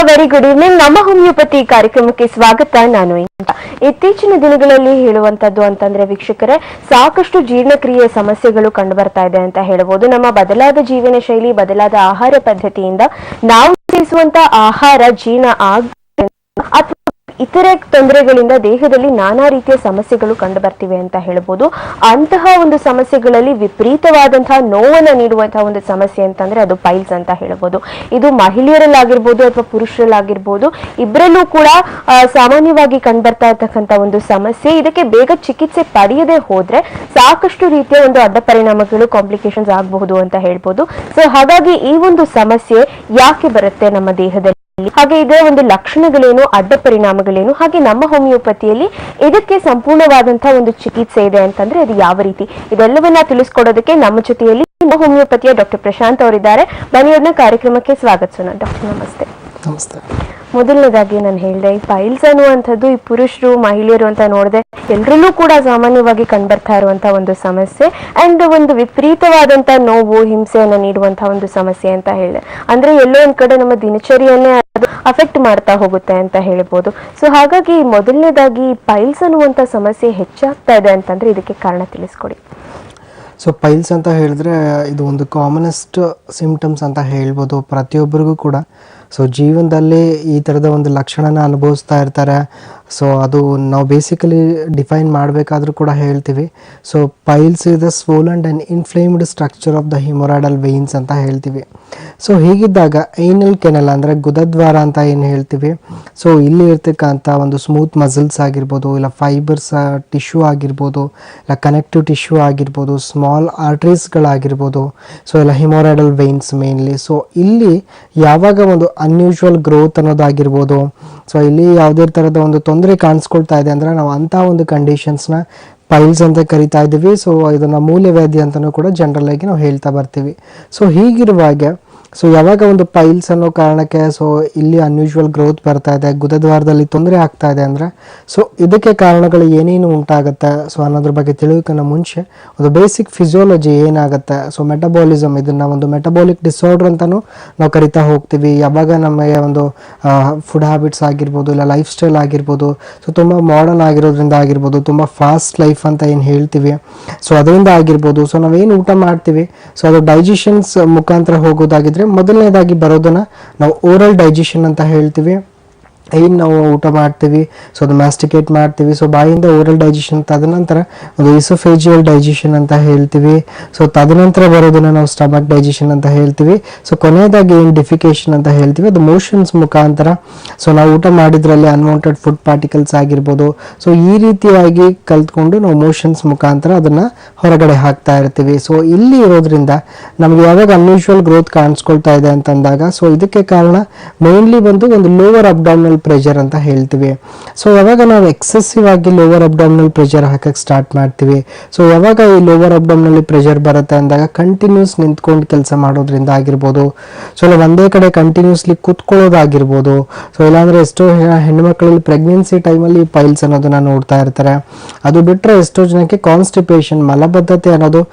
Very good evening. ನಮ್ಮ homeopathy ಕಾರ್ಯಕ್ರಮಕ್ಕೆ ಸ್ವಾಗತ. ನಾನು ಇತ್ತೀಚಿನ ದಿನಗಳಲ್ಲಿ ಹೇಳುವಂತದ್ದು ಅಂತಂದ್ರೆ ವೀಕ್ಷಕರೇ, ಸಾಕಷ್ಟು ಜೀರ್ಣಕ್ರಿಯೆ ಸಮಸ್ಯೆಗಳು ಕಂಡು ಬರ್ತಾ ಇದೆ ಅಂತ ಹೇಳಬಹುದು. ನಮ್ಮ ಬದಲಾದ ಜೀವನ ಶೈಲಿ, ಬದಲಾದ ಆಹಾರ ಪದ್ಧತಿಯಿಂದ ನಾವು ಸೇವಿಸುವಂತ ಆಹಾರ ಜೀರ್ಣ ಅಥವಾ ಇತರೆ ತೊಂದರೆಗಳಿಂದ ದೇಹದಲ್ಲಿ ನಾನಾ ರೀತಿಯ ಸಮಸ್ಯೆಗಳು ಕಂಡು ಬರ್ತಿವೆ ಅಂತ ಹೇಳ್ಬೋದು. ಅಂತಹ ಒಂದು ಸಮಸ್ಯೆಗಳಲ್ಲಿ ವಿಪರೀತವಾದಂತಹ ನೋವನ್ನು ನೀಡುವಂತಹ ಒಂದು ಸಮಸ್ಯೆ ಅಂತಂದ್ರೆ ಅದು ಪೈಲ್ಸ್ ಅಂತ ಹೇಳ್ಬೋದು. ಇದು ಮಹಿಳೆಯರಲ್ಲಾಗಿರ್ಬೋದು ಅಥವಾ ಪುರುಷರಲ್ಲಾಗಿರ್ಬೋದು, ಇಬ್ಬರಲ್ಲೂ ಕೂಡ ಸಾಮಾನ್ಯವಾಗಿ ಕಂಡು ಬರ್ತಾ ಇರ್ತಕ್ಕಂಥ ಒಂದು ಸಮಸ್ಯೆ. ಇದಕ್ಕೆ ಬೇಗ ಚಿಕಿತ್ಸೆ ಪಡೆಯದೆ ಹೋದ್ರೆ ಸಾಕಷ್ಟು ರೀತಿಯ ಒಂದು ಅಡ್ಡ ಪರಿಣಾಮಗಳು, ಕಾಂಪ್ಲಿಕೇಶನ್ಸ್ ಆಗಬಹುದು ಅಂತ ಹೇಳ್ಬೋದು. ಸೊ ಹಾಗಾಗಿ ಈ ಒಂದು ಸಮಸ್ಯೆ ಯಾಕೆ ಬರುತ್ತೆ ನಮ್ಮ ದೇಹದಲ್ಲಿ, ಹಾಗೆ ಇದರ ಒಂದು ಲಕ್ಷಣಗಳೇನು, ಅಡ್ಡ ಪರಿಣಾಮಗಳೇನು, ಹಾಗೆ ನಮ್ಮ ಹೋಮಿಯೋಪತಿಯಲ್ಲಿ ಇದಕ್ಕೆ ಸಂಪೂರ್ಣವಾದಂತಹ ಒಂದು ಚಿಕಿತ್ಸೆ ಇದೆ ಅಂತಂದ್ರೆ ಅದು ಯಾವ ರೀತಿ, ಇದೆಲ್ಲವನ್ನ ತಿಳಿಸ್ಕೊಡೋದಕ್ಕೆ ನಮ್ಮ ಜೊತೆಯಲ್ಲಿ ನಮ್ಮ ಹೋಮಿಯೋಪತಿಯ ಡಾಕ್ಟರ್ ಪ್ರಶಾಂತ್ ಅವರಿದ್ದಾರೆ. ಬನ್ನಿ ಅವ್ರನ್ನ ಕಾರ್ಯಕ್ರಮಕ್ಕೆ ಸ್ವಾಗತಿಸೋಣ. ಡಾಕ್ಟರ್ ನಮಸ್ತೆ. ನಮಸ್ತೆ. ಮೊದಲನೇದಾಗಿ ನಾನು ಹೇಳಿದೆ, ಈ ಪೈಲ್ಸ್ ಅನ್ನುವಂಥದ್ದು ಈ ಪುರುಷರು ಮಹಿಳೆಯರು ಅಂತ ನೋಡಿದೆ ಎಲ್ಲರಲ್ಲೂ ಕೂಡ ಸಾಮಾನ್ಯವಾಗಿ ಕಂಡುಬರ್ತಾ ಇರುವಂತಹ ಒಂದು ಸಮಸ್ಯೆ ಅಂಡ್ ಒಂದು ವಿಪರೀತವಾದಂತ ನೋವು, ಹಿಂಸೆಯನ್ನು ನೀಡುವಂತಹ ಒಂದು ಸಮಸ್ಯೆ ಅಂತ ಹೇಳಿದೆ. ಅಂದ್ರೆ ಎಲ್ಲೋ ಒಂದ್ ಕಡೆ ನಮ್ಮ ದಿನಚರಿಯನ್ನೇ ಅದು ಅಫೆಕ್ಟ್ ಮಾಡ್ತಾ ಹೋಗುತ್ತೆ ಅಂತ ಹೇಳ್ಬೋದು. ಸೊ ಹಾಗಾಗಿ ಮೊದಲನೇದಾಗಿ ಪೈಲ್ಸ್ ಅನ್ನುವಂತ ಸಮಸ್ಯೆ ಹೆಚ್ಚಾಗ್ತಾ ಇದೆ ಅಂತಂದ್ರೆ ಇದಕ್ಕೆ ಕಾರಣ ತಿಳಿಸ್ಕೊಡಿ. ಸೊ ಪೈಲ್ಸ್ ಅಂತ ಹೇಳಿದ್ರೆ ಇದು ಒಂದು ಕಾಮನೆಸ್ಟ್ ಸಿಂಪ್ಟಮ್ಸ್ ಅಂತ ಹೇಳ್ಬೋದು ಪ್ರತಿಯೊಬ್ಬರಿಗೂ ಕೂಡ. ಸೊ ಜೀವನದಲ್ಲಿ ಈ ಥರದ ಒಂದು ಲಕ್ಷಣನ ಅನುಭವಿಸ್ತಾ ಇರ್ತಾರೆ. ಸೊ ಅದು ನಾವು ಬೇಸಿಕಲಿ ಡಿಫೈನ್ ಮಾಡಬೇಕಾದ್ರೂ ಕೂಡ ಹೇಳ್ತೀವಿ. So piles is the swollen and inflamed structure of the haemorrhoidal veins ಅಂತ ಹೇಳ್ತೀವಿ. ಸೊ ಹೀಗಿದ್ದಾಗ ಏನಲ್ ಕೆನಲ್ ಅಂದರೆ ಗುದದ್ವಾರ ಅಂತ ಏನು ಹೇಳ್ತೀವಿ, ಸೊ ಇಲ್ಲಿ ಇರ್ತಕ್ಕಂಥ ಒಂದು ಸ್ಮೂತ್ ಮಸಲ್ಸ್ ಆಗಿರ್ಬೋದು, ಇಲ್ಲ ಫೈಬರ್ಸ್ ಟಿಶ್ಯೂ ಆಗಿರ್ಬೋದು, ಇಲ್ಲ ಕನೆಕ್ಟಿವ್ ಟಿಶ್ಯೂ ಆಗಿರ್ಬೋದು, ಸ್ಮಾಲ್ ಆರ್ಟ್ರೀಸ್ಗಳಾಗಿರ್ಬೋದು, ಸೊ ಇಲ್ಲ ಹಿಮೊರಾಯ್ಡಲ್ ವೇನ್ಸ್ ಮೇನ್ಲಿ. ಸೊ ಇಲ್ಲಿ ಯಾವಾಗ ಒಂದು ಅನ್ಯೂಶುವಲ್ ಗ್ರೋತ್ ಅನ್ನೋದಾಗಿರ್ಬೋದು, ಸೊ ಇಲ್ಲಿ ಯಾವುದೇ ಥರದ ಒಂದು ತೊಂದರೆ ಕಾಣಿಸ್ಕೊಳ್ತಾ ಇದೆ ಅಂದರೆ ನಾವು ಅಂಥ ಒಂದು ಕಂಡೀಷನ್ಸ್ನ ಪೈಲ್ಸ್ ಅಂತ ಕರಿತಾ ಇದ್ದೀವಿ. ಸೊ ಇದನ್ನು ಮೂಲವ್ಯಾಧಿ ಅಂತಲೂ ಕೂಡ ಜನರಲ್ ಆಗಿ ನಾವು ಹೇಳ್ತಾ ಬರ್ತೀವಿ. ಸೊ ಹೀಗಿರುವಾಗ ಸೊ ಯಾವಾಗ ಒಂದು ಪೈಲ್ಸ್ ಅನ್ನೋ ಕಾರಣಕ್ಕೆ ಸೊ ಇಲ್ಲಿ ಅನ್ಯೂಶುವಲ್ ಗ್ರೋತ್ ಬರ್ತಾ ಇದೆ, ಗುದದ್ವಾರದಲ್ಲಿ ತೊಂದರೆ ಆಗ್ತಾ ಇದೆ ಅಂದರೆ ಸೊ ಇದಕ್ಕೆ ಕಾರಣಗಳು ಏನೇನು ಉಂಟಾಗುತ್ತೆ ಸೊ ಅನ್ನೋದ್ರ ಬಗ್ಗೆ ತಿಳಿಯೋಕ್ಕಿಂತ ಮುಂಚೆ ಒಂದು ಬೇಸಿಕ್ ಫಿಸಿಯೋಲಜಿ ಏನಾಗುತ್ತೆ, ಸೊ ಮೆಟಬಾಲಿಸಮ್, ಇದನ್ನು ಒಂದು ಮೆಟಬಾಲಿಕ್ ಡಿಸಾರ್ಡರ್ ಅಂತಲೂ ನಾವು ಕರಿತಾ ಹೋಗ್ತೀವಿ. ಯಾವಾಗ ನಮಗೆ ಒಂದು ಫುಡ್ ಹ್ಯಾಬಿಟ್ಸ್ ಆಗಿರ್ಬೋದು, ಇಲ್ಲ ಲೈಫ್ ಸ್ಟೈಲ್ ಆಗಿರ್ಬೋದು, ಸೊ ತುಂಬ ಮಾಡರ್ನ್ ಆಗಿರೋದ್ರಿಂದ ಆಗಿರ್ಬೋದು, ತುಂಬ ಫಾಸ್ಟ್ ಲೈಫ್ ಅಂತ ಏನು ಹೇಳ್ತೀವಿ ಸೊ ಅದರಿಂದ ಆಗಿರ್ಬೋದು. ಸೊ ನಾವೇನು ಊಟ ಮಾಡ್ತೀವಿ ಸೊ ಅದು ಡೈಜೆಷನ್ಸ್ ಮುಖಾಂತರ ಹೋಗೋದಾಗಿದ್ರೆ ಮೊದಲನೇದಾಗಿ ಬರೋದನ್ನ ನಾವು ಓರಲ್ ಡೈಜೆಷನ್ ಅಂತ ಹೇಳ್ತೀವಿ. ಏನು ನಾವು ಊಟ ಮಾಡ್ತೀವಿ ಸೊ ಅದು ಮ್ಯಾಸ್ಟಿಕೇಟ್ ಮಾಡ್ತೀವಿ, ಸೊ ಬಾಯಿಂದ ಓರಲ್ ಡೈಜೆಷನ್, ತದನಂತರ ಒಂದು ಇಸೋಫೇಜಿಯಲ್ ಡೈಜೆಷನ್ ಅಂತ ಹೇಳ್ತೀವಿ. ಸೊ ತದನಂತರ ಬರೋದನ್ನ ನಾವು ಸ್ಟಮಕ್ ಡೈಜೆಷನ್ ಅಂತ ಹೇಳ್ತೀವಿ. ಸೊ ಕೊನೆಯದಾಗಿ ಏನು ಡಿಫಿಕೇಶನ್ ಅಂತ ಹೇಳ್ತೀವಿ, ಅದು ಮೋಷನ್ಸ್ ಮುಖಾಂತರ. ಸೊ ನಾವು ಊಟ ಮಾಡಿದ್ರಲ್ಲಿ ಅನ್ವಾಂಟೆಡ್ ಫುಡ್ ಪಾರ್ಟಿಕಲ್ಸ್ ಆಗಿರ್ಬೋದು, ಸೊ ಈ ರೀತಿಯಾಗಿ ಕಲ್ತ್ಕೊಂಡು ನಾವು ಮೋಷನ್ಸ್ ಮುಖಾಂತರ ಅದನ್ನು ಹೊರಗಡೆ ಹಾಕ್ತಾ ಇರ್ತೀವಿ. ಸೊ ಇಲ್ಲಿ ಇರೋದ್ರಿಂದ ನಮಗೆ ಯಾವಾಗ ಅನ್ಯೂಶುವಲ್ ಗ್ರೋತ್ ಕಾಣಿಸ್ಕೊಳ್ತಾ ಇದೆ ಅಂತಂದಾಗ ಸೊ ಇದಕ್ಕೆ ಕಾರಣ ಮೇನ್ಲಿ ಬಂದು ಒಂದು ಲೋವರ್ ಅಬ್ಡಾಮಿನಲ್ ಪ್ರೆಷರ್ ಅಂತ ಹೇಳ್ತೀವಿ. ಸೊ ಯಾವಾಗ ನಾವು ಎಕ್ಸೆಸಿವ್ ಆಗಿ ಲೋವರ್ ಅಬ್ಡಾಮಿನಲ್ ಪ್ರೆಷರ್ ಹಾಕಕ್ಕೆ ಸ್ಟಾರ್ಟ್ ಮಾಡ್ತೀವಿ, ಸೊ ಯಾವಾಗ ಈ ಲೋವರ್ ಅಬ್ಡಾಮಿನಲ್ ಪ್ರೆಷರ್ ಬರುತ್ತೆ ಅಂದಾಗ ಕಂಟಿನ್ಯೂಸ್ ನಿಂತ್ಕೊಂಡು ಕೆಲಸ ಮಾಡೋದ್ರಿಂದ ಆಗಿರ್ಬೋದು, ಸೊ ಇಲ್ಲ ಒಂದೇ ಕಡೆ ಕಂಟಿನ್ಯೂಸ್ಲಿ ಕೂತ್ಕೊಳ್ಳೋದಾಗಿರ್ಬೋದು, ಸೊ ಇಲ್ಲಾಂದ್ರೆ ಎಷ್ಟೋ ಹೆಣ್ಮಕ್ಳಲ್ಲಿ ಪ್ರೆಗ್ನೆನ್ಸಿ ಟೈಮಲ್ಲಿ ಪೈಲ್ಸ್ ಅನ್ನೋದನ್ನ ನೋಡ್ತಾ ಇರ್ತಾರೆ. ಅದು ಬಿಟ್ಟರೆ ಎಷ್ಟೋ ಜನಕ್ಕೆ ಕಾನ್ಸ್ಟಿಪೇಷನ್, ಮಲಬದ್ಧತೆ ಅನ್ನೋದು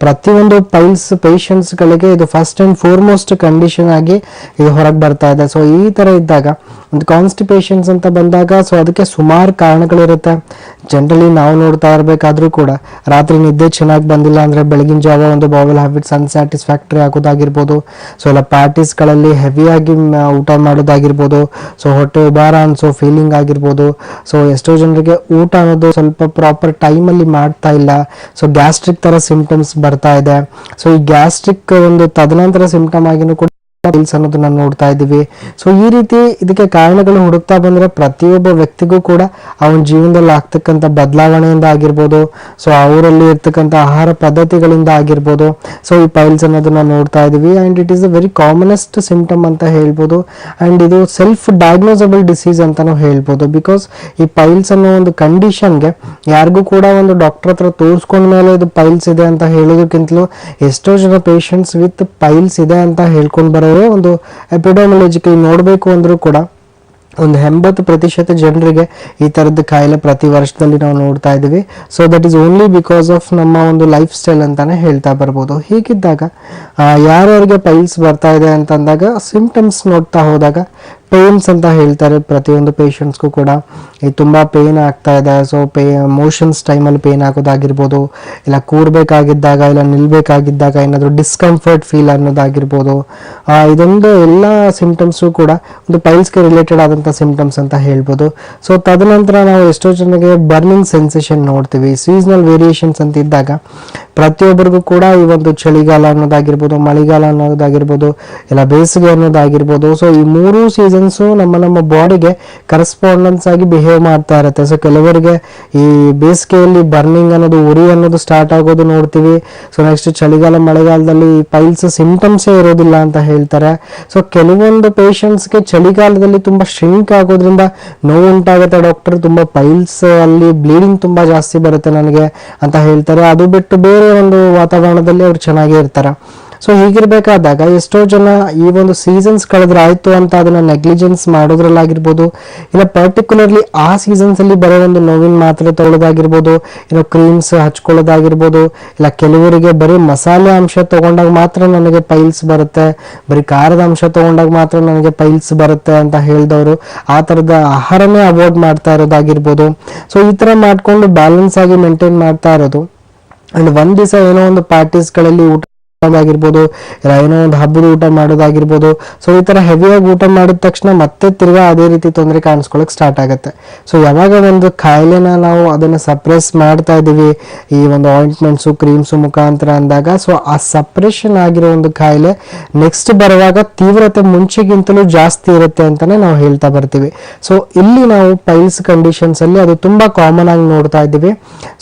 ಪ್ರತಿಯೊಂದು ಪೈಲ್ಸ್ ಪೇಷಂಟ್ಸ್ಗಳಿಗೆ ಇದು ಫಸ್ಟ್ ಆ್ಯಂಡ್ ಫೋರ್ಮೋಸ್ಟ್ ಕಂಡೀಷನ್ ಆಗಿ ಇದು ಹೊರಗೆ ಬರ್ತಾ ಇದೆ. ಸೊ ಈ ಥರ ಇದ್ದಾಗ ಒಂದು ಕಾನ್ಸ್ಟಿಪೇಷನ್ಸ್ ಅಂತ ಬಂದಾಗ ಸೊ ಅದಕ್ಕೆ ಸುಮಾರು ಕಾರಣಗಳಿರುತ್ತೆ. ಜನರಲಿ ನಾವು ನೋಡ್ತಾ ಇರಬೇಕಾದ್ರೂ ಕೂಡ ರಾತ್ರಿ ನಿದ್ದೆ ಚೆನ್ನಾಗಿ ಬಂದಿಲ್ಲ ಅಂದರೆ ಬೆಳಗಿನ ಜಾವ ಒಂದು ಬಾವೆಲ್ ಹ್ಯಾಬಿಟ್ಸ್ ಅನ್ಸ್ಯಾಟಿಸ್ಫ್ಯಾಕ್ಟರಿ ಆಗೋದಾಗಿರ್ಬೋದು, ಸೊ ಇಲ್ಲ ಪಾರ್ಟೀಸ್ಗಳಲ್ಲಿ ಹೆವಿಯಾಗಿ ಊಟ ಮಾಡೋದಾಗಿರ್ಬೋದು, ಸೊ ಹೊಟ್ಟೆ ಉಬಾರ ಅನ್ಸೋ ಫೀಲಿಂಗ್ ಆಗಿರ್ಬೋದು, ಸೊ ಎಷ್ಟೋ ಜನರಿಗೆ ಊಟ ಅನ್ನೋದು ಸ್ವಲ್ಪ ಪ್ರಾಪರ್ ಟೈಮಲ್ಲಿ ಮಾಡ್ತಾ ಇಲ್ಲ, ಸೊ ಗ್ಯಾಸ್ಟ್ರಿಕ್ ಥರ ಸಿಂಪ್ಟಮ್ಸ್ ಬರ್ತಾ ಇದೆ. ಸೊ ಈ ಗ್ಯಾಸ್ಟ್ರಿಕ್ ಒಂದು ತದನಂತರ ಸಿಂಪ್ಟಮ್ ಆಗಿನೂ ಕೂಡ ಪೈಲ್ಸ್ ಅನ್ನೋದನ್ನ ನೋಡ್ತಾ ಇದ್ದೀವಿ. ಸೊ ಈ ರೀತಿ ಇದಕ್ಕೆ ಕಾರಣಗಳು ಹುಡುಕ್ತಾ ಬಂದ್ರೆ ಪ್ರತಿಯೊಬ್ಬ ವ್ಯಕ್ತಿಗೂ ಕೂಡ ಅವನ ಜೀವನದಲ್ಲಿ ಆಗ್ತಕ್ಕಂಥ ಬದಲಾವಣೆಯಿಂದ ಆಗಿರ್ಬೋದು, ಸೊ ಅವರಲ್ಲಿ ಇರ್ತಕ್ಕಂಥ ಆಹಾರ ಪದ್ಧತಿಗಳಿಂದ ಆಗಿರ್ಬೋದು, ಸೊ ಈ ಪೈಲ್ಸ್ ಅನ್ನೋದನ್ನ ನೋಡ್ತಾ ಇದೀವಿ. And it is a very commonest symptom ಅಂತ ಹೇಳ್ಬೋದು. ಅಂಡ್ ಇದು ಸೆಲ್ಫ್ ಡಯಾಗ್ನೋಸಬಲ್ ಡಿಸೀಸ್ ಅಂತಾನು ಹೇಳ್ಬೋದು. ಬಿಕಾಸ್ ಈ ಪೈಲ್ಸ್ ಅನ್ನೋ ಒಂದು ಕಂಡೀಷನ್ಗೆ ಯಾರಿಗೂ ಕೂಡ ಒಂದು ಡಾಕ್ಟರ್ ಹತ್ರ ತೋರಿಸ್ಕೊಂಡ ಮೇಲೆ ಇದು ಪೈಲ್ಸ್ ಇದೆ ಅಂತ ಹೇಳೋದಕ್ಕಿಂತಲೂ ಎಷ್ಟೋ ಜನ ಪೇಷಂಟ್ಸ್ ವಿತ್ ಪೈಲ್ಸ್ ಇದೆ ಅಂತ ಹೇಳ್ಕೊಂಡು ಬರೋ ಒಂದು ಎಪಿಡೆಮಿಯಾಲಜಿಕಲಿ ನೋಡಬೇಕು ಅಂದ್ರೂ ಕೂಡ ಒಂದು 80% ಜನರಿಗೆ ಈ ಥರದ್ದು ಕಾಯಿಲೆ ಪ್ರತಿ ವರ್ಷದಲ್ಲಿ ನಾವು ನೋಡ್ತಾ ಇದ್ದೀವಿ. So that is only because of ನಮ್ಮ ಒಂದು ಲೈಫ್ ಸ್ಟೈಲ್ ಅಂತಾನೆ ಹೇಳ್ತಾ ಬರ್ಬೋದು. ಹೀಗಿದ್ದಾಗ ಯಾರ್ಯಾರಿಗೆ ಪೈಲ್ಸ್ ಬರ್ತಾ ಇದೆ ಅಂತಂದಾಗ ಸಿಂಪ್ಟಮ್ಸ್ ನೋಡ್ತಾ ಹೋದಾಗ ಪೇನ್ಸ್ ಅಂತ ಹೇಳ್ತಾರೆ ಪ್ರತಿಯೊಂದು ಪೇಷಂಟ್ಸ್ಗೂ ಕೂಡ. ಈ ತುಂಬ ಪೇನ್ ಆಗ್ತಾ ಇದೆ, ಸೊ ಮೋಷನ್ಸ್ ಟೈಮಲ್ಲಿ ಪೇನ್ ಆಗೋದಾಗಿರ್ಬೋದು, ಇಲ್ಲ ಕೂರ್ಬೇಕಾಗಿದ್ದಾಗ ಇಲ್ಲ ನಿಲ್ಬೇಕಾಗಿದ್ದಾಗ ಏನಾದರೂ ಡಿಸ್ಕಂಫರ್ಟ್ ಫೀಲ್ ಅನ್ನೋದಾಗಿರ್ಬೋದು. ಇದೊಂದು ಎಲ್ಲ ಸಿಂಪ್ಟಮ್ಸು ಕೂಡ ಒಂದು ಪೈಲ್ಸ್ಗೆ ರಿಲೇಟೆಡ್ ಆದಂಥ ಸಿಂಪ್ಟಮ್ಸ್ ಅಂತ ಹೇಳ್ಬೋದು. ಸೊ ತದನಂತರ ನಾವು ಎಷ್ಟೋ ಜನಗೆ ಬರ್ನಿಂಗ್ ಸೆನ್ಸೇಷನ್ ನೋಡ್ತೀವಿ. ಸೀಸನಲ್ ವೇರಿಯೇಷನ್ಸ್ ಅಂತ ಇದ್ದಾಗ ಪ್ರತಿಯೊಬ್ಬರಿಗೂ ಕೂಡ ಈ ಒಂದು ಚಳಿಗಾಲ ಅನ್ನೋದಾಗಿರ್ಬೋದು, ಮಳೆಗಾಲ ಅನ್ನೋದಾಗಿರ್ಬೋದು, ಇಲ್ಲ ಬೇಸಿಗೆ ಅನ್ನೋದಾಗಿರ್ಬೋದು, ಸೊ ಈ ಮೂರು ಸೀಸನ್ಸು ನಮ್ಮ ಬಾಡಿಗೆ ಕರೆಸ್ಪಾಂಡೆನ್ಸ್ ಆಗಿ ಬಿಹೇವ್ ಮಾಡ್ತಾ ಇರುತ್ತೆ. ಸೊ ಕೆಲವರಿಗೆ ಈ ಬೇಸಿಗೆಯಲ್ಲಿ ಬರ್ನಿಂಗ್ ಅನ್ನೋದು, ಉರಿ ಅನ್ನೋದು ಸ್ಟಾರ್ಟ್ ಆಗೋದು ನೋಡ್ತೀವಿ. ಸೊ ನೆಕ್ಸ್ಟ್ ಚಳಿಗಾಲ ಮಳೆಗಾಲದಲ್ಲಿ ಪೈಲ್ಸ್ ಸಿಂಪ್ಟಮ್ಸೇ ಇರೋದಿಲ್ಲ ಅಂತ ಹೇಳ್ತಾರೆ. ಸೊ ಕೆಲವೊಂದು ಪೇಷಂಟ್ಸ್ಗೆ ಚಳಿಗಾಲದಲ್ಲಿ ತುಂಬಾ ಶ್ರಿಂಕ್ ಆಗೋದ್ರಿಂದ ನೋವು ಉಂಟಾಗುತ್ತೆ, ಡಾಕ್ಟರ್ ತುಂಬಾ ಪೈಲ್ಸ್ ಅಲ್ಲಿ ಬ್ಲೀಡಿಂಗ್ ತುಂಬಾ ಜಾಸ್ತಿ ಬರುತ್ತೆ ನನಗೆ ಅಂತ ಹೇಳ್ತಾರೆ. ಅದು ಬಿಟ್ಟು ಬೇರೆ ಒಂದು ವಾತಾವರಣದಲ್ಲಿ ಅವ್ರು ಚೆನ್ನಾಗೇ ಇರ್ತಾರೆ. ಸೊ ಹೀಗಿರ್ಬೇಕಾದಾಗ ಎಷ್ಟೋ ಜನ ಈ ಒಂದು ಸೀಸನ್ಸ್ ಕಳೆದ್ರೆ ಆಯ್ತು ಅಂತ ಅದನ್ನ ನೆಗ್ಲಿಜೆನ್ಸ್ ಮಾಡೋದ್ರಲ್ಲಾಗಿರ್ಬೋದು, ಇಲ್ಲ ಪರ್ಟಿಕ್ಯುಲರ್ಲಿ ಆ ಸೀಸನ್ಸ್ ಅಲ್ಲಿ ಬರೋ ಒಂದು ನೋವಿನ ಮಾತ್ರೆ ತಗೊಳ್ಳೋದಾಗಿರ್ಬೋದು, ಇಲ್ಲ ಕ್ರೀಮ್ಸ್ ಹಚ್ಕೊಳ್ಳೋದಾಗಿರ್ಬೋದು, ಇಲ್ಲ ಕೆಲವರಿಗೆ ಬರೀ ಮಸಾಲೆ ಅಂಶ ತಗೊಂಡಾಗ ಮಾತ್ರ ನನಗೆ ಪೈಲ್ಸ್ ಬರುತ್ತೆ, ಬರೀ ಖಾರದ ಅಂಶ ತಗೊಂಡಾಗ ಮಾತ್ರ ನನಗೆ ಪೈಲ್ಸ್ ಬರುತ್ತೆ ಅಂತ ಹೇಳಿದವರು ಆ ತರದ ಆಹಾರನೇ ಅವಾಯ್ಡ್ ಮಾಡ್ತಾ ಇರೋದಾಗಿರ್ಬೋದು. ಸೊ ಈ ತರ ಮಾಡ್ಕೊಂಡು ಬ್ಯಾಲೆನ್ಸ್ ಆಗಿ ಮೇಂಟೈನ್ ಮಾಡ್ತಾ ಇರೋದು. ಅಂಡ್ ಒಂದ್ ದಿವಸ ಏನೋ ಒಂದು ಪಾರ್ಟೀಸ್ಗಳಲ್ಲಿ ಊಟ ಆಗಿರ್ಬೋದು, ಇಲ್ಲ ಏನೋ ಒಂದು ಹಬ್ಬದ ಊಟ ಮಾಡೋದಾಗಿರ್ಬೋದು. ಸೊ ಈ ತರ ಹೆವಿಯಾಗಿ ಊಟ ಮಾಡಿದ ತಕ್ಷಣ ಮತ್ತೆ ತಿರ್ಗಾ ಅದೇ ರೀತಿ ತೊಂದರೆ ಕಾಣಿಸ್ಕೊಳಕ್ ಸ್ಟಾರ್ಟ್ ಆಗುತ್ತೆ. ಸೊ ಯಾವಾಗ ಒಂದು ಕಾಯಿಲೆನ ನಾವು ಅದನ್ನ ಸಪ್ರೆಸ್ ಮಾಡ್ತಾ ಇದೀವಿ ಈ ಒಂದು ಆಯಿಂಟ್ಮೆಂಟ್ಸು ಕ್ರೀಮ್ಸು ಮುಖಾಂತರ ಅಂದಾಗ, ಸೊ ಆ ಸಪ್ರೆಷನ್ ಆಗಿರೋ ಒಂದು ಕಾಯಿಲೆ ನೆಕ್ಸ್ಟ್ ಬರುವಾಗ ತೀವ್ರತೆ ಮುಂಚೆಗಿಂತಲೂ ಜಾಸ್ತಿ ಇರುತ್ತೆ ಅಂತಾನೆ ನಾವು ಹೇಳ್ತಾ ಬರ್ತೀವಿ. ಸೊ ಇಲ್ಲಿ ನಾವು ಪೈಲ್ಸ್ ಕಂಡೀಷನ್ಸ್ ಅಲ್ಲಿ ಅದು ತುಂಬಾ ಕಾಮನ್ ಆಗಿ ನೋಡ್ತಾ ಇದ್ದೀವಿ.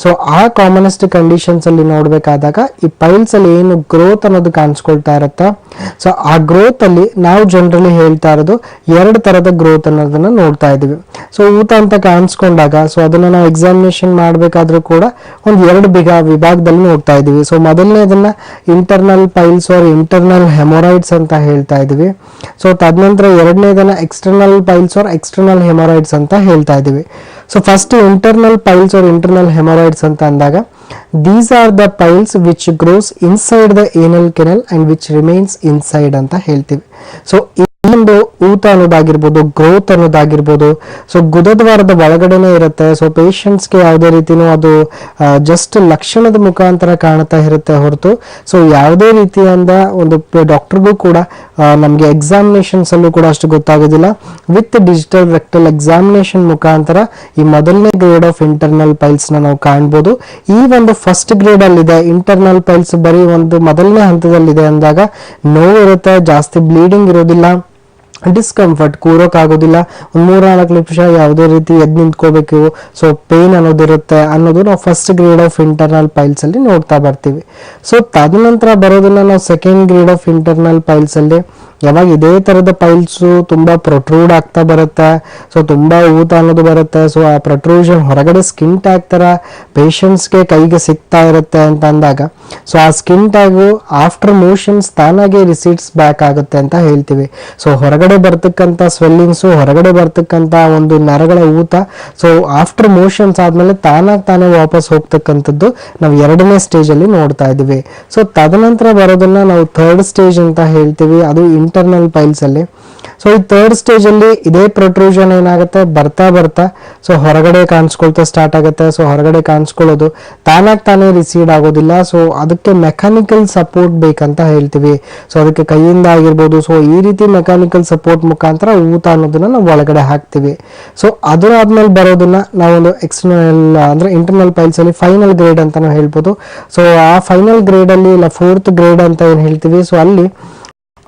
ಸೊ ಆ ಕಾಮನೆಸ್ಟ್ ಕಂಡೀಷನ್ಸ್ ಅಲ್ಲಿ ನೋಡ್ಬೇಕಾದಾಗ ಈ ಪೈಲ್ಸ್ ಅಲ್ಲಿ ಏನು ಗ್ರೋತ್ ಅನ್ನೋದು ಕಾಣಿಸ್ಕೊಳ್ತಾ ಇರುತ್ತೆ. ಸೊ ಆ ಗ್ರೋತ್ ಅಲ್ಲಿ ನಾವು ಜನರಲಿ ಹೇಳ್ತಾ ಇರೋದು 2 ತರದ ಗ್ರೋತ್ ಅನ್ನೋದನ್ನ ನೋಡ್ತಾ ಇದೀವಿ. ಸೊ ಊತ ಅಂತ ಕಾಣಿಸ್ಕೊಂಡಾಗ ಸೊ ಅದನ್ನ ನಾವು ಎಕ್ಸಾಮಿನೇಷನ್ ಮಾಡ್ಬೇಕಾದ್ರೂ ಕೂಡ ಒಂದು 2 ವಿಭಾಗದಲ್ಲಿ ನೋಡ್ತಾ ಇದೀವಿ. ಸೊ ಮೊದಲನೇದನ್ನ internal piles or internal haemorrhoids ಅಂತ ಹೇಳ್ತಾ ಇದೀವಿ. ಸೊ ತದನಂತರ ಎರಡನೇದನ್ನ external piles or external haemorrhoids ಅಂತ ಹೇಳ್ತಾ ಇದೀವಿ. So first internal piles or internal haemorrhoids ಅಂತ ಅಂದಾಗ, these are the piles which grows inside the anal canal and which remains inside ಅಂತ ಹೇಳ್ತೀವಿ. ಸೊ ಇನ್ನೊಂದು ಊತ ಅನ್ನೋದಾಗಿರ್ಬೋದು, ಗ್ರೋತ್ ಅನ್ನೋದಾಗಿರ್ಬೋದು, ಸೊ ಗುದದ್ವಾರದ ಒಳಗಡೆನೆ ಇರುತ್ತೆ. ಸೊ ಪೇಷಂಟ್ಸ್ಗೆ ಯಾವುದೇ ರೀತಿನೂ ಅದು ಜಸ್ಟ್ ಲಕ್ಷಣದ ಮುಖಾಂತರ ಕಾಣ್ತಾ ಇರುತ್ತೆ ಹೊರತು ಸೊ ಯಾವುದೇ ರೀತಿಯಿಂದ ಒಂದು ಡಾಕ್ಟರ್ಗೂ ಕೂಡ ನಮಗೆ ಎಕ್ಸಾಮಿನೇಷನ್ಸ್ ಅಲ್ಲೂ ಕೂಡ ಅಷ್ಟು ಗೊತ್ತಾಗೋದಿಲ್ಲ. ವಿತ್ ಡಿಜಿಟಲ್ ರೆಕ್ಟಲ್ ಎಕ್ಸಾಮಿನೇಷನ್ ಮುಖಾಂತರ ಈ ಮೊದಲನೇ ಗ್ರೇಡ್ ಆಫ್ ಇಂಟರ್ನಲ್ ಪೈಲ್ಸ್ ನ ನಾವು ಕಾಣ್ಬೋದು. ಈ ಒಂದು ಫಸ್ಟ್ ಗ್ರೇಡ್ ಅಲ್ಲಿ ಇದೆ ಇಂಟರ್ನಲ್ ಪೈಲ್ಸ್, ಬರೀ ಒಂದು ಮೊದಲನೇ ಹಂತದಲ್ಲಿದೆ ಅಂದಾಗ ನೋವು ಇರುತ್ತೆ, ಜಾಸ್ತಿ ಬ್ಲೀಡಿಂಗ್ ಇರೋದಿಲ್ಲ, ಡಿಸ್ಕಂಫರ್ಟ್ ಕೂರೋಕ್ ಆಗೋದಿಲ್ಲ, ಒಂದ್ 3-4 ನಿಮಿಷ ಯಾವುದೇ ರೀತಿ ಎದ್ದು ನಿಂತ್ಕೋಬೇಕು, ಸೊ ಪೇನ್ ಅನ್ನೋದಿರುತ್ತೆ ಅನ್ನೋದು ನಾವು first grade of internal piles ಅಲ್ಲಿ ನೋಡ್ತಾ ಬರ್ತೀವಿ. ಸೊ ತದನಂತರ ಬರೋದನ್ನ ನಾವು second grade of internal piles ಅಲ್ಲಿ ಯಾವಾಗ ಇದೇ ತರದ ಪೈಲ್ಸ್ ತುಂಬಾ ಪ್ರೊಟ್ರೂಡ್ ಆಗ್ತಾ ಬರುತ್ತೆ, ಸೊ ತುಂಬಾ ಊತ ಅನ್ನೋದು ಬರುತ್ತೆ, ಸೊ ಆ ಪ್ರೊಟ್ರೂಷನ್ ಹೊರಗಡೆ ಸ್ಕಿನ್ ಟ್ಯಾಗ್ ತರ ಪೇಷಂಟ್ಸ್ಗೆ ಕೈಗೆ ಸಿಗ್ತಾ ಇರುತ್ತೆ ಅಂತ ಅಂದಾಗ, ಸೊ ಆ ಸ್ಕಿನ್ ಟ್ಯಾಗು ಆಫ್ಟರ್ ಮೋಷನ್ಸ್ ತಾನಾಗೆ ರಿಸೀಟ್ಸ್ ಬ್ಯಾಕ್ ಆಗುತ್ತೆ ಅಂತ ಹೇಳ್ತೀವಿ. ಸೊ ಹೊರಗಡೆ ಬರ್ತಕ್ಕಂಥ ಸ್ವೆಲ್ಲಿಂಗ್ಸು, ಹೊರಗಡೆ ಬರ್ತಕ್ಕಂಥ ಒಂದು ನರಗಳ ಊತ, ಸೊ ಆಫ್ಟರ್ ಮೋಷನ್ಸ್ ಆದ್ಮೇಲೆ ತಾನೇ ವಾಪಸ್ ಹೋಗ್ತಕ್ಕಂಥದ್ದು ನಾವು 2ನೇ ಸ್ಟೇಜ್ ಅಲ್ಲಿ ನೋಡ್ತಾ ಇದೀವಿ. ಸೊ ತದನಂತರ ಬರೋದನ್ನ ನಾವು 3rd ಸ್ಟೇಜ್ ಅಂತ ಹೇಳ್ತೀವಿ, ಅದು ಇಂಟರ್ನಲ್ ಪೈಲ್ಸ್ ಅಲ್ಲಿ. ಸೊ ಈ 3rd ಸ್ಟೇಜ್ ಅಲ್ಲಿ ಇದೇ ಪ್ರೊಟ್ರೂಷನ್ ಏನಾಗುತ್ತೆ, ಬರ್ತಾ ಸೊ ಹೊರಗಡೆ ಕಾಣಿಸ್ಕೊಳ್ತಾ ಸ್ಟಾರ್ಟ್ ಆಗುತ್ತೆ. ಸೊ ಹೊರಗಡೆ ಕಾಣಿಸ್ಕೊಳ್ಳೋದು ತಾನೇ ರಿಸೀಡ್ ಆಗೋದಿಲ್ಲ, ಸೊ ಅದಕ್ಕೆ ಮೆಕ್ಯಾನಿಕಲ್ ಸಪೋರ್ಟ್ ಬೇಕಂತ ಹೇಳ್ತೀವಿ. ಸೊ ಅದಕ್ಕೆ ಕೈಯಿಂದ ಆಗಿರ್ಬೋದು, ಸೊ ಈ ರೀತಿ ಮೆಕ್ಯಾನಿಕಲ್ ಸಪೋರ್ಟ್ ಮುಖಾಂತರ ಊತ ಅನ್ನೋದನ್ನ ನಾವು ಒಳಗಡೆ ಹಾಕ್ತಿವಿ. ಸೊ ಅದಾದ್ಮೇಲೆ ಬರೋದನ್ನ ನಾವೊಂದು ಎಕ್ಸ್ಟರ್ನಲ್ ಅಂದ್ರೆ ಇಂಟರ್ನಲ್ ಪೈಲ್ಸ್ ಅಲ್ಲಿ ಫೈನಲ್ ಗ್ರೇಡ್ ಅಂತಾನು ಹೇಳ್ಬೋದು. ಸೊ ಆ ಫೈನಲ್ ಗ್ರೇಡ್ ಅಲ್ಲಿ ಇಲ್ಲ 4th ಗ್ರೇಡ್ ಅಂತ ಏನ್ ಹೇಳ್ತೀವಿ, ಸೊ ಅಲ್ಲಿ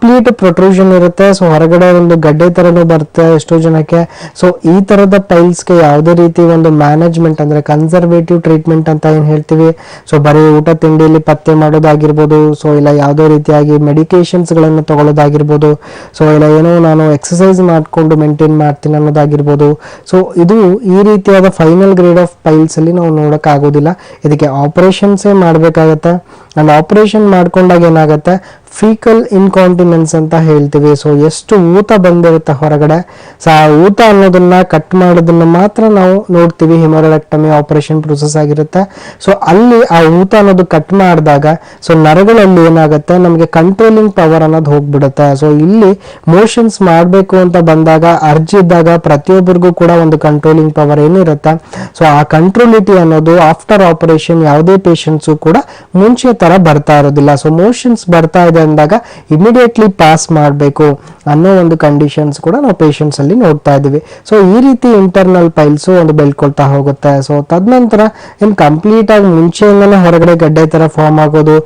ಕಂಪ್ಲೀಟ್ ಪ್ರೊಟ್ರೂಷನ್ ಇರುತ್ತೆ. ಸೊ ಹೊರಗಡೆ ಒಂದು ಗಡ್ಡೆ ತರನು ಬರುತ್ತೆ ಎಷ್ಟೋ ಜನಕ್ಕೆ. ಸೊ ಈ ತರದ ಪೈಲ್ಸ್ಗೆ ಯಾವುದೇ ರೀತಿ ಒಂದು ಮ್ಯಾನೇಜ್ಮೆಂಟ್ ಅಂದ್ರೆ ಕನ್ಸರ್ವೇಟಿವ್ ಟ್ರೀಟ್ಮೆಂಟ್ ಅಂತ ಏನ್ ಹೇಳ್ತೀವಿ, ಸೊ ಬರೀ ಊಟ ತಿಂಡಿಯಲ್ಲಿ ಪತ್ತೆ ಮಾಡೋದಾಗಿರ್ಬೋದು, ಸೊ ಇಲ್ಲ ಯಾವುದೇ ರೀತಿಯಾಗಿ ಮೆಡಿಕೇಶನ್ಸ್ ಗಳನ್ನು ತಗೊಳ್ಳೋದಾಗಿರ್ಬೋದು, ಸೊ ಇಲ್ಲ ಏನೋ ನಾನು ಎಕ್ಸಸೈಸ್ ಮಾಡ್ಕೊಂಡು ಮೇಂಟೈನ್ ಮಾಡ್ತೀನಿ ಅನ್ನೋದಾಗಿರ್ಬೋದು. ಸೊ ಇದು ಈ ರೀತಿಯಾದ ಫೈನಲ್ ಗ್ರೇಡ್ ಆಫ್ ಪೈಲ್ಸ್ ಅಲ್ಲಿ ನಾವು ನೋಡಕ್ ಆಗೋದಿಲ್ಲ. ಇದಕ್ಕೆ ಆಪರೇಷನ್ಸೇ ಮಾಡ್ಬೇಕಾಗತ್ತೆ. ಅಂಡ್ ಆಪರೇಷನ್ ಮಾಡ್ಕೊಂಡಾಗ ಏನಾಗುತ್ತೆ, ಫೀಕಲ್ ಇನ್ಕಾಂಟಿನೆನ್ಸ್ ಅಂತ ಹೇಳ್ತೀವಿ. ಸೊ ಎಷ್ಟು ಊತ ಬಂದಿರುತ್ತೆ ಹೊರಗಡೆ, ಸೊ ಆ ಊತ ಅನ್ನೋದನ್ನ ಕಟ್ ಮಾಡೋದನ್ನ ಮಾತ್ರ ನಾವು ನೋಡ್ತೀವಿ. ಹಿಮೋರೆಕ್ಟಮಿ ಆಪರೇಷನ್ ಪ್ರೊಸೆಸ್ ಆಗಿರುತ್ತೆ. ಸೊ ಅಲ್ಲಿ ಆ ಊತ ಅನ್ನೋದು ಕಟ್ ಮಾಡಿದಾಗ ಸೊ ನರಗಳಲ್ಲಿ ಏನಾಗುತ್ತೆ, ನಮಗೆ ಕಂಟ್ರೋಲಿಂಗ್ ಪವರ್ ಅನ್ನೋದು ಹೋಗ್ಬಿಡುತ್ತೆ. ಸೊ ಇಲ್ಲಿ ಮೋಷನ್ಸ್ ಮಾಡಬೇಕು ಅಂತ ಬಂದಾಗ, ಅರ್ಜಿ ಇದ್ದಾಗ ಪ್ರತಿಯೊಬ್ಬರಿಗೂ ಕೂಡ ಒಂದು ಕಂಟ್ರೋಲಿಂಗ್ ಪವರ್ ಏನಿರುತ್ತೆ. ಸೊ ಆ ಕಂಟ್ರೋಲಿಟಿ ಅನ್ನೋದು ಆಫ್ಟರ್ ಆಪರೇಷನ್ ಯಾವುದೇ ಪೇಷಂಟ್ಸು ಕೂಡ ಮುಂಚೆ ತರ ಬರ್ತಾ ಇರೋದಿಲ್ಲ. ಸೊ ಮೋಷನ್ಸ್ ಬರ್ತಾ ಇದೆ ಅಂದಾಗ ಇಮಿಡಿಯೇಟ್ಲಿ ಪಾಸ್ ಮಾಡಬೇಕು ಅನ್ನೋ ಒಂದು ಕಂಡೀಷನ್ಸ್ ಕೂಡ ನಾವು ಪೇಷಂಟ್ಸ್ ಅಲ್ಲಿ ನೋಡ್ತಾ ಇದೀವಿ. ಸೊ ಈ ರೀತಿ ಇಂಟರ್ನಲ್ ಪೈಲ್ಸ್ ಒಂದು ಬೆಳ್ಕೊಳ್ತಾ ಹೋಗುತ್ತೆ. ಸೊ ತದನಂತರ ಏನ್ ಕಂಪ್ಲೀಟ್ ಆಗಿ ಮುಂಚೆಯಿಂದನೇ ಹೊರಗಡೆ ಗಡ್ಡೆ ತರ ಫಾರ್ಮ್ ಆಗೋದು,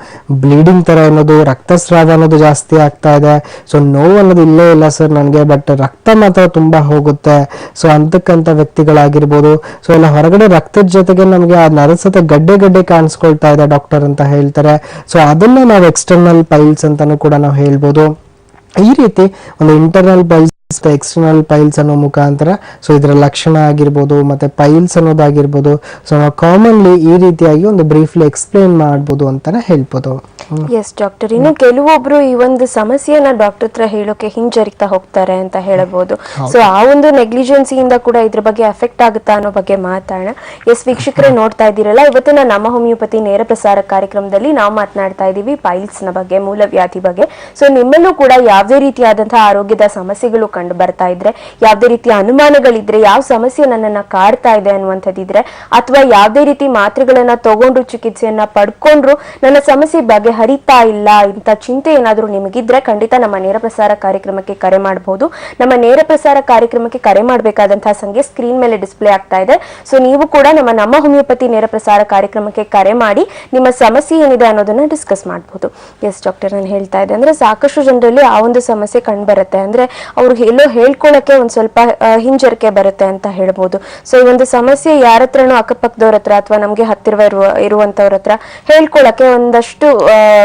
ಬ್ಲೀಡಿಂಗ್ ತರ ಅನ್ನೋದು, ರಕ್ತಸ್ರಾವ ಅನ್ನೋದು ಜಾಸ್ತಿ ಆಗ್ತಾ ಇದೆ. ಸೊ ನೋವು ಅನ್ನೋದು ಇಲ್ಲೇ ಇಲ್ಲ ಸರ್ ನನಗೆ, ಬಟ್ ರಕ್ತ ಮಾತ್ರ ತುಂಬಾ ಹೋಗುತ್ತೆ. ಸೊ ಅಂತಕ್ಕಂಥ ವ್ಯಕ್ತಿಗಳಾಗಿರ್ಬೋದು. ಸೊ ಎಲ್ಲ ಹೊರಗಡೆ ರಕ್ತದ ಜೊತೆಗೆ ನಮಗೆ ಆ ನರಸತೆ ಗಡ್ಡೆ ಗಡ್ಡೆ ಕಾಣಿಸ್ಕೊಳ್ತಾ ಇದೆ ಡಾಕ್ಟರ್ ಅಂತ ಹೇಳ್ತಾರೆ. ಸೊ ಅದನ್ನ ನಾವು ಎಕ್ಸ್ಟರ್ನಲ್ ಪೈಲ್ಸ್ ಅಂತಾನು ಕೂಡ ನಾವು ಹೇಳ್ಬೋದು. ಈ ರೀತಿ ಒಂದು ಇಂಟರ್ನಲ್ ಪೈಲ್ಸ್ ಎಕ್ಸ್ಟರ್ನಲ್ ಪೈಲ್ಸ್ ಅನ್ನೋ ಮುಖಾಂತರ ಸೊ ಇದರ ಲಕ್ಷಣ ಆಗಿರ್ಬೋದು ಮತ್ತೆ ಪೈಲ್ಸ್ ಅನ್ನೋದಾಗಿರ್ಬೋದು. ಸೊ ನಾವು ಕಾಮನ್ಲಿ ಈ ರೀತಿಯಾಗಿ ಒಂದು ಬ್ರೀಫ್ಲಿ ಎಕ್ಸ್ಪ್ಲೇನ್ ಮಾಡ್ಬೋದು ಅಂತಾನೆ ಹೇಳ್ಬೋದು. ಎಸ್ ಡಾಕ್ಟರ್, ಇನ್ನು ಕೆಲವೊಬ್ರು ಈ ಒಂದು ಸಮಸ್ಯೆಯನ್ನ ಡಾಕ್ಟರ್ ಹತ್ರ ಹೇಳೋಕೆ ಹಿಂಜರಿತಾ ಹೋಗ್ತಾರೆ ಅಂತ ಹೇಳಬಹುದು. ಸೊ ಆ ಒಂದು ನೆಗ್ಲಿಜೆನ್ಸಿಯಿಂದ ಕೂಡ ಇದ್ರ ಬಗ್ಗೆ ಎಫೆಕ್ಟ್ ಆಗುತ್ತಾ ಅನ್ನೋ ಬಗ್ಗೆ ಮಾತಾಡೋಣ. ಎಸ್ ವೀಕ್ಷಕರೇ, ನೋಡ್ತಾ ಇದ್ದೀರಲ್ಲ, ಇವತ್ತಿನ ನಮ್ಮ ಹೋಮಿಯೋಪತಿ ನೇರ ಪ್ರಸಾರ ಕಾರ್ಯಕ್ರಮದಲ್ಲಿ ನಾವು ಮಾತನಾಡ್ತಾ ಇದ್ದೀವಿ ಪೈಲ್ಸ್ ನ ಬಗ್ಗೆ, ಮೂಲವ್ಯಾಧಿ ಬಗ್ಗೆ. ಸೊ ನಿಮ್ಮಲ್ಲೂ ಕೂಡ ಯಾವುದೇ ರೀತಿಯಾದಂತಹ ಆರೋಗ್ಯದ ಸಮಸ್ಯೆಗಳು ಕಂಡು ಬರ್ತಾ ಇದ್ರೆ, ಯಾವುದೇ ರೀತಿಯ ಅನುಮಾನಗಳಿದ್ರೆ, ಯಾವ ಸಮಸ್ಯೆ ನನ್ನನ್ನ ಕಾಡ್ತಾ ಇದೆ ಅನ್ನುವಂಥದ್ದಿದ್ರೆ, ಅಥವಾ ಯಾವುದೇ ರೀತಿ ಮಾತ್ರೆಗಳನ್ನ ತಗೊಂಡು ಚಿಕಿತ್ಸೆಯನ್ನ ಪಡ್ಕೊಂಡ್ರು ನನ್ನ ಸಮಸ್ಯೆ ಬಗ್ಗೆ ಹರಿತಾ ಇಲ್ಲ ಇಂತ ಚಿಂತೆ ಏನಾದ್ರೂ ನಿಮಗಿದ್ರೆ ಖಂಡಿತ ನಮ್ಮ ನೇರ ಪ್ರಸಾರ ಕಾರ್ಯಕ್ರಮಕ್ಕೆ ಕರೆ ಮಾಡಬಹುದು. ನಮ್ಮ ನೇರ ಪ್ರಸಾರ ಕಾರ್ಯಕ್ರಮಕ್ಕೆ ಕರೆ ಮಾಡಬೇಕಾದಂತಹ ಸಂಖ್ಯೆ ಸ್ಕ್ರೀನ್ ಮೇಲೆ ಡಿಸ್ಪ್ಲೇ ಆಗ್ತಾ ಇದೆ. ಸೊ ನೀವು ಕೂಡ ನಮ್ಮ ಹೋಮಿಯೋಪತಿ ನೇರ ಪ್ರಸಾರ ಕಾರ್ಯಕ್ರಮಕ್ಕೆ ಕರೆ ಮಾಡಿ ನಿಮ್ಮ ಸಮಸ್ಯೆ ಏನಿದೆ ಅನ್ನೋದನ್ನ ಡಿಸ್ಕಸ್ ಮಾಡಬಹುದು. ಎಸ್ ಡಾಕ್ಟರ್, ನಾನು ಹೇಳ್ತಾ ಇದ್ದೆ ಅಂದ್ರೆ ಸಾಕಷ್ಟು ಜನರಲ್ಲಿ ಆ ಒಂದು ಸಮಸ್ಯೆ ಕಂಡು ಬರುತ್ತೆ. ಅಂದ್ರೆ ಅವ್ರು ಎಲ್ಲೋ ಹೇಳ್ಕೊಳಕ್ಕೆ ಒಂದ್ ಸ್ವಲ್ಪ ಹಿಂಜರಿಕೆ ಬರುತ್ತೆ ಅಂತ ಹೇಳ್ಬೋದು. ಸೊ ಈ ಒಂದು ಸಮಸ್ಯೆ ಯಾರ ಹತ್ರನೂ ಅಕ್ಕಪಕ್ಕದವ್ರ ಹತ್ರ ಅಥವಾ ನಮ್ಗೆ ಹತ್ತಿರ ಇರುವಂತವ್ರ ಹತ್ರ ಹೇಳ್ಕೊಳಕ್ಕೆ ಒಂದಷ್ಟು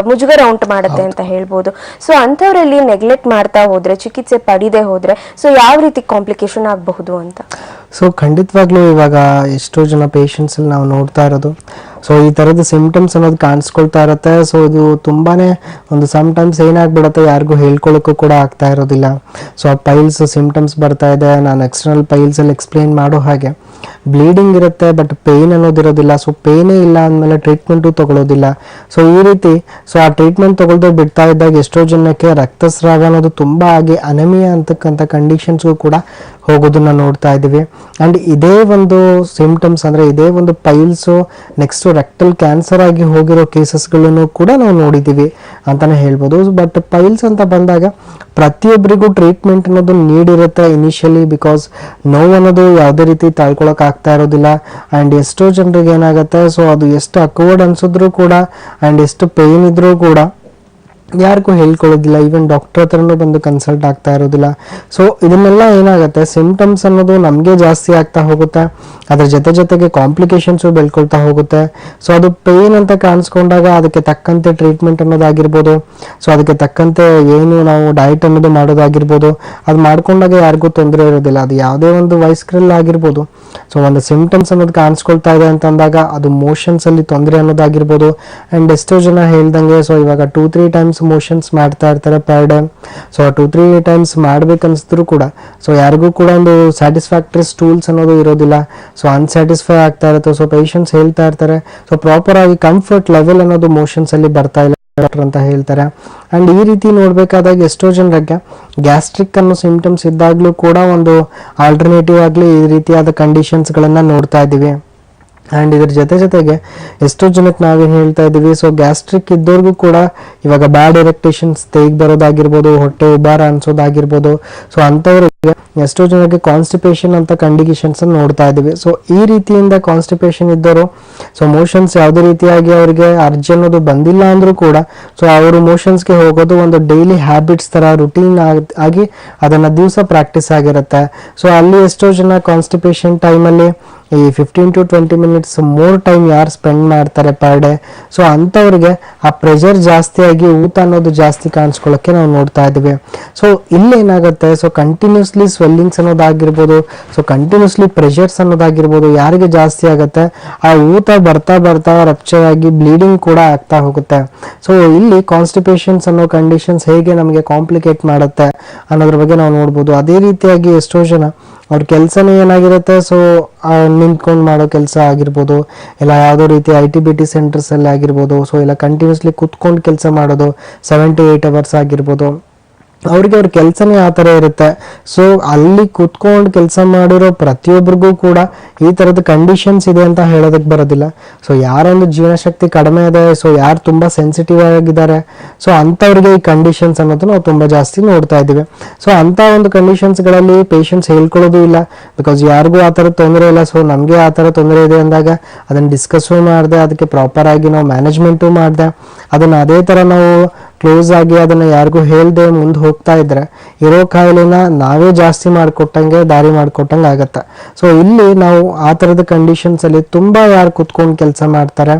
ಮುಜುಗರ ಉಂಟು ಮಾಡುತ್ತೆ ಅಂತ ಹೇಳ್ಬೋದು. ಸೊ ಅಂತವರಲ್ಲಿ ನೆಗ್ಲೆಕ್ಟ್ ಮಾಡ್ತಾ ಹೋದ್ರೆ, ಚಿಕಿತ್ಸೆ ಪಡಿದೆ ಹೋದ್ರೆ, ಸೊ ಯಾವ ರೀತಿ ಕಾಂಪ್ಲಿಕೇಶನ್ ಆಗಬಹುದು ಅಂತ? ಸೊ ಖಂಡಿತವಾಗ್ಲೂ ಇವಾಗ ಎಷ್ಟೋ ಜನ ಪೇಷಂಟ್ಸ್ ಅಲ್ಲಿ ನಾವು ನೋಡ್ತಾ ಇರೋದು, ಸೊ ಈ ತರದ ಸಿಂಪ್ಟಮ್ಸ್ ಅನ್ನೋದು ಕಾಣಿಸ್ಕೊಳ್ತಾ ಇರುತ್ತೆ. ಸೊ ಇದು ತುಂಬಾನೇ ಒಂದು ಸಮ್ಟೈಮ್ಸ್ ಏನಾಗ್ಬಿಡುತ್ತೆ, ಯಾರಿಗೂ ಹೇಳ್ಕೊಳಕ್ಕೂ ಕೂಡ ಆಗ್ತಾ ಇರೋದಿಲ್ಲ. ಸೊ ಆ ಪೈಲ್ಸ್ ಸಿಂಪ್ಟಮ್ಸ್ ಬರ್ತಾ ಇದೆ, ನಾನು ಎಕ್ಸ್ಟರ್ನಲ್ ಪೈಲ್ಸ್ ಅಲ್ಲಿ ಎಕ್ಸ್ಪ್ಲೇನ್ ಮಾಡೋ ಹಾಗೆ ಬ್ಲೀಡಿಂಗ್ ಇರುತ್ತೆ ಬಟ್ ಪೇನ್ ಅನ್ನೋದಿರೋದಿಲ್ಲ. ಸೊ ಪೇನೇ ಇಲ್ಲ ಅಂದಮೇಲೆ ಟ್ರೀಟ್ಮೆಂಟು ತಗೊಳ್ಳೋದಿಲ್ಲ. ಸೊ ಈ ರೀತಿ ಸೊ ಆ ಟ್ರೀಟ್ಮೆಂಟ್ ತಗೊಳ್ದೆ ಬಿಡ್ತಾ ಇದ್ದಾಗ ಎಷ್ಟೋ ಜನಕ್ಕೆ ರಕ್ತಸ್ರಾವ ಅನ್ನೋದು ತುಂಬಾ ಆಗಿ ಅನಮಿಯಾ ಅಂತಕ್ಕಂಥ ಕಂಡೀಷನ್ಸ್ಗೂ ಕೂಡ ಹೋಗೋದನ್ನ ನೋಡ್ತಾ ಇದೀವಿ. ಅಂಡ್ ಇದೇ ಒಂದು ಸಿಂಪ್ಟಮ್ಸ್ ಅಂದ್ರೆ ಇದೇ ಒಂದು ಪೈಲ್ಸು ನೆಕ್ಸ್ಟ್ ರೆಕ್ಟಲ್ ಕ್ಯಾನ್ಸರ್ ಆಗಿ ಹೋಗಿರೋ ಕೇಸಸ್ಗಳನ್ನು ಕೂಡ ನಾವು ನೋಡಿದೀವಿ ಅಂತಾನೆ ಹೇಳ್ಬೋದು. ಬಟ್ ಪೈಲ್ಸ್ ಅಂತ ಬಂದಾಗ ಪ್ರತಿಯೊಬ್ಬರಿಗೂ ಟ್ರೀಟ್ಮೆಂಟ್ ಅನ್ನೋದು ನೀಡಿರುತ್ತೆ ಇನಿಷಿಯಲಿ, ಬಿಕಾಸ್ ನೋವು ಅನ್ನೋದು ಯಾವುದೇ ರೀತಿ ತಾಳ್ಕೊಳಕ್ ಆಗ್ತಾ ಇರೋದಿಲ್ಲ. ಅಂಡ್ ಎಷ್ಟೋ ಜನರಿಗೆ ಏನಾಗುತ್ತೆ, ಸೊ ಅದು ಎಷ್ಟು ಅಕ್ವರ್ಡ್ ಅನ್ಸಿದ್ರು ಕೂಡ ಅಂಡ್ ಎಷ್ಟು ಪೇನ್ ಇದ್ರೂ ಕೂಡ ಯಾರಿಗೂ ಹೇಳ್ಕೊಳ್ಳೋದಿಲ್ಲ. ಈವನ್ ಡಾಕ್ಟರ್ ಹತ್ರನೂ ಬಂದು ಕನ್ಸಲ್ಟ್ ಆಗ್ತಾ ಇರೋದಿಲ್ಲ. ಸೊ ಇದನ್ನೆಲ್ಲ ಏನಾಗುತ್ತೆ, ಸಿಂಪ್ಟಮ್ಸ್ ಅನ್ನೋದು ನಮಗೆ ಜಾಸ್ತಿ ಆಗ್ತಾ ಹೋಗುತ್ತೆ, ಅದ್ರ ಜೊತೆಗೆ ಕಾಂಪ್ಲಿಕೇಶನ್ಸು ಬೆಳ್ಕೊಳ್ತಾ ಹೋಗುತ್ತೆ. ಸೊ ಅದು ಪೇನ್ ಅಂತ ಕಾಣಿಸ್ಕೊಂಡಾಗ ಅದಕ್ಕೆ ತಕ್ಕಂತೆ ಟ್ರೀಟ್ಮೆಂಟ್ ಅನ್ನೋದಾಗಿರ್ಬೋದು, ಸೊ ಅದಕ್ಕೆ ತಕ್ಕಂತೆ ಏನು ನಾವು ಡಯಟ್ ಅನ್ನೋದು ಮಾಡೋದಾಗಿರ್ಬೋದು, ಅದು ಮಾಡ್ಕೊಂಡಾಗ ಯಾರಿಗೂ ತೊಂದರೆ ಇರೋದಿಲ್ಲ. ಅದು ಯಾವುದೇ ಒಂದು ವಯಸ್ಕರಲ್ಲಿ ಆಗಿರ್ಬೋದು. ಸೊ ಒಂದು ಸಿಂಪ್ಟಮ್ಸ್ ಅನ್ನೋದು ಕಾಣಿಸ್ಕೊಳ್ತಾ ಇದೆ ಅಂತಂದಾಗ ಅದು ಮೋಷನ್ಸ್ ಅಲ್ಲಿ ತೊಂದರೆ ಅನ್ನೋದಾಗಿರ್ಬೋದು. ಅಂಡ್ ಎಷ್ಟೋ ಜನ ಹೇಳ್ದಂಗೆ ಸೊ ಇವಾಗ 2-3 ಟೈಮ್ಸ್ ಮೋಷನ್ಸ್ ಮಾಡ್ತಾ ಇರ್ತಾರೆ ಪರ್ ಡೇ. ಸೊ 2-3 ಟೈಮ್ಸ್ ಮಾಡ್ಬೇಕನ್ಸಿದ್ರು ಕೂಡ ಸೊ ಯಾರಿಗೂ ಕೂಡ ಒಂದು ಸ್ಯಾಟಿಸ್ಫ್ಯಾಕ್ಟರಿ ಸ್ಟೂಲ್ಸ್ ಅನ್ನೋದು ಇರೋದಿಲ್ಲ. ಸೊ ಅನ್ಸ್ಯಾಟಿಸ್ಫೈ ಆಗ್ತಾ ಇರುತ್ತೆ. ಸೊ ಪೇಷಂಟ್ಸ್ ಹೇಳ್ತಾ ಇರ್ತಾರೆ, ಸೊ ಪ್ರಾಪರ್ ಆಗಿ ಕಂಫರ್ಟ್ ಲೆವೆಲ್ ಅನ್ನೋದು ಮೋಷನ್ಸ್ ಅಲ್ಲಿ ಬರ್ತಾ ಇಲ್ಲ ಡಾಕ್ಟರ್ ಅಂತ ಹೇಳ್ತಾರೆ. ಅಂಡ್ ಈ ರೀತಿ ನೋಡ್ಬೇಕಾದಾಗ ಎಷ್ಟೋ ಜನರಿಗೆ ಗ್ಯಾಸ್ಟ್ರಿಕ್ ಅನ್ನೋ ಸಿಂಪ್ಟಮ್ಸ್ ಇದ್ದಾಗ್ಲೂ ಕೂಡ ಒಂದು ಆಲ್ಟರ್ನೇಟಿವ್ ಆಗ್ಲಿ ಈ ರೀತಿಯಾದ ಕಂಡೀಷನ್ಸ್ ಗಳನ್ನ ನೋಡ್ತಾ ಇದೀವಿ. ಅಂಡ್ ಇದ್ರ ಜೊತೆಗೆ ಎಷ್ಟೋ ಜನಕ್ಕೆ ನಾವೇನ್ ಹೇಳ್ತಾ ಇದೀವಿ, ಸೊ ಗ್ಯಾಸ್ಟ್ರಿಕ್ ಇದ್ದವ್ರಿಗೂ ಕೂಡ ಇವಾಗ ಬ್ಯಾಡ್ ಇರೆಕ್ಟೇಷನ್ಸ್ ತೇಗ್ ಬರೋದಾಗಿರ್ಬೋದು, ಹೊಟ್ಟೆ ಉಬ್ಬಾರ ಅನ್ಸೋದಾಗಿರ್ಬೋದು. ಸೊ ಅಂತವ್ರಿಗೆ ಎಷ್ಟೋ ಜನಕ್ಕೆ ಕಾನ್ಸ್ಟಿಪೇಷನ್ ಅಂತ ಕಂಡೀಷನ್ಸ್ ನೋಡ್ತಾ ಇದೀವಿ. ಸೊ ಈ ರೀತಿಯಿಂದ ಕಾನ್ಸ್ಟಿಪೇಷನ್ ಇದ್ದವರು ಸೊ ಮೋಷನ್ಸ್ ಯಾವುದೇ ರೀತಿಯಾಗಿ ಅವರಿಗೆ ಅರ್ಜಿ ಅನ್ನೋದು ಬಂದಿಲ್ಲ ಅಂದ್ರೂ ಕೂಡ ಸೊ ಅವರು ಮೋಷನ್ಸ್ಗೆ ಹೋಗೋದು ಒಂದು ಡೈಲಿ ಹ್ಯಾಬಿಟ್ಸ್ ತರ ರುಟೀನ್ ಆಗಿ ಅದನ್ನ ದಿವಸ ಪ್ರಾಕ್ಟೀಸ್ ಆಗಿರುತ್ತೆ. ಸೊ ಅಲ್ಲಿ ಎಷ್ಟೋ ಜನ ಕಾನ್ಸ್ಟಿಪೇಷನ್ ಟೈಮಲ್ಲಿ ಈ 15 to 20 minutes ಮೋರ್ ಟೈಮ್ ಯಾರು ಸ್ಪೆಂಡ್ ಮಾಡ್ತಾರೆ ಪರ್ ಡೇ, ಸೊ ಅಂಥವ್ರಿಗೆ ಆ ಪ್ರೆಷರ್ ಜಾಸ್ತಿಯಾಗಿ ಊತ ಅನ್ನೋದು ಜಾಸ್ತಿ ಕಾಣಿಸ್ಕೊಳ್ಳೋಕ್ಕೆ ನಾವು ನೋಡ್ತಾ ಇದ್ದೀವಿ. ಸೊ ಇಲ್ಲಿ ಏನಾಗುತ್ತೆ, ಸೊ ಕಂಟಿನ್ಯೂಸ್ಲಿ ಸ್ವೆಲ್ಲಿಂಗ್ಸ್ ಅನ್ನೋದಾಗಿರ್ಬೋದು, ಸೊ ಕಂಟಿನ್ಯೂಸ್ಲಿ ಪ್ರೆಷರ್ಸ್ ಅನ್ನೋದಾಗಿರ್ಬೋದು ಯಾರಿಗೆ ಜಾಸ್ತಿ ಆಗುತ್ತೆ, ಆ ಊತ ಬರ್ತಾ ಬರ್ತಾ ರಪ್ಚರ್ ಆಗಿ ಬ್ಲೀಡಿಂಗ್ ಕೂಡ ಆಗ್ತಾ ಹೋಗುತ್ತೆ. ಸೊ ಇಲ್ಲಿ ಕಾನ್ಸ್ಟಿಪೇಷನ್ಸ್ ಅನ್ನೋ ಕಂಡೀಷನ್ಸ್ ಹೇಗೆ ನಮಗೆ ಕಾಂಪ್ಲಿಕೇಟ್ ಮಾಡುತ್ತೆ ಅನ್ನೋದ್ರ ಬಗ್ಗೆ ನಾವು ನೋಡ್ಬೋದು. ಅದೇ ರೀತಿಯಾಗಿ ಎಷ್ಟೋ ಜನ ಅವ್ರ ಕೆಲಸನೇ ಏನಾಗಿರುತ್ತೆ, ಸೊ ನಿಂತ್ಕೊಂಡು ಮಾಡೋ ಕೆಲಸ ಆಗಿರ್ಬೋದು, ಇಲ್ಲ ಯಾವುದೋ ರೀತಿ IT BT ಸೆಂಟರ್ಸ್ ಅಲ್ಲಿ ಆಗಿರ್ಬೋದು, ಸೊ ಇಲ್ಲ ಕಂಟಿನ್ಯೂಸ್ಲಿ ಕುತ್ಕೊಂಡು ಕೆಲಸ ಮಾಡೋದು 7 to 8 hours ಆಗಿರ್ಬೋದು, ಅವ್ರಿಗೆ ಅವ್ರ ಕೆಲಸನೇ ಆ ಥರ ಇರುತ್ತೆ. ಸೊ ಅಲ್ಲಿ ಕುತ್ಕೊಂಡು ಕೆಲಸ ಮಾಡಿರೋ ಪ್ರತಿಯೊಬ್ಬರಿಗೂ ಕೂಡ ಈ ಥರದ ಕಂಡೀಷನ್ಸ್ ಇದೆ ಅಂತ ಹೇಳೋದಕ್ಕೆ ಬರೋದಿಲ್ಲ. ಸೊ ಯಾರೊಂದು ಜೀವನಶಕ್ತಿ ಕಡಿಮೆ ಇದೆ, ಸೊ ಯಾರು ತುಂಬ ಸೆನ್ಸಿಟಿವ್ ಆಗಿದ್ದಾರೆ, ಸೊ ಅಂಥವ್ರಿಗೆ ಈ ಕಂಡೀಷನ್ಸ್ ಅನ್ನೋದು ನಾವು ತುಂಬ ಜಾಸ್ತಿ ನೋಡ್ತಾ ಇದ್ದೀವಿ. ಸೊ ಅಂಥ ಒಂದು ಕಂಡೀಷನ್ಸ್ಗಳಲ್ಲಿ ಪೇಷಂಟ್ಸ್ ಹೇಳ್ಕೊಳ್ಳೋದು ಇಲ್ಲ, ಬಿಕಾಸ್ ಯಾರಿಗೂ ಆ ಥರ ತೊಂದರೆ ಇಲ್ಲ. ಸೊ ನಮಗೆ ಆ ಥರ ತೊಂದರೆ ಇದೆ ಅಂದಾಗ ಅದನ್ನು ಡಿಸ್ಕಸ್ಸು ಮಾಡಿದೆ, ಅದಕ್ಕೆ ಪ್ರಾಪರ್ ಆಗಿ ನಾವು ಮ್ಯಾನೇಜ್ಮೆಂಟು ಮಾಡಿದೆ, ಅದನ್ನು ಅದೇ ಥರ ನಾವು ಕ್ಲೋಸ್ ಆಗಿ ಅದನ್ನು ಯಾರಿಗೂ ಹೇಳ್ದೆ ಮುಂದೆ ಹೋಗ್ತಾ ಇದ್ರೆ ಇರೋ ಕಾಯಿಲೆನ ನಾವೇ ಜಾಸ್ತಿ ಮಾಡಿಕೊಟ್ಟಂಗೆ ದಾರಿ ಮಾಡಿಕೊಟ್ಟಂಗೆ ಆಗುತ್ತೆ. ಸೊ ಇಲ್ಲಿ ನಾವು ಆ ಥರದ ಕಂಡೀಷನ್ಸ್ ಅಲ್ಲಿ ತುಂಬ ಯಾರು ಕುತ್ಕೊಂಡು ಕೆಲಸ ಮಾಡ್ತಾರೆ,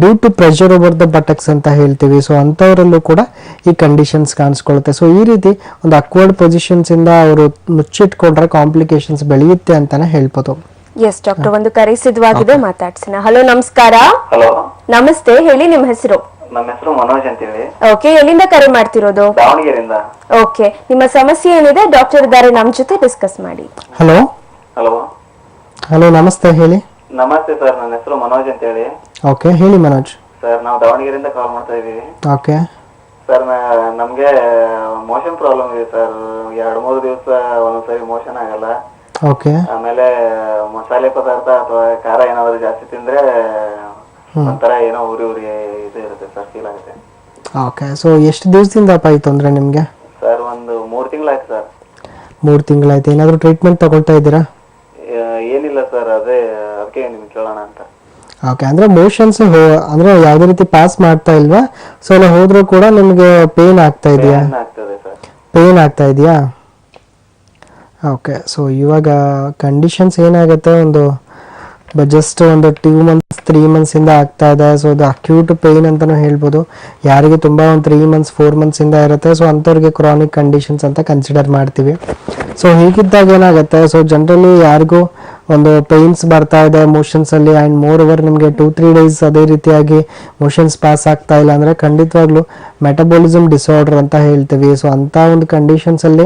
due to pressure over the buttocks ಅಂತ ಹೇಳ್ತೀವಿ, ಸೊ ಅಂಥವರಲ್ಲೂ ಕೂಡ ಈ ಕಂಡೀಷನ್ಸ್ ಕಾಣಿಸ್ಕೊಳ್ಳುತ್ತೆ. ಸೊ ಈ ರೀತಿ ಒಂದು ಅಕ್ವರ್ಡ್ ಪೊಸಿಷನ್ಸ್ ಇಂದ ಅವರು ಮುಚ್ಚಿಟ್ಕೊಂಡ್ರೆ ಕಾಂಪ್ಲಿಕೇಶನ್ಸ್ ಬೆಳೆಯುತ್ತೆ ಅಂತಾನೆ ಹೇಳ್ಬೋದು. ಎಸ್ ಡಾಕ್ಟರ್, ಒಂದು ಕರೆ ಸಿದ್ಧವಾಗಿದೆ, ಮಾತಾಡ್ಸೋಣ. ಹಲೋ, ನಮಸ್ಕಾರ. ಹಲೋ, ನಮಸ್ತೆ, ಹೇಳಿ ನಿಮ್ಮ ಹೆಸರು? ನಮ್ಮ ಹೆಸರು ಮನೋಜ್ ಅಂತ ಹೇಳಿ. ಓಕೆ, ಎಲ್ಲಿಂದ ಕರೆ ಮಾಡ್ತಿರೋದು? ದಾವಣಗೆರೆಯಿಂದ. ಓಕೆ, ನಿಮ್ಮ ಸಮಸ್ಯೆ ಏನಿದೆ ಡಾಕ್ಟರ್ ಇದ್ದಾರೆ, ನಮ್ಮ ಜೊತೆ ಡಿಸ್ಕಸ್ ಮಾಡಿ. ಹಲೋ ಹಲೋ ಹಲೋ, ನಮಸ್ತೆ, ಹೇಳಿ. ನಮಸ್ತೆ ಸರ್, ನನ್ನ ಹೆಸರು ಮನೋಜ್ ಅಂತ ಹೇಳಿ. ಓಕೆ, ಹೇಳಿ ಮನೋಜ್. ಸರ್, ನಾವು ದಾವಣಗೆರೆಯಿಂದ ಕಾಲ್ ಮಾಡ್ತಾ ಇದೀವಿ. ಓಕೆ ಸರ್, ನಮ್ಗೆ ಮೋಷನ್ ಪ್ರಾಬ್ಲಮ್ ಇದೆ ಸರ್. 2-3 ದಿವಸ ಒಂದೊಂದ್ಸರಿ ಮೋಷನ್ ಆಗಲ್ಲ. ಓಕೆ, ಆಮೇಲೆ ಮಸಾಲೆ ಪದಾರ್ಥ ಅಥವಾ ಖಾರ ಏನಾದ್ರು ಜಾಸ್ತಿ ತಿಂದ್ರೆ ಒಂಥರ ಏನೋ ಉರಿ ಇದು ಇರುತ್ತೆ ಸರ್, ಫೀಲ್ ಆಗುತ್ತೆ. ಓಕೆ, ಸೊ ಎಷ್ಟು ದಿವಸದಿಂದ ಈ ತೊಂದರೆ ನಿಮಗೆ? ಸರ್, ಒಂದು 3 ತಿಂಗಳಾಯ್ತು ಸರ್. 3 ತಿಂಗಳಾಯ್ತು. ಏನಾದರೂ ಟ್ರೀಟ್ಮೆಂಟ್ ತಗೊಳ್ತಾ ಇದ್ದೀರಾ? ಏನಿಲ್ಲ ಸರ್, ಅದಕ್ಕೆ ನಿಮ್ಗೆ ಕೇಳೋಣ ಅಂತ. ಓಕೆ, ಅಂದ್ರೆ ಮೋಷನ್ಸ್ ಅಂದ್ರೆ ಯಾವುದೇ ರೀತಿ ಪಾಸ್ ಮಾಡ್ತಾ ಇಲ್ವಾ? ಸೊ ಎಲ್ಲ ಹೋದ್ರೂ ಕೂಡ ನಿಮಗೆ ಪೇನ್ ಆಗ್ತಾ ಇದೆಯಾ? ಆಗ್ತದೆ ಸರ್. ಪೇನ್ ಆಗ್ತಾ ಇದೆಯಾ? ಓಕೆ, ಸೊ ಇವಾಗ ಕಂಡೀಷನ್ಸ್ ಏನಾಗುತ್ತೆ, ಒಂದು ಜಸ್ಟ್ ಒಂದು 2 months 3 months ಇಂದ ಆಗ್ತಾ ಇದೆ. ಸೊ ಅದು ಅಕ್ಯೂಟ್ ಪೇನ್ ಅಂತಾನು ಹೇಳ್ಬೋದು. ಯಾರಿಗೆ ತುಂಬ ಒಂದು 3 months 4 months ಇಂದ ಇರುತ್ತೆ, ಸೊ ಅಂಥವ್ರಿಗೆ ಕ್ರಾನಿಕ್ ಕಂಡೀಷನ್ಸ್ ಅಂತ ಕನ್ಸಿಡರ್ ಮಾಡ್ತೀವಿ. ಸೊ ಹೀಗಿದ್ದಾಗ ಏನಾಗುತ್ತೆ, ಸೊ ಜನರಲಿ ಯಾರಿಗೂ ಒಂದು ಪೇನ್ಸ್ ಬರ್ತಾ ಇದೆ ಮೋಷನ್ಸ್ ಅಲ್ಲಿ, ಆ್ಯಂಡ್ ಮೋರ್ ಓವರ್ ನಿಮಗೆ 2-3 days ಅದೇ ರೀತಿಯಾಗಿ ಮೋಷನ್ಸ್ ಪಾಸ್ ಆಗ್ತಾ ಇಲ್ಲ ಅಂದರೆ ಖಂಡಿತವಾಗ್ಲೂ ಮೆಟಬಾಲಿಸಮ್ ಡಿಸಾರ್ಡರ್ ಅಂತ ಹೇಳ್ತೀವಿ. ಸೊ ಅಂಥ ಒಂದು ಕಂಡೀಷನ್ಸ್ ಅಲ್ಲಿ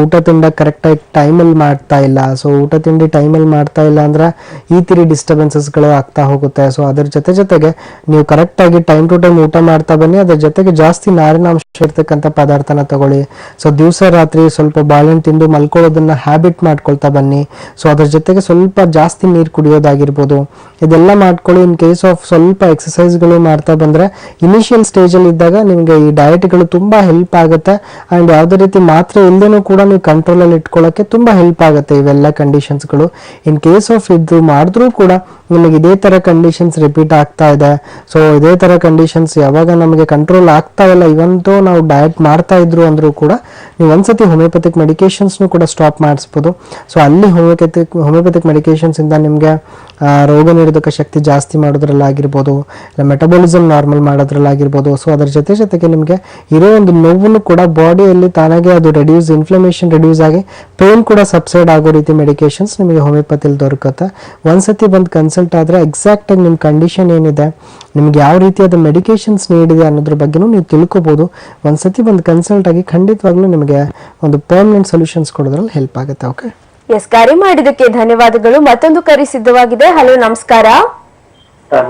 ಊಟ ತಿಂಡ ಕರೆಕ್ಟಾಗಿ ಟೈಮಲ್ಲಿ ಮಾಡ್ತಾ ಇಲ್ಲ. ಸೊ ಊಟ ತಿಂಡಿ ಟೈಮಲ್ಲಿ ಮಾಡ್ತಾ ಇಲ್ಲ ಅಂದರೆ ಈ ಥರ ಡಿಸ್ಟರ್ಬೆನ್ಸಸ್ಗಳು ಆಗ್ತಾ ಹೋಗುತ್ತೆ. ಸೊ ಅದ್ರ ಜೊತೆಗೆ ನೀವು ಕರೆಕ್ಟಾಗಿ ಟೈಮ್ ಟು ಟೈಮ್ ಊಟ ಮಾಡ್ತಾ ಬನ್ನಿ. ಅದ್ರ ಜೊತೆಗೆ ಜಾಸ್ತಿ ನಾರಿನಾಂಶ ಇರ್ತಕ್ಕಂಥ ಪದಾರ್ಥನ ತಗೊಳ್ಳಿ. ಸೊ ದಿವಸ ರಾತ್ರಿ ಸ್ವಲ್ಪ ಬಾಳೆಹಣ್ಣು ತಿಂದು ಮಲ್ಕೊಳ್ಳೋದನ್ನ ಹ್ಯಾಬಿಟ್ ಮಾಡ್ಕೊಳ್ತಾ ಬನ್ನಿ. ಸೊ ಅದ್ರ ಜೊತೆಗೆ ಸ್ವಲ್ಪ ಜಾಸ್ತಿ ನೀರು ಕುಡಿಯೋದಾಗಿರ್ಬೋದು, ಇದೆಲ್ಲ ಮಾಡ್ಕೊಳ್ಳಿ. ಇನ್ ಕೇಸ್ ಆಫ್ ಸ್ವಲ್ಪ ಎಕ್ಸಸೈಸ್ಗಳು ಮಾಡ್ತಾ ಬಂದರೆ ಇನಿಷಿಯಲ್ ಸ್ಟೇಜಲ್ಲಿ ಇದ್ದಾಗ ನಿಮಗೆ ಈ ಡಯಟ್ಗಳು ತುಂಬ ಹೆಲ್ಪ್ ಆಗುತ್ತೆ. ಆ್ಯಂಡ್ ಯಾವುದೇ ರೀತಿ ಮಾತ್ರೆ ಇಲ್ಲದೇನೂ ಕೂಡ ನೀವು ಕಂಟ್ರೋಲಲ್ಲಿ ಇಟ್ಕೊಳ್ಳೋಕ್ಕೆ ತುಂಬ ಹೆಲ್ಪ್ ಆಗುತ್ತೆ ಇವೆಲ್ಲ ಕಂಡೀಷನ್ಸ್ಗಳು. ಇನ್ ಕೇಸ್ ಆಫ್ ಇದು ಮಾಡಿದ್ರೂ ಕೂಡ ನಿಮಗೆ ಇದೇ ಥರ ಕಂಡೀಷನ್ಸ್ ರಿಪೀಟ್ ಆಗ್ತಾ ಇದೆ. ಸೊ ಇದೇ ಥರ ಕಂಡೀಷನ್ಸ್ ಯಾವಾಗ ನಮಗೆ ಕಂಟ್ರೋಲ್ ಆಗ್ತಾ ಇಲ್ಲ, ಇವಂತೂ ನಾವು ಡಯಟ್ ಮಾಡ್ತಾ ಇದ್ರು ಅಂದರೂ ಕೂಡ ನೀವು ಒಂದ್ಸತಿ ಹೋಮಿಯೋಪತಿಕ್ ಮೆಡಿಕೇಶನ್ಸ್ನು ಕೂಡ ಸ್ಟಾಪ್ ಮಾಡಿಸ್ಬೋದು. ಸೊ ಅಲ್ಲಿ ಹೋಮಿಯೋಪತಿಕ್ ಮೆಡಿಕೇಶನ್ಸ್ ಇಂದ ನಿಮಗೆ ರೋಗ ನಿರೋಧಕ ಶಕ್ತಿ ಜಾಸ್ತಿ ಮಾಡೋದ್ರಲ್ಲಾಗಿರ್ಬೋದು, ಇಲ್ಲ ಮೆಟಬಾಲಿಸಮ್ ನಾರ್ಮಲ್ ಮಾಡೋದ್ರಲ್ಲಾಗಿರ್ಬೋದು. ಸೊ ಅದರ ಜೊತೆಗೆ ನಿಮಗೆ ಇರೋ ಒಂದು ನೋವನ್ನು ಕೂಡ ಬಾಡಿಯಲ್ಲಿ ತಾನಾಗೆ ಅದು ರೆಡ್ಯೂಸ್, ಇನ್ಫ್ಲಮೇಷನ್ ರೆಡ್ಯೂಸ್ ಆಗಿ ಪೇನ್ ಕೂಡ ಸಬ್ಸೈಡ್ ಆಗೋ ರೀತಿ ಮೆಡಿಕೇಶನ್ಸ್ ನಿಮಗೆ ಹೋಮಿಯೋಪತಿಲಿ ದೊರಕುತ್ತೆ. ಒಂದ್ಸತಿ ಬಂದು ಕನ್ಸಲ್ಟ್ ಆದರೆ ಎಕ್ಸಾಕ್ಟಾಗಿ ನಿಮ್ಮ ಕಂಡೀಷನ್ ಏನಿದೆ, ನಿಮ್ಗೆ ಯಾವ ರೀತಿಯಾದ ಮೆಡಿಕೇಶನ್ಸ್ ನೀಡಿದೆ ಅನ್ನೋದ್ರ ಬಗ್ಗೆನೂ ನೀವು ತಿಳ್ಕೊಬೋದು. ಒಂದ್ಸತಿ ಬಂದು ಕನ್ಸಲ್ಟ್ ಆಗಿ ಖಂಡಿತವಾಗ್ಲೂ ನಿಮಗೆ ಒಂದು ಪರ್ಮನೆಂಟ್ ಸೊಲ್ಯೂಷನ್ಸ್ ಕೊಡೋದ್ರಲ್ಲಿ ಹೆಲ್ಪ್ ಆಗುತ್ತೆ. ಓಕೆ, ಎಸ್, ಕರೆ ಮಾಡಿದ್ದಕ್ಕೆ ಧನ್ಯವಾದಗಳು. ಮತ್ತೊಂದು ಕರೆ ಸಿದ್ಧವಾಗಿದೆ. ಹಲೋ, ನಮಸ್ಕಾರ.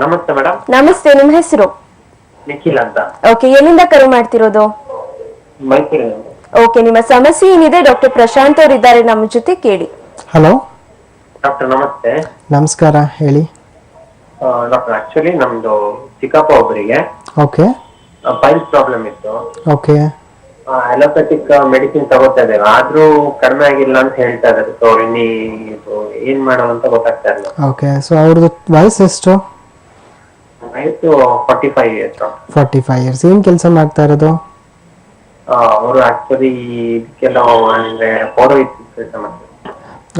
ನಮಸ್ತೆ ಮೇಡಮ್. ನಮಸ್ತೆ, ನಿಮ್ಮ ಹೆಸರು? ನಿಖಿಲ್ ಅಂತ. ಓಕೆ, ಎಲ್ಲಿಂದ ಕರೆ ಮಾಡ್ತಿರೋದು? ಮೈಸೂರು. ಓಕೆ, ನಿಮ್ಮ ಸಮಸ್ಯೆ ಏನಿದೆ ಡಾಕ್ಟರ್ ಪ್ರಶಾಂತ್ ಅವರು ಇದ್ದಾರೆ ನಮ್ಮ ಜೊತೆ, ಕೇಳಿ. ಹಲೋ ಡಾಕ್ಟರ್, ನಮಸ್ತೆ. ನಮಸ್ಕಾರ, ಹೇಳಿ. ಡಾಕ್ಟರ್, ಆಕ್ಚುಲಿ ನಮ್ದು ಚಿಕ್ಕಪ್ಪ ಒಬ್ಬರಿಗೆ ಓಕೆ ಪೈಲ್ಸ್ ಪ್ರಾಬ್ಲಮ್ ಇತ್ತು. ಓಕೆ, ಅಲೋಪತಿಕ್ ಮೆಡಿಸಿನ್ ತಗೋತಾ ಇದ್ದೇವೆ, ಆದ್ರೂ ಕಡಿಮೆ ಆಗಿಲ್ಲ ಅಂತ ಹೇಳ್ತಾ ಇದ್ದಾರೆ. ಸೊ ಏನ್ ಮಾಡೋದು ಅಂತ ಗೊತ್ತಾಗ್ತಾ ಇಲ್ಲ. ಓಕೆ, ಸೊ ಅವ್ರದ್ದು ವಯಸ್ಸು ಎಷ್ಟು? ವಯಸ್ಸು 45 years. 45 years. ಏನ್ ಕೆಲಸ ಮಾಡ್ತಾ ಇರೋದು? ಅವರು ಆಕ್ಚುಲಿ ಇದಕ್ಕೆಲ್ಲ ಅಂದ್ರೆ ಪೌರೋಹಿತ್ಯ ಕೆಲಸ ಮಾಡ್ತಾರೆ.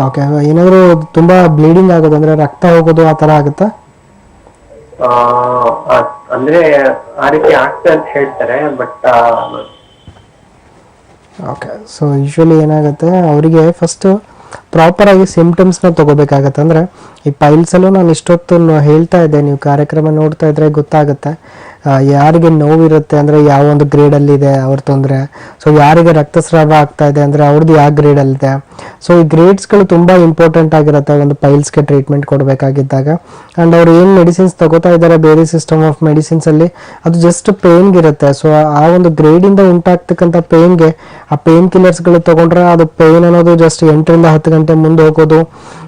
ಓಕೆ, ಏನಾದರೂ ತುಂಬ ಬ್ಲೀಡಿಂಗ್ ಆಗೋದು ಅಂದರೆ ರಕ್ತ ಹೋಗೋದು ಆ ಥರ ಆಗುತ್ತಾ? ಅಂದ್ರೆ ಆ ರೀತಿ ಆಗ್ತದೆ ಅಂತ ಹೇಳ್ತಾರೆ, ಬಟ್ ಓಕೆ. ಸೊ ಯೂಶ್ವಲಿ ಏನಾಗುತ್ತೆ ಅವರಿಗೆ ಫಸ್ಟು ಪ್ರಾಪರಾಗಿ ಸಿಮ್ಟಮ್ಸ್ನ ತೊಗೋಬೇಕಾಗತ್ತೆ. ಅಂದರೆ ಈ ಪೈಲ್ಸಲ್ಲೂ ನಾನು ಇಷ್ಟೊತ್ತು ಹೇಳ್ತಾ ಇದ್ದೆ, ನೀವು ಕಾರ್ಯಕ್ರಮ ನೋಡ್ತಾ ಇದ್ರೆ ಗೊತ್ತಾಗುತ್ತೆ ಯಾರಿಗೆ ನೋವಿರುತ್ತೆ ಅಂದರೆ ಯಾವ ಒಂದು ಗ್ರೇಡಲ್ಲಿದೆ ಅವ್ರ ತೊಂದರೆ. ಸೊ ಯಾರಿಗೆ ರಕ್ತಸ್ರಾವ ಆಗ್ತಾ ಇದೆ ಅಂದರೆ ಅವ್ರದ್ದು ಯಾವ ಗ್ರೇಡಲ್ಲಿದೆ. ಸೊ ಈ ಗ್ರೇಡ್ಸ್ಗಳು ತುಂಬ ಇಂಪಾರ್ಟೆಂಟ್ ಆಗಿರುತ್ತೆ ಒಂದು ಪೈಲ್ಸ್ಗೆ ಟ್ರೀಟ್ಮೆಂಟ್ ಕೊಡಬೇಕಾಗಿದ್ದಾಗ. ಆ್ಯಂಡ್ ಅವ್ರು ಏನು ಮೆಡಿಸಿನ್ಸ್ ತಗೋತಾ ಇದ್ದಾರೆ ಬೇರೆ ಸಿಸ್ಟಮ್ ಆಫ್ ಮೆಡಿಸಿನ್ಸಲ್ಲಿ ಅದು ಜಸ್ಟ್ ಪೇಯ್ನ್ಗಿರುತ್ತೆ. ಸೊ ಆ ಒಂದು ಗ್ರೇಡಿಂದ ಉಂಟಾಗ್ತಕ್ಕಂಥ ಪೇಯ್ನ್ಗೆ ಆ ಪೇಯ್ನ್ ಕಿಲ್ಲರ್ಸ್ಗಳು ತೊಗೊಂಡ್ರೆ ಅದು ಪೇಯ್ನ್ ಅನ್ನೋದು ಜಸ್ಟ್ 8ರಿಂದ 10 ಗಂಟೆ ಮುಂದೆ ಹೋಗೋದು.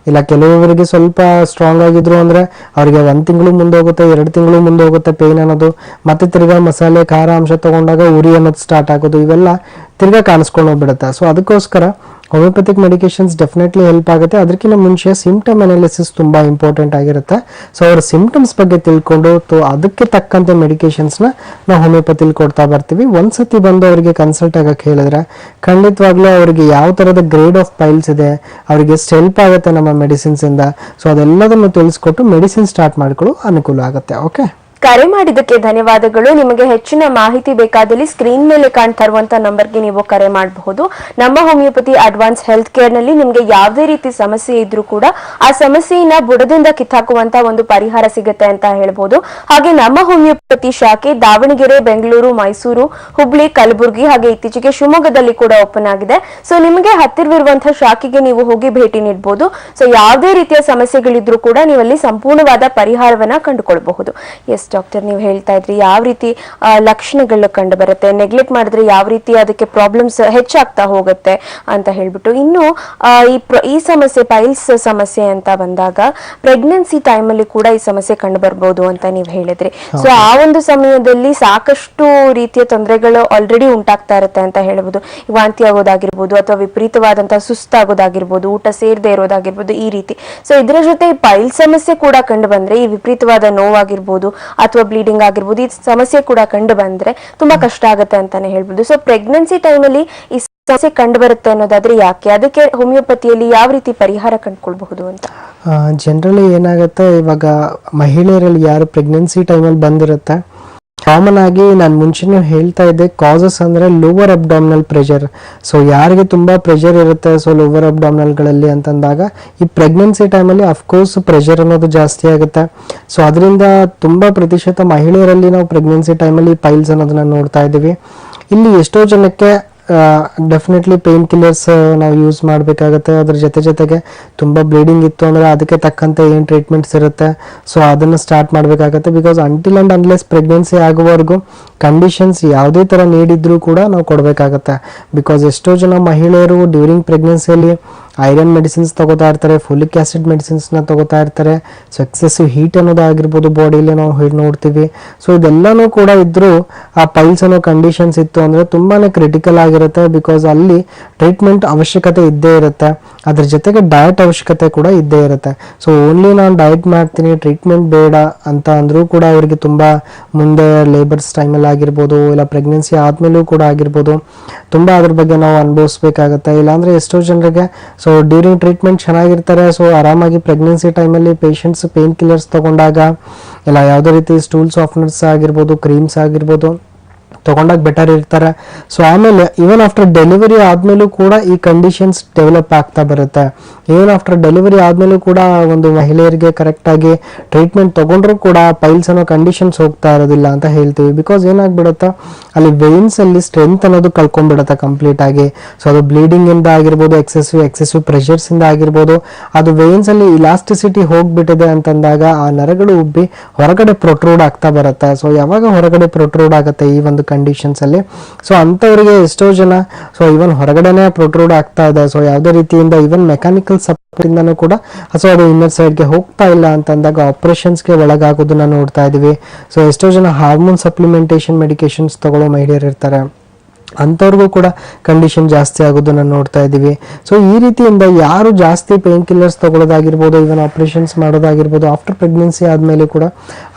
ಇಲ್ಲ ಕೆಲವೊಬ್ಬರಿಗೆ ಸ್ವಲ್ಪ ಸ್ಟ್ರಾಂಗ್ ಆಗಿದ್ರು ಅಂದರೆ ಅವರಿಗೆ 1 ತಿಂಗಳು ಮುಂದೆ ಹೋಗುತ್ತೆ, 2 ತಿಂಗಳು ಮುಂದೆ ಹೋಗುತ್ತೆ ಪೇಯ್ನ್ ಅನ್ನೋದು. ಮತ್ತೆ ತಿರ್ಗಾ ಮಸಾಲೆ ಖಾರ ಅಂಶ ತಗೊಂಡಾಗ ಉರಿ ಅನ್ನೋದು ಸ್ಟಾರ್ಟ್ ಆಗೋದು, ಇವೆಲ್ಲ ತಿರ್ಗಾ ಕಾಣಿಸ್ಕೊಂಡು ಹೋಗ್ಬಿಡುತ್ತೆ. ಸೊ ಅದಕ್ಕೋಸ್ಕರ ಹೋಮಿಯೋಪತಿಕ್ ಮೆಡಿಕೇಶನ್ಸ್ ಡೆಫಿನೆಟ್ಲಿ ಹೆಲ್ಪ್ ಆಗುತ್ತೆ. ಅದಕ್ಕಿಂತ ಮುಂಚೆ ಸಿಂಪ್ಟಮ್ ಅನಾಲಿಸಿಸ್ ತುಂಬ ಇಂಪಾರ್ಟೆಂಟ್ ಆಗಿರುತ್ತೆ. ಸೊ ಅವ್ರ ಸಿಂಪ್ಟಮ್ಸ್ ಬಗ್ಗೆ ತಿಳ್ಕೊಂಡು ಅದಕ್ಕೆ ತಕ್ಕಂತೆ ಮೆಡಿಕೇಶನ್ಸ್ನ ನಾವು ಹೋಮಿಯೋಪತಿಲಿ ಕೊಡ್ತಾ ಬರ್ತೀವಿ. ಒಂದ್ಸತಿ ಬಂದು ಅವರಿಗೆ ಕನ್ಸಲ್ಟ್ ಆಗಕ್ಕೆ ಹೇಳಿದ್ರೆ ಖಂಡಿತವಾಗ್ಲೂ ಅವರಿಗೆ ಯಾವ ಥರದ ಗ್ರೇಡ್ ಆಫ್ ಪೈಲ್ಸ್ ಇದೆ, ಅವರಿಗೆ ಎಷ್ಟು ಹೆಲ್ಪ್ ಆಗುತ್ತೆ ನಮ್ಮ ಮೆಡಿಸಿನ್ಸಿಂದ. ಸೊ ಅದೆಲ್ಲದನ್ನು ತಿಳಿಸ್ಕೊಟ್ಟು ಮೆಡಿಸಿನ್ ಸ್ಟಾರ್ಟ್ ಮಾಡ್ಕೊಳ್ಳೋ ಅನುಕೂಲ ಆಗುತ್ತೆ. ಓಕೆ, ಕರೆ ಮಾಡಿದ್ದಕ್ಕೆ ಧನ್ಯವಾದಗಳು. ನಿಮಗೆ ಹೆಚ್ಚಿನ ಮಾಹಿತಿ ಬೇಕಾದಲ್ಲಿ ಸ್ಕ್ರೀನ್ ಮೇಲೆ ಕಾಣ್ತಾ ಇರುವಂತ ನಂಬರ್ಗೆ ನೀವು ಕರೆ ಮಾಡಬಹುದು. ನಮ್ಮ ಹೋಮಿಯೋಪತಿ ಅಡ್ವಾನ್ಸ್ ಹೆಲ್ತ್ ಕೇರ್ ನಲ್ಲಿ ನಿಮಗೆ ಯಾವುದೇ ರೀತಿ ಸಮಸ್ಯೆ ಇದ್ರೂ ಕೂಡ ಆ ಸಮಸ್ಯೆಯನ್ನ ಬುಡದಿಂದ ಕಿತ್ತಾಕುವಂತ ಒಂದು ಪರಿಹಾರ ಸಿಗುತ್ತೆ ಅಂತ ಹೇಳ್ಬೋದು. ಹಾಗೆ ನಮ್ಮ ಹೋಮಿಯೋಪತಿ ಶಾಖೆ ದಾವಣಗೆರೆ, ಬೆಂಗಳೂರು, ಮೈಸೂರು, ಹುಬ್ಳಿ, ಕಲಬುರಗಿ ಹಾಗೆ ಇತ್ತೀಚೆಗೆ ಶಿವಮೊಗ್ಗದಲ್ಲಿ ಕೂಡ ಓಪನ್ ಆಗಿದೆ. ಸೊ ನಿಮಗೆ ಹತ್ತಿರವಿರುವಂತಹ ಶಾಖೆಗೆ ನೀವು ಹೋಗಿ ಭೇಟಿ ನೀಡಬಹುದು. ಸೊ ಯಾವುದೇ ರೀತಿಯ ಸಮಸ್ಯೆಗಳಿದ್ರೂ ಕೂಡ ನೀವಲ್ಲಿ ಸಂಪೂರ್ಣವಾದ ಪರಿಹಾರವನ್ನ ಕಂಡುಕೊಳ್ಬಹುದು. ಎಸ್ ಡಾಕ್ಟರ್, ನೀವು ಹೇಳ್ತಾ ಇದ್ರಿ ಯಾವ ರೀತಿ ಲಕ್ಷಣಗಳು ಕಂಡು ಬರುತ್ತೆ, ನೆಗ್ಲೆಕ್ಟ್ ಮಾಡಿದ್ರೆ ಯಾವ ರೀತಿ ಅದಕ್ಕೆ ಪ್ರಾಬ್ಲಮ್ಸ್ ಹೆಚ್ಚಾಗ್ತಾ ಹೋಗುತ್ತೆ ಅಂತ ಹೇಳ್ಬಿಟ್ಟು. ಇನ್ನು ಈ ಸಮಸ್ಯೆ ಪೈಲ್ಸ್ ಸಮಸ್ಯೆ ಅಂತ ಬಂದಾಗ ಪ್ರೆಗ್ನೆನ್ಸಿ ಟೈಮಲ್ಲಿ ಕೂಡ ಈ ಸಮಸ್ಯೆ ಕಂಡು ಬರ್ಬೋದು ಅಂತ ನೀವು ಹೇಳಿದ್ರಿ. ಸೊ ಆ ಒಂದು ಸಮಯದಲ್ಲಿ ಸಾಕಷ್ಟು ರೀತಿಯ ತೊಂದರೆಗಳು ಆಲ್ರೆಡಿ ಉಂಟಾಗ್ತಾ ಇರುತ್ತೆ ಅಂತ ಹೇಳ್ಬೋದು. ವಾಂತಿ ಆಗೋದಾಗಿರ್ಬೋದು ಅಥವಾ ವಿಪರೀತವಾದಂತಹ ಸುಸ್ತಾಗೋದಾಗಿರ್ಬೋದು, ಊಟ ಸೇರದೆ ಇರೋದಾಗಿರ್ಬೋದು, ಈ ರೀತಿ. ಸೊ ಇದರ ಜೊತೆ ಪೈಲ್ ಸಮಸ್ಯೆ ಕೂಡ ಕಂಡು ಬಂದ್ರೆ ಈ ವಿಪರೀತವಾದ ನೋವಾಗಿರ್ಬೋದು ಅಥವಾ ಬ್ಲೀಡಿಂಗ್ ಆಗಿರ್ಬೋದು, ಈ ಸಮಸ್ಯೆ ಕೂಡ ಕಂಡು ಬಂದ್ರೆ ತುಂಬಾ ಕಷ್ಟ ಆಗುತ್ತೆ ಅಂತಾನೆ ಹೇಳ್ಬೋದು. ಸೊ ಪ್ರೆಗ್ನೆನ್ಸಿ ಟೈಮಲ್ಲಿ ಈ ಸಮಸ್ಯೆ ಕಂಡು ಬರುತ್ತೆ ಅನ್ನೋದಾದ್ರೆ ಯಾಕೆ, ಅದಕ್ಕೆ ಹೋಮಿಯೋಪತಿಯಲ್ಲಿ ಯಾವ ರೀತಿ ಪರಿಹಾರ ಕಂಡುಕೊಳ್ಬಹುದು ಅಂತ? ಜನರಲಿ ಏನಾಗುತ್ತೆ, ಇವಾಗ ಮಹಿಳೆಯರಲ್ಲಿ ಯಾರು ಪ್ರೆಗ್ನೆನ್ಸಿ ಟೈಮಲ್ಲಿ ಬಂದಿರುತ್ತೆ ಕಾಮನ್ ಆಗಿ ನಾನು ಮುಂಚೆನೇ ಹೇಳ್ತಾ ಇದ್ದೆ, ಕಾಸಸ್ ಅಂದರೆ ಲೋವರ್ ಅಬ್ಡಾಮಿನಲ್ ಪ್ರೆಷರ್. ಸೊ ಯಾರಿಗೆ ತುಂಬ ಪ್ರೆಷರ್ ಇರುತ್ತೆ ಸೊ ಲೋವರ್ ಅಬ್ಡಾಮಿನಲ್ಗಳಲ್ಲಿ ಅಂತಂದಾಗ ಈ ಪ್ರೆಗ್ನೆನ್ಸಿ ಟೈಮಲ್ಲಿ ಅಫ್ಕೋರ್ಸ್ ಪ್ರೆಷರ್ ಅನ್ನೋದು ಜಾಸ್ತಿ ಆಗುತ್ತೆ. ಸೊ ಅದರಿಂದ ತುಂಬ ಪ್ರತಿಶತ ಮಹಿಳೆಯರಲ್ಲಿ ನಾವು ಪ್ರೆಗ್ನೆನ್ಸಿ ಟೈಮಲ್ಲಿ ಪೈಲ್ಸ್ ಅನ್ನೋದನ್ನ ನೋಡ್ತಾ ಇದ್ದೀವಿ. ಇಲ್ಲಿ ಎಷ್ಟೋ ಜನಕ್ಕೆ ಡೆಫಿನೆಟ್ಲಿ ಪೇನ್ ಕಿಲ್ಲರ್ಸ್ ನಾವು ಯೂಸ್ ಮಾಡಬೇಕಾಗತ್ತೆ. ಅದ್ರ ಜೊತೆಗೆ ತುಂಬ ಬ್ಲೀಡಿಂಗ್ ಇತ್ತು ಅಂದರೆ ಅದಕ್ಕೆ ತಕ್ಕಂತೆ ಏನು ಟ್ರೀಟ್ಮೆಂಟ್ಸ್ ಇರುತ್ತೆ ಸೊ ಅದನ್ನು ಸ್ಟಾರ್ಟ್ ಮಾಡಬೇಕಾಗತ್ತೆ. Because until and unless pregnancy ಆಗುವವರೆಗೂ ಕಂಡೀಷನ್ಸ್ ಯಾವುದೇ ಥರ ನೀಡಿದ್ರೂ ಕೂಡ ನಾವು ಕೊಡಬೇಕಾಗತ್ತೆ. ಬಿಕಾಸ್ ಎಷ್ಟೋ ಜನ ಮಹಿಳೆಯರು ಡ್ಯೂರಿಂಗ್ ಪ್ರೆಗ್ನೆನ್ಸಿಯಲ್ಲಿ ಐರನ್ ಮೆಡಿಸಿನ್ಸ್ ತಗೋತಾ ಇರ್ತಾರೆ, ಫೋಲಿಕ್ ಆಸಿಡ್ ಮೆಡಿಸಿನ್ಸ್ನ ತಗೋತಾ ಇರ್ತಾರೆ. ಸೊ ಎಕ್ಸೆಸಿವ್ ಹೀಟ್ ಅನ್ನೋದಾಗಿರ್ಬೋದು ಬಾಡಿಯಲ್ಲಿ ನಾವು ನೋಡ್ತೀವಿ. ಸೊ ಇದೆಲ್ಲನೂ ಕೂಡ ಇದ್ರೂ ಆ ಪೈಲ್ಸ್ ಅನ್ನೋ ಕಂಡೀಷನ್ಸ್ ಇತ್ತು ಅಂದರೆ ತುಂಬಾ ಕ್ರಿಟಿಕಲ್ ಆಗಿರುತ್ತೆ. ಬಿಕಾಸ್ ಅಲ್ಲಿ ಟ್ರೀಟ್ಮೆಂಟ್ ಅವಶ್ಯಕತೆ ಇದ್ದೇ ಇರುತ್ತೆ, ಅದ್ರ ಜೊತೆಗೆ ಡಯಟ್ ಅವಶ್ಯಕತೆ ಕೂಡ ಇದ್ದೇ ಇರುತ್ತೆ. ಸೊ ಓನ್ಲಿ ನಾನು ಡಯಟ್ ಮಾಡ್ತೀನಿ ಟ್ರೀಟ್ಮೆಂಟ್ ಬೇಡ ಅಂತ ಅಂದರೂ ಕೂಡ ಅವರಿಗೆ ತುಂಬ ಮುಂದೆ ಲೇಬರ್ಸ್ ಟೈಮಲ್ಲಿ ಆಗಿರ್ಬೋದು ಇಲ್ಲ ಪ್ರೆಗ್ನೆನ್ಸಿ ಆದಮೇಲೂ ಕೂಡ ಆಗಿರ್ಬೋದು ತುಂಬ ಅದ್ರ ಬಗ್ಗೆ ನಾವು ಅನುಭವಿಸ್ಬೇಕಾಗತ್ತೆ. ಇಲ್ಲಾಂದರೆ ಎಷ್ಟೋ ಜನರಿಗೆ ಸೊ ಡ್ಯೂರಿಂಗ್ ಟ್ರೀಟ್ಮೆಂಟ್ ಚೆನ್ನಾಗಿರ್ತಾರೆ, ಸೊ ಆರಾಮಾಗಿ ಪ್ರೆಗ್ನೆನ್ಸಿ ಟೈಮಲ್ಲಿ ಪೇಷಂಟ್ಸ್ ಪೇನ್ ಕಿಲ್ಲರ್ಸ್ ತಗೊಂಡಾಗ ಇಲ್ಲ ಯಾವುದೇ ರೀತಿ ಸ್ಟೂಲ್ ಸಾಫ್ಟ್ನರ್ಸ್ ಆಗಿರ್ಬೋದು, ಕ್ರೀಮ್ಸ್ ಆಗಿರ್ಬೋದು ತಗೊಂಡಾಗ ಬೆಟರ್ ಇರ್ತಾರೆ. ಸೊ ಆಮೇಲೆ ಈವನ್ ಆಫ್ಟರ್ ಡೆಲಿವರಿ ಆದಮೇಲೂ ಕೂಡ ಈ ಕಂಡೀಷನ್ಸ್ ಡೆವಲಪ್ ಆಗ್ತಾ ಬರುತ್ತೆ. ಈವನ್ ಆಫ್ಟರ್ ಡೆಲಿವರಿ ಆದಮೇಲೂ ಕೂಡ ಒಂದು ಮಹಿಳೆಯರಿಗೆ ಕರೆಕ್ಟಾಗಿ ಟ್ರೀಟ್ಮೆಂಟ್ ತೊಗೊಂಡ್ರೂ ಕೂಡ ಪೈಲ್ಸ್ ಅನ್ನೋ ಕಂಡೀಷನ್ಸ್ ಹೋಗ್ತಾ ಇರೋದಿಲ್ಲ ಅಂತ ಹೇಳ್ತೀವಿ. ಬಿಕಾಸ್ ಏನಾಗ್ಬಿಡುತ್ತೆ, ಅಲ್ಲಿ ವೇನ್ಸಲ್ಲಿ ಸ್ಟ್ರೆಂತ್ ಅನ್ನೋದು ಕಳ್ಕೊಂಡ್ಬಿಡುತ್ತೆ ಕಂಪ್ಲೀಟ್ ಆಗಿ. ಸೊ ಅದು ಬ್ಲೀಡಿಂಗಿಂದ ಆಗಿರ್ಬೋದು, ಎಕ್ಸೆಸಿವ್ ಪ್ರೆಷರ್ಸಿಂದ ಆಗಿರ್ಬೋದು, ಅದು ವೇನ್ಸಲ್ಲಿ ಇಲಾಸ್ಟಿಸಿಟಿ ಹೋಗ್ಬಿಟ್ಟಿದೆ ಅಂತಂದಾಗ ಆ ನರಗಳು ಉಬ್ಬಿ ಹೊರಗಡೆ ಪ್ರೊಟ್ರೂಡ್ ಆಗ್ತಾ ಬರುತ್ತೆ. ಸೊ ಯಾವಾಗ ಹೊರಗಡೆ ಪ್ರೊಟ್ರೂಡ್ ಆಗುತ್ತೆ ಈ ಒಂದು ಕಂಡೀಷನ್ಸ್ ಅಲ್ಲಿ, ಸೊ ಅಂಥವರಿಗೆ ಎಷ್ಟೋ ಜನ ಸೊ ಇವನ್ ಹೊರಗಡೆನೆ ಪ್ರೊಟ್ರೂಡ್ ಆಗ್ತಾ ಇದೆ. ಸೊ ಯಾವುದೇ ರೀತಿಯಿಂದ ಇವನ್ ಮೆಕ್ಯಾನಿಕಲ್ ಸಪೋರ್ಟ್ ಇಂದನೂ ಕೂಡ ಸೊ ಅದು ಇನ್ನರ್ ಸೈಡ್ಗೆ ಹೋಗ್ತಾ ಇಲ್ಲ ಅಂತಂದಾಗ ಆಪರೇಷನ್ಸ್ಗೆ ಒಳಗಾಗೋದನ್ನ ನೋಡ್ತಾ ಇದೀವಿ. ಸೊ ಎಷ್ಟೋ ಜನ ಹಾರ್ಮೋನ್ ಸಪ್ಲಿಮೆಂಟೇಷನ್ ಮೆಡಿಕೇಶನ್ಸ್ ತಗೊಳ್ಳೋ ಮಹಿಳೆಯರು ಇರ್ತಾರೆ, ಅಂಥವ್ರಿಗೂ ಕೂಡ ಕಂಡೀಷನ್ ಜಾಸ್ತಿ ಆಗೋದನ್ನ ನೋಡ್ತಾ ಇದ್ದೀವಿ. ಸೊ ಈ ರೀತಿಯಿಂದ ಯಾರು ಜಾಸ್ತಿ ಪೇನ್ ಕಿಲ್ಲರ್ಸ್ ತಗೊಳ್ಳೋದಾಗಿರ್ಬೋದು, ಇವನ್ ಆಪರೇಷನ್ಸ್ ಮಾಡೋದಾಗಿರ್ಬೋದು ಆಫ್ಟರ್ ಪ್ರೆಗ್ನೆನ್ಸಿ ಆದಮೇಲೆ ಕೂಡ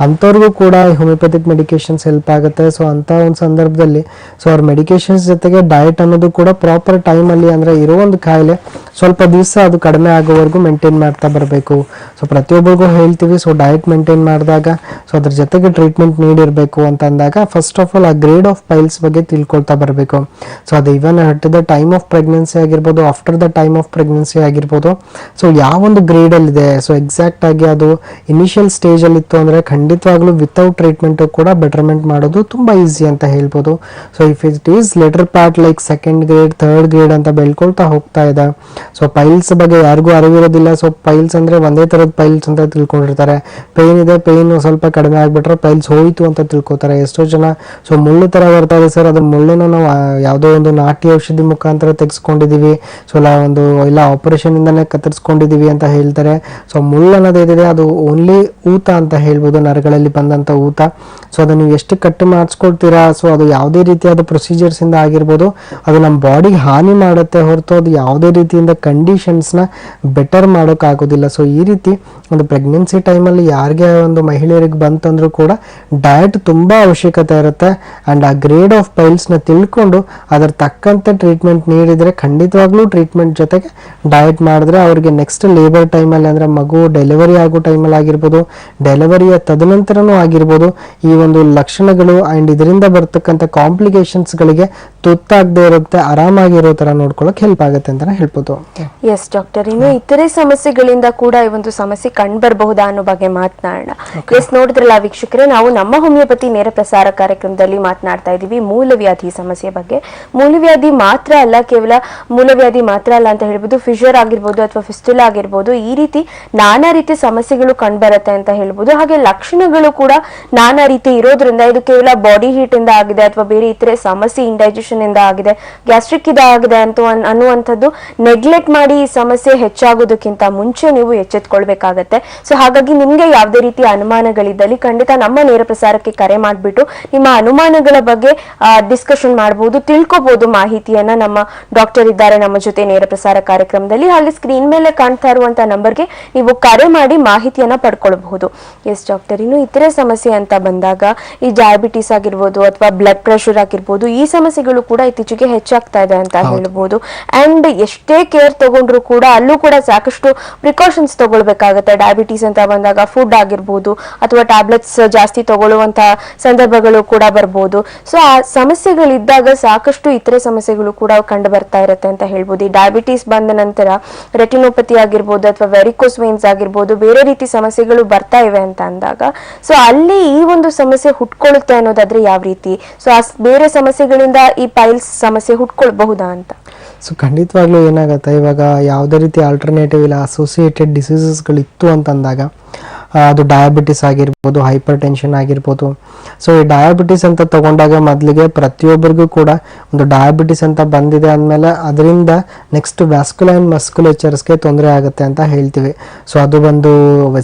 ಅಂಥವ್ರಿಗೂ ಕೂಡ ಹೋಮಿಯೋಪತಿಕ್ ಮೆಡಿಕೇಶನ್ಸ್ ಹೆಲ್ಪ್ ಆಗುತ್ತೆ. ಸೊ ಅಂಥ ಒಂದು ಸಂದರ್ಭದಲ್ಲಿ ಸೊ ಅವ್ರ ಮೆಡಿಕೇಶನ್ಸ್ ಜೊತೆಗೆ ಡಯಟ್ ಅನ್ನೋದು ಕೂಡ ಪ್ರಾಪರ್ ಟೈಮಲ್ಲಿ ಅಂದರೆ ಇರೋ ಒಂದು ಕಾಯಿಲೆ ಸ್ವಲ್ಪ ದಿವಸ ಅದು ಕಡಿಮೆ ಆಗೋವರೆಗೂ ಮೇಂಟೈನ್ ಮಾಡ್ತಾ ಬರಬೇಕು. ಸೊ ಪ್ರತಿಯೊಬ್ಬರಿಗೂ ಹೇಳ್ತೀವಿ, ಸೊ ಡಯಟ್ ಮೇಂಟೈನ್ ಮಾಡಿದಾಗ ಸೊ ಅದ್ರ ಜೊತೆಗೆ ಟ್ರೀಟ್ಮೆಂಟ್ ನೀಡಿರಬೇಕು ಅಂತ ಅಂದಾಗ ಫಸ್ಟ್ ಆಫ್ ಆಲ್ ಆ ಗ್ರೇಡ್ ಆಫ್ ಪೈಲ್ಸ್ ಬಗ್ಗೆ ತಿಳ್ಕೊಳ್ತಾ ಬರಬೇಕು. ಸೊ ಅದು even at the time of pregnancy ಆಗಿರ್ಬೋದು, after the time of pregnancy ಆಗಿರ್ಬೋದು, ಸೊ ಯಾವೊಂದು ಗ್ರೇಡಲ್ಲಿದೆ, ಸೊ ಎಕ್ಸಾಕ್ಟ್ ಆಗಿ ಅದು ಇನಿಷಿಯಲ್ ಸ್ಟೇಜಲ್ಲಿ ಇತ್ತು ಅಂದರೆ ಖಂಡಿತವಾಗ್ಲೂ ವಿತೌಟ್ ಟ್ರೀಟ್ಮೆಂಟು ಕೂಡ ಬೆಟರ್ಮೆಂಟ್ ಮಾಡೋದು ತುಂಬ ಈಸಿ ಅಂತ ಹೇಳ್ಬೋದು. So if it is letter part like second grade, third grade ಅಂತ ಬೆಳ್ಕೊಳ್ತಾ ಹೋಗ್ತಾ ಇದೆ. ಸೊ ಪೈಲ್ಸ್ ಬಗ್ಗೆ ಯಾರಿಗೂ ಅರಿವಿರೋದಿಲ್ಲ. ಸೊ ಪೈಲ್ಸ್ ಅಂದರೆ ಒಂದೇ ಥರದ ಪೈಲ್ಸ್ ಅಂತ ತಿಳ್ಕೊಂಡಿರ್ತಾರೆ. ಪೇನ್ ಇದೆ, ಪೇನ್ ಸ್ವಲ್ಪ ಕಡಿಮೆ ಆಗಿಬಿಟ್ರೆ ಪೈಲ್ಸ್ ಹೋಯಿತು ಅಂತ ತಿಳ್ಕೊತಾರೆ ಎಷ್ಟೋ ಜನ. ಸೊ ಮುಳ್ಳು ಥರ ಬರ್ತಾ ಇದೆ ಸರ್, ಅದ್ರ ಮುಳ್ಳನ್ನು ನಾವು ಯಾವುದೋ ಒಂದು ನಾಟಿ ಔಷಧಿ ಮುಖಾಂತರ ತೆಗೆಸ್ಕೊಂಡಿದ್ದೀವಿ, ಸೊ ಇಲ್ಲ ಆಪರೇಷನ್ ಇಂದಾನೆ ಕತ್ತರಿಸ್ಕೊಂಡಿದ್ದೀವಿ ಅಂತ ಹೇಳ್ತಾರೆ. ಸೊ ಮುಳ್ಳು ಅನ್ನೋದೇನಿದೆ ಅದು ಓನ್ಲಿ ಊತ ಅಂತ ಹೇಳ್ಬೋದು, ನರಗಳಲ್ಲಿ ಬಂದಂಥ ಊತ. ಸೊ ಅದನ್ನು ನೀವು ಎಷ್ಟು ಕಟ್ಟು ಮಾಡಿಸ್ಕೊಳ್ತೀರಾ, ಸೊ ಅದು ಯಾವುದೇ ರೀತಿಯಾದ ಪ್ರೊಸೀಜರ್ಸ್ ಇಂದ ಆಗಿರ್ಬೋದು, ಅದು ನಮ್ಮ ಬಾಡಿಗೆ ಹಾನಿ ಮಾಡುತ್ತೆ ಹೊರತು ಅದು ಯಾವುದೇ ರೀತಿಯಿಂದ ಕಂಡೀಷನ್ಸ್ನ ಬೆಟರ್ ಮಾಡೋಕ್ಕಾಗೋದಿಲ್ಲ. ಸೊ ಈ ರೀತಿ ಒಂದು ಪ್ರೆಗ್ನೆನ್ಸಿ ಟೈಮಲ್ಲಿ ಯಾರಿಗೆ ಒಂದು ಮಹಿಳೆಯರಿಗೆ ಬಂತಂದ್ರೂ ಕೂಡ ಡಯಟ್ ತುಂಬ ಅವಶ್ಯಕತೆ ಇರುತ್ತೆ. ಆ್ಯಂಡ್ ಆ ಗ್ರೇಡ್ ಆಫ್ ಪೈಲ್ಸ್ನ ತಿಳ್ಕೊಂಡು ಅದರ ತಕ್ಕಂತೆ ಟ್ರೀಟ್ಮೆಂಟ್ ನೀಡಿದರೆ ಖಂಡಿತವಾಗ್ಲೂ ಟ್ರೀಟ್ಮೆಂಟ್ ಜೊತೆಗೆ ಡಯಟ್ ಮಾಡಿದ್ರೆ ಅವ್ರಿಗೆ ನೆಕ್ಸ್ಟ್ ಲೇಬರ್ ಟೈಮಲ್ಲಿ ಅಂದರೆ ಮಗು ಡೆಲಿವರಿ ಆಗೋ ಟೈಮಲ್ಲಿ ಆಗಿರ್ಬೋದು, ಡೆಲಿವರಿಯ ತದನಂತರನೂ ಆಗಿರ್ಬೋದು, ಈ ಒಂದು ಲಕ್ಷಣಗಳು ಆ್ಯಂಡ್ ಇದರಿಂದ ಬರ್ತಕ್ಕಂಥ ಕಾಂಪ್ಲಿಕೇಶನ್ಸ್ಗಳಿಗೆ ತುತ್ತಾಗದೇ ಇರುತ್ತೆ, ಆರಾಮಾಗಿರೋ ಥರ ನೋಡ್ಕೊಳ್ಳೋಕೆ ಹೆಲ್ಪ್ ಆಗುತ್ತೆ ಅಂತಲೇ ಹೇಳ್ಬೋದು. ಎಸ್ ಡಾಕ್ಟರ್, ಇನ್ನು ಇತರೆ ಸಮಸ್ಯೆಗಳಿಂದ ಕೂಡ ಈ ಒಂದು ಸಮಸ್ಯೆ ಕಂಡುಬರಬಹುದಾ ಅನ್ನೋ ಬಗ್ಗೆ ಮಾತನಾಡೋಣ. ಎಸ್, ನೋಡಿದ್ರಲ್ಲ ವೀಕ್ಷಕರೇ, ನಾವು ನಮ್ಮ ಹೋಮಿಯೋಪತಿ ನೇರ ಪ್ರಸಾರ ಕಾರ್ಯಕ್ರಮದಲ್ಲಿ ಮಾತನಾಡ್ತಾ ಇದ್ದೀವಿ ಮೂಲವ್ಯಾಧಿ ಸಮಸ್ಯೆ ಬಗ್ಗೆ. ಮೂಲವ್ಯಾಧಿ ಮಾತ್ರ ಅಲ್ಲ, ಕೇವಲ ಮೂಲವ್ಯಾಧಿ ಮಾತ್ರ ಅಲ್ಲ ಅಂತ ಹೇಳ್ಬೋದು, ಫಿಶರ್ ಆಗಿರ್ಬೋದು ಅಥವಾ ಫಿಸ್ಟುಲಾ ಆಗಿರ್ಬೋದು, ಈ ರೀತಿ ನಾನಾ ರೀತಿಯ ಸಮಸ್ಯೆಗಳು ಕಂಡುಬರುತ್ತೆ ಅಂತ ಹೇಳ್ಬೋದು. ಹಾಗೆ ಲಕ್ಷಣಗಳು ಕೂಡ ನಾನಾ ರೀತಿ ಇರೋದ್ರಿಂದ ಇದು ಕೇವಲ ಬಾಡಿ ಹೀಟ್ ಇಂದ ಆಗಿದೆ ಅಥವಾ ಬೇರೆ ಇತರೆ ಸಮಸ್ಯೆ ಇಂಡೈಜೆಷನ್ ಇಂದ ಆಗಿದೆ, ಗ್ಯಾಸ್ಟ್ರಿಕ್ ಇದಾಗಿದೆ ಅಂತ ಅನ್ನುವಂಥದ್ದು ನೆಗ್ಲೆಕ್ಟ್ ಮಾಡಿ ಈ ಸಮಸ್ಯೆ ಹೆಚ್ಚಾಗೋದಕ್ಕಿಂತ ಮುಂಚೆ ನೀವು ಎಚ್ಚೆತ್ಕೊಳ್ಬೇಕಾಗತ್ತೆ. ಸೊ ಹಾಗಾಗಿ ನಿಮ್ಗೆ ಯಾವುದೇ ರೀತಿಯ ಅನುಮಾನಗಳಿದ್ದಲ್ಲಿ ಖಂಡಿತ ನಮ್ಮ ನೇರ ಪ್ರಸಾರಕ್ಕೆ ಕರೆ ಮಾಡಿಬಿಟ್ಟು ನಿಮ್ಮ ಅನುಮಾನಗಳ ಬಗ್ಗೆ ಡಿಸ್ಕಷನ್ ಮಾಡಬಹುದು, ತಿಳ್ಕೊಬಹುದು ಮಾಹಿತಿಯನ್ನ. ನಮ್ಮ ಡಾಕ್ಟರ್ ಇದ್ದಾರೆ ನಮ್ಮ ಜೊತೆ ನೇರ ಪ್ರಸಾರ ಕಾರ್ಯಕ್ರಮದಲ್ಲಿ. ಹಾಗೆ ಸ್ಕ್ರೀನ್ ಮೇಲೆ ಕಾಣ್ತಾ ಇರುವಂತ ನಂಬರ್ಗೆ ನೀವು ಕರೆ ಮಾಡಿ ಮಾಹಿತಿಯನ್ನ ಪಡ್ಕೊಳ್ಬಹುದು. ಎಸ್ ಡಾಕ್ಟರ್, ಇನ್ನು ಇತರೆ ಸಮಸ್ಯೆ ಅಂತ ಬಂದಾಗ ಈ ಡಯಾಬಿಟಿಸ್ ಆಗಿರ್ಬೋದು ಅಥವಾ ಬ್ಲಡ್ ಪ್ರೆಷರ್ ಆಗಿರ್ಬೋದು, ಈ ಸಮಸ್ಯೆಗಳು ಕೂಡ ಇತ್ತೀಚೆಗೆ ಹೆಚ್ಚಾಗ್ತಾ ಇದೆ ಅಂತ ಹೇಳ್ಬೋದು. ಅಂಡ್ ಎಷ್ಟೇ ಕೇರ್ ತಗೊಂಡ್ರು ಕೂಡ ಅಲ್ಲೂ ಕೂಡ ಸಾಕಷ್ಟು ಪ್ರಿಕಾಷನ್ಸ್ ತಗೊಳ್ಬೇಕಾಗತ್ತೆ. ಡಯಾಬಿಟಿಸ್ ಅಂತ ಬಂದಾಗ ಫುಡ್ ಆಗಿರ್ಬೋದು ಅಥವಾ ಟ್ಯಾಬ್ಲೆಟ್ಸ್ ಜಾಸ್ತಿ ತಗೊಳ್ಳುವಂತ ಸಂದರ್ಭಗಳು ಕೂಡ ಬರ್ಬೋದು. ಸೊ ಆ ಸಮಸ್ಯೆಗಳಿದ್ದಾಗ ಸಾಕಷ್ಟು ಇತರೆ ಸಮಸ್ಯೆಗಳು ಕೂಡ ಕಂಡು ಬರ್ತಾ ಇರುತ್ತೆ ಅಂತ ಹೇಳ್ಬೋದು. ಈ ಡಯಾಬಿಟಿಸ್ ಬಂದ ನಂತರ ರೆಟಿನೋಪತಿ ಆಗಿರ್ಬೋದು ಅಥವಾ ವೆರಿಕೋಸ್ ವೇನ್ಸ್ ಆಗಿರ್ಬೋದು, ಬೇರೆ ರೀತಿ ಸಮಸ್ಯೆಗಳು ಬರ್ತಾ ಇವೆ ಅಂತ ಅಂದಾಗ ಸೊ ಅಲ್ಲಿ ಈ ಒಂದು ಸಮಸ್ಯೆ ಹುಟ್ಕೊಳ್ಳುತ್ತೆ ಅನ್ನೋದಾದ್ರೆ ಯಾವ ರೀತಿ, ಸೊ ಆ ಬೇರೆ ಸಮಸ್ಯೆಗಳಿಂದ ಈ ಪೈಲ್ಸ್ ಸಮಸ್ಯೆ ಹುಟ್ಕೊಳ್ಬಹುದಾ ಅಂತ? ಸೊ ಖಂಡಿತವಾಗ್ಲೂ ಏನಾಗುತ್ತೆ, ಇವಾಗ ಯಾವುದೇ ರೀತಿ ಆಲ್ಟರ್ನೇಟಿವ್ ಇಲ್ಲ ಅಸೋಸಿಯೇಟೆಡ್ ಡಿಸೀಸಸ್ಗಳಿತ್ತು ಅಂತಂದಾಗ ಅದು ಡಯಾಬಿಟಿಸ್ ಆಗಿರ್ಬೋದು, ಹೈಪರ್ ಟೆನ್ಷನ್ ಆಗಿರ್ಬೋದು. ಸೊ ಈ ಡಯಾಬಿಟಿಸ್ ಅಂತ ತಗೊಂಡಾಗ ಮೊದಲಿಗೆ ಪ್ರತಿಯೊಬ್ಬರಿಗೂ ಕೂಡ ಒಂದು ಡಯಾಬಿಟಿಸ್ ಅಂತ ಬಂದಿದೆ ಅಂದಮೇಲೆ ಅದರಿಂದ ನೆಕ್ಸ್ಟ್ ವ್ಯಾಸ್ಕ್ಯುಲೈನ್ ಮಸ್ಕ್ಯುಲೇಚರ್ಸ್ಗೆ ತೊಂದರೆ ಆಗುತ್ತೆ ಅಂತ ಹೇಳ್ತೀವಿ. ಸೊ ಅದು ಬಂದು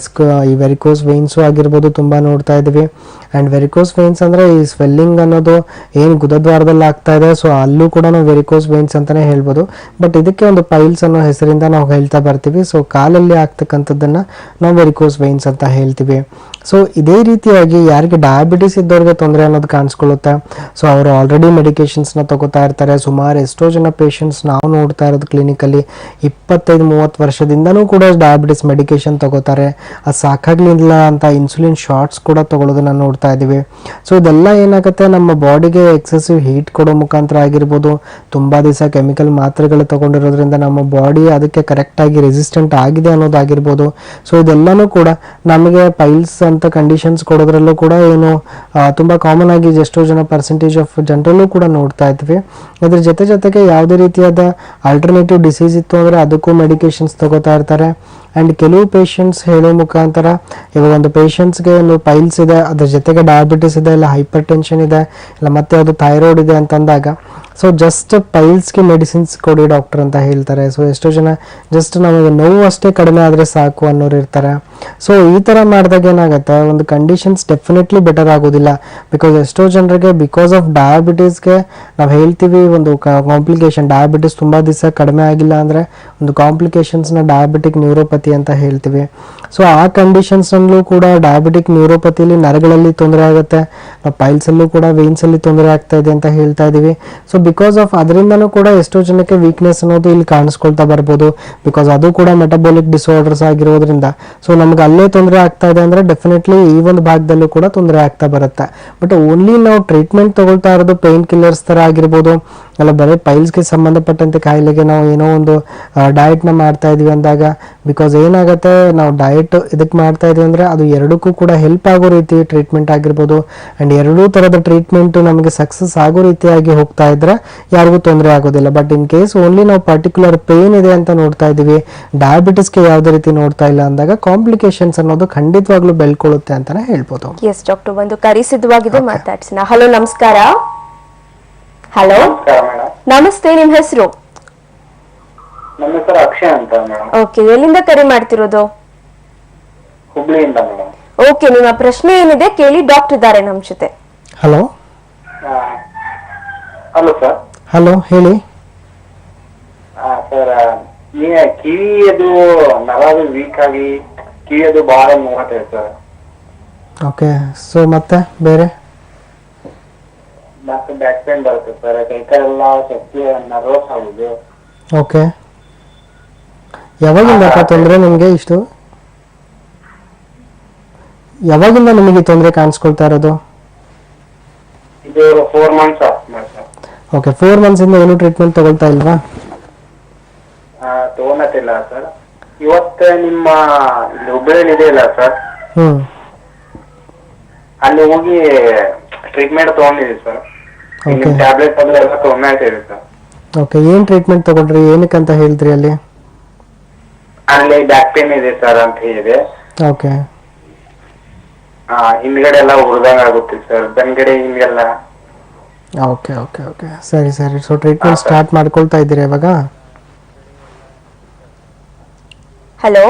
ಈ ವೆರಿಕೋಸ್ ವೇನ್ಸು ಆಗಿರ್ಬೋದು ತುಂಬ ನೋಡ್ತಾ ಇದ್ದೀವಿ. ಆ್ಯಂಡ್ ವೆರಿಕೋಸ್ ವೇನ್ಸ್ ಅಂದರೆ ಈ ಸ್ವೆಲ್ಲಿಂಗ್ ಅನ್ನೋದು ಏನು ಗುದದ್ವಾರದಲ್ಲಿ ಆಗ್ತಾ ಇದೆ, ಸೊ ಅಲ್ಲೂ ಕೂಡ ನಾವು ವೆರಿಕೋಸ್ ವೇನ್ಸ್ ಅಂತಲೇ ಹೇಳ್ಬೋದು. ಬಟ್ ಇದಕ್ಕೆ ಒಂದು ಪೈಲ್ಸ್ ಅನ್ನೋ ಹೆಸರಿಂದ ನಾವು ಹೇಳ್ತಾ ಬರ್ತೀವಿ. ಸೊ ಕಾಲಲ್ಲಿ ಆಗ್ತಕ್ಕಂಥದ್ದನ್ನು ನಾವು ವೆರಿಕೋಸ್ ವೇನ್ಸ್ ಅಂತ ಹೇಳ್ತೀವಿ. ಸೊ ಇದೇ ರೀತಿಯಾಗಿ ಯಾರಿಗೆ ಡಯಾಬಿಟಿಸ್ ಇದ್ದವ್ರಿಗೆ ತೊಂದರೆ ಅನ್ನೋದು ಕಾಣಿಸ್ಕೊಳ್ಳುತ್ತೆ. ಸೊ ಅವರು ಆಲ್ರೆಡಿ ಮೆಡಿಕೇಶನ್ಸ್ನ ತಗೋತಾ ಇರ್ತಾರೆ. ಸುಮಾರು ಎಷ್ಟೋ ಜನ ಪೇಷಂಟ್ಸ್ ನಾವು ನೋಡ್ತಾ ಇರೋದು ಕ್ಲಿನಿಕಲ್ಲಿ 25-30 ವರ್ಷದಿಂದನೂ ಕೂಡ ಡಯಾಬಿಟಿಸ್ ಮೆಡಿಕೇಶನ್ ತಗೋತಾರೆ. ಅದು ಸಾಕಾಗ್ಲಿಲ್ಲ ಅಂತ ಇನ್ಸುಲಿನ್ ಶಾಟ್ಸ್ ಕೂಡ ತಗೊಳ್ಳೋದನ್ನ ನೋಡ್ತಾ ಇದ್ದೀವಿ. ಸೊ ಇದೆಲ್ಲ ಏನಾಗುತ್ತೆ, ನಮ್ಮ ಬಾಡಿಗೆ ಎಕ್ಸೆಸಿವ್ ಹೀಟ್ ಕೊಡೋ ಮುಖಾಂತರ ಆಗಿರ್ಬೋದು, ತುಂಬ ದಿವಸ ಕೆಮಿಕಲ್ ಮಾತ್ರೆಗಳು ತಗೊಂಡಿರೋದ್ರಿಂದ ನಮ್ಮ ಬಾಡಿ ಅದಕ್ಕೆ ಕರೆಕ್ಟಾಗಿ ರೆಸಿಸ್ಟೆಂಟ್ ಆಗಿದೆ ಅನ್ನೋದಾಗಿರ್ಬೋದು. ಸೊ ಇದೆಲ್ಲನೂ ಕೂಡ ನಮಗೆ ಪೈಲ್ಸ್ ಅಂತ ಕಂಡೀಷನ್ಸ್ ಕೊಡೋದ್ರಲ್ಲೂ ಕೂಡ ಏನು ತುಂಬ ಕಾಮನ್ ಆಗಿ ಎಷ್ಟೋ ಜನ ಪರ್ಸೆಂಟೇಜ್ ಆಫ್ ಜನರಲ್ಲೂ ಕೂಡ ನೋಡ್ತಾ ಇದ್ವಿ. ಇದ್ರ ಜೊತೆಗೆ ಯಾವುದೇ ರೀತಿಯಾದ ಆಲ್ಟರ್ನೇಟಿವ್ ಡಿಸೀಸ್ ಇತ್ತು ಅಂದರೆ ಅದಕ್ಕೂ ಮೆಡಿಕೇಶನ್ಸ್ ತಗೋತಾ ಇರ್ತಾರೆ. ಆ್ಯಂಡ್ ಕೆಲವು ಪೇಷಂಟ್ಸ್ ಹೇಳೋ ಮುಖಾಂತರ ಇವಾಗ ಒಂದು ಪೇಷಂಟ್ಸ್ಗೆ ಒಂದು ಪೈಲ್ಸ್ ಇದೆ, ಅದ್ರ ಜೊತೆಗೆ ಡಯಾಬಿಟಿಸ್ ಇದೆ, ಇಲ್ಲ ಹೈಪರ್ ಟೆನ್ಷನ್ ಇದೆ, ಇಲ್ಲ ಮತ್ತೆ ಅದು ಥೈರಾಯ್ಡ್ ಇದೆ ಅಂತಂದಾಗ ಸೊ ಜಸ್ಟ್ ಪೈಲ್ಸ್ಗೆ ಮೆಡಿಸಿನ್ಸ್ ಕೊಡಿ ಡಾಕ್ಟರ್ ಅಂತ ಹೇಳ್ತಾರೆ. ಸೊ ಎಷ್ಟೋ ಜನ ಜಸ್ಟ್ ನಮಗೆ ನೋವು ಅಷ್ಟೇ ಕಡಿಮೆ ಆದರೆ ಸಾಕು ಅನ್ನೋರು ಇರ್ತಾರೆ. ಸೊ ಈ ಥರ ಮಾಡಿದಾಗ ಏನಾಗುತ್ತೆ, ಒಂದು ಕಂಡೀಷನ್ಸ್ ಡೆಫಿನೆಟ್ಲಿ ಬೆಟರ್ ಆಗೋದಿಲ್ಲ. ಬಿಕಾಸ್ ಎಷ್ಟೋ ಜನರಿಗೆ ಬಿಕಾಸ್ ಆಫ್ ಡಯಾಬಿಟೀಸ್ಗೆ ನಾವು ಹೇಳ್ತೀವಿ ಒಂದು ಕಾಂಪ್ಲಿಕೇಶನ್, ಡಯಾಬಿಟಿಸ್ ತುಂಬ ದಿವಸ ಕಡಿಮೆ ಆಗಿಲ್ಲ ಅಂದರೆ ಒಂದು ಕಾಂಪ್ಲಿಕೇಶನ್ಸ್ನ ಡಯಾಬಿಟಿಕ್ ನ್ಯೂರೋಪತಿ ಅಂತ ಹೇಳ್ತೀವಿ. ಸೊ ಆ ಕಂಡೀಷನ್ಸ್ನಲ್ಲೂ ಕೂಡ ಡಯಾಬಿಟಿಕ್ ನ್ಯೂರೋಪತಿಲಿ ನರಗಳಲ್ಲಿ ತೊಂದರೆ ಆಗುತ್ತೆ. ನಾವು ಪೈಲ್ಸಲ್ಲೂ ಕೂಡ ವೇನ್ಸಲ್ಲಿ ತೊಂದರೆ ಆಗ್ತಾ ಇದೆ ಅಂತ ಹೇಳ್ತಾ ಇದ್ದೀವಿ. ಸೊ ಬಿಕಾಸ್ ಆಫ್ ಅದರಿಂದನೂ ಕೂಡ ಎಷ್ಟೋ ಜನಕ್ಕೆ ವೀಕ್ನೆಸ್ ಅನ್ನೋದು ಇಲ್ಲಿ ಕಾಣಿಸ್ಕೊಳ್ತಾ ಬರ್ಬೋದು. ಬಿಕಾಸ್ ಅದು ಕೂಡ ಮೆಟಬಾಲಿಕ್ ಡಿಸಾರ್ಡರ್ಸ್ ಆಗಿರೋದ್ರಿಂದ ಸೊ ನಮ್ಗೆ ಅಲ್ಲೇ ತೊಂದರೆ ಆಗ್ತಾ ಇದೆ ಅಂದರೆ ಡೆಫಿನೆಟ್ಲಿ ಈ ಒಂದು ಭಾಗದಲ್ಲೂ ಕೂಡ ತೊಂದರೆ ಆಗ್ತಾ ಬರುತ್ತೆ. ಬಟ್ ಓನ್ಲಿ ನಾವು ಟ್ರೀಟ್ಮೆಂಟ್ ತಗೊಳ್ತಾ ಇರೋದು ಪೇನ್ ಕಿಲ್ಲರ್ಸ್ ಥರ ಆಗಿರ್ಬೋದು, ಅಲ್ಲ ಬರೀ ಪೈಲ್ಸ್ಗೆ ಸಂಬಂಧಪಟ್ಟಂತೆ ಕಾಯಿಲೆಗೆ ನಾವು ಏನೋ ಒಂದು ಡಯಟ್ನ ಮಾಡ್ತಾ ಇದೀವಿ ಅಂದಾಗ, ಬಿಕಾಸ್ ಏನಾಗುತ್ತೆ ನಾವು ಡಯಟ್ ಇದಕ್ಕೆ ಮಾಡ್ತಾ ಇದೀವಿ ಅಂದರೆ ಅದು ಎರಡಕ್ಕೂ ಕೂಡ ಹೆಲ್ಪ್ ಆಗೋ ರೀತಿ ಟ್ರೀಟ್ಮೆಂಟ್ ಆಗಿರ್ಬೋದು. ಆ್ಯಂಡ್ ಎರಡೂ ಥರದ ಟ್ರೀಟ್ಮೆಂಟು ನಮಗೆ ಸಕ್ಸಸ್ ಆಗೋ ರೀತಿಯಾಗಿ ಹೋಗ್ತಾ ಇದ್ರೆ ಯಾರಿಗೂ ತೊಂದರೆ ಆಗೋದಿಲ್ಲ. ಬಟ್ ಇನ್ ಕೇಸ್ ಓನ್ಲಿ ನಾವು ಪರ್ಟಿಕ್ಯುಲರ್ ಪೇನ್ ಇದೆ ಅಂತ ನೋಡ್ತಾ ಇದ್ದೀವಿ, ಡಯಾಬಿಟಿಸ್ಗೆ ಯಾವುದೇ ರೀತಿ ನೋಡ್ತಾ ಇಲ್ಲ ಅಂದಾಗ ಕಾಂಪ್ಲಿಕೇಶನ್ಸ್ ಅನ್ನೋದು ಖಂಡಿತವಾಗ್ಲೂ ಬೆಳ್ಕೊಳ್ಳುತ್ತೆ ಅಂತಾನೆ ಹೇಳ್ಬೋದು. ಎಸ್ ಡಾಕ್ಟರ್, ಒಂದು ಕರೆ ಸಿದ್ಧವಾಗಿದೆ, ಮಾತಾಡ್ಸೋಣ. ಹಲೋ, ನಮಸ್ಕಾರ. ಹಲೋ, ನಮಸ್ತೆ, ನಿಮ್ ಹೆಸರು? ನಮ್ಮ ಹೆಸರು ಅಕ್ಷಯ್ ಅಂತ ಮೇಡಮ್. ಓಕೆ, ಎಲ್ಲಿಂದ ಕರೆ ಮಾಡ್ತಿರೋದು? ಹುಬ್ಳಿಯಿಂದ ಮೇಡಮ್. ಓಕೆ, ನಿಮ್ಮ ಪ್ರಶ್ನೆ ಏನಿದೆ ಕೇಳಿ, ಡಾಕ್ಟರ್ ಇದ್ದಾರೆ ನಮ್ ಜೊತೆ. ಹಲೋ. Hello sir. ಹಲೋ, ಹೇಳಿ. ಸರ್, ಕಿವಿಯದು ನರದು ವೀಕ್ ಆಗಿ ಕಿವಿಯದು ಬಹಳ ನೋವುತ್ತೆ ಸರ್. ಓಕೆ, ಸೊ ಮತ್ತೆ ಬೇರೆ? ಮತ್ತೆ ಬ್ಯಾಕ್ ಪೇನ್ ಬರುತ್ತೆ ಸರ್, ಕೈಕಾಲೆಲ್ಲ ಶಕ್ತಿ ನರ್ವಸ್ ಆಗುದು. ಓಕೆ, ಯಾವಾಗಿಂದ ತೊಂದರೆ ನಿಮಗೆ? ಇಷ್ಟು ಯಾವಾಗಿಂದ ನಿಮಗೆ ತೊಂದರೆ ಕಾಣಿಸ್ಕೊಳ್ತಾ ಇರೋದು? ಇದು 4 months ಆಗ್ತದೆ ಸರ್. ಓಕೆ, 4 months ಇಂದ ಏನು ಟ್ರೀಟ್ಮೆಂಟ್ ತಗೊಳ್ತಾ ಇಲ್ವಾ? ತಗೊಳತಿಲ್ಲ ಸರ್. ಇವತ್ತು ನಿಮ್ಮ ಹುಬ್ಬಳ್ಳಿ ಇದೆ ಇಲ್ಲ ಸರ್, ಅಲ್ಲಿ ಹೋಗಿ ಟ್ರೀಟ್ಮೆಂಟ್ ತಗೊಂಡಿದ್ದೀವಿ ಸರ್. ಟ್ಯಾಬ್ಲೆಟ್ ಎಲ್ಲ ತಗೊಂಡಿದ್ದೀವಿ ಸರ್. ಓಕೆ, ಏನ್ ಟ್ರೀಟ್ಮೆಂಟ್ ತಗೊಂಡ್ರಿ? ಏನಕ್ಕಂತ ಹೇಳಿದ್ರಿ? ಅಲ್ಲಿ ಬ್ಯಾಕ್ ಪೇನ್ ಇದೆ ಸರ್ ಅಂತ ಹೇಳಿದೆ. ಓಕೆ, ಹಿಂದ್ಗಡೆ ಎಲ್ಲ ಉಳ್ದಂಗ ಆಗುತ್ತೆ ಸರ್, ಬೆನ್ಗಡೆ ಹಿಂಗೆಲ್ಲ. ಓಕೆ ಓಕೆ ಓಕೆ, ಸರಿ ಸರಿ. ಸೊ ಟ್ರೀಟ್ಮೆಂಟ್ ಸ್ಟಾರ್ಟ್ ಮಾಡ್ಕೊಳ್ತಾ ಇದ್ದೀರಾ ಇವಾಗ? ಹಲೋ,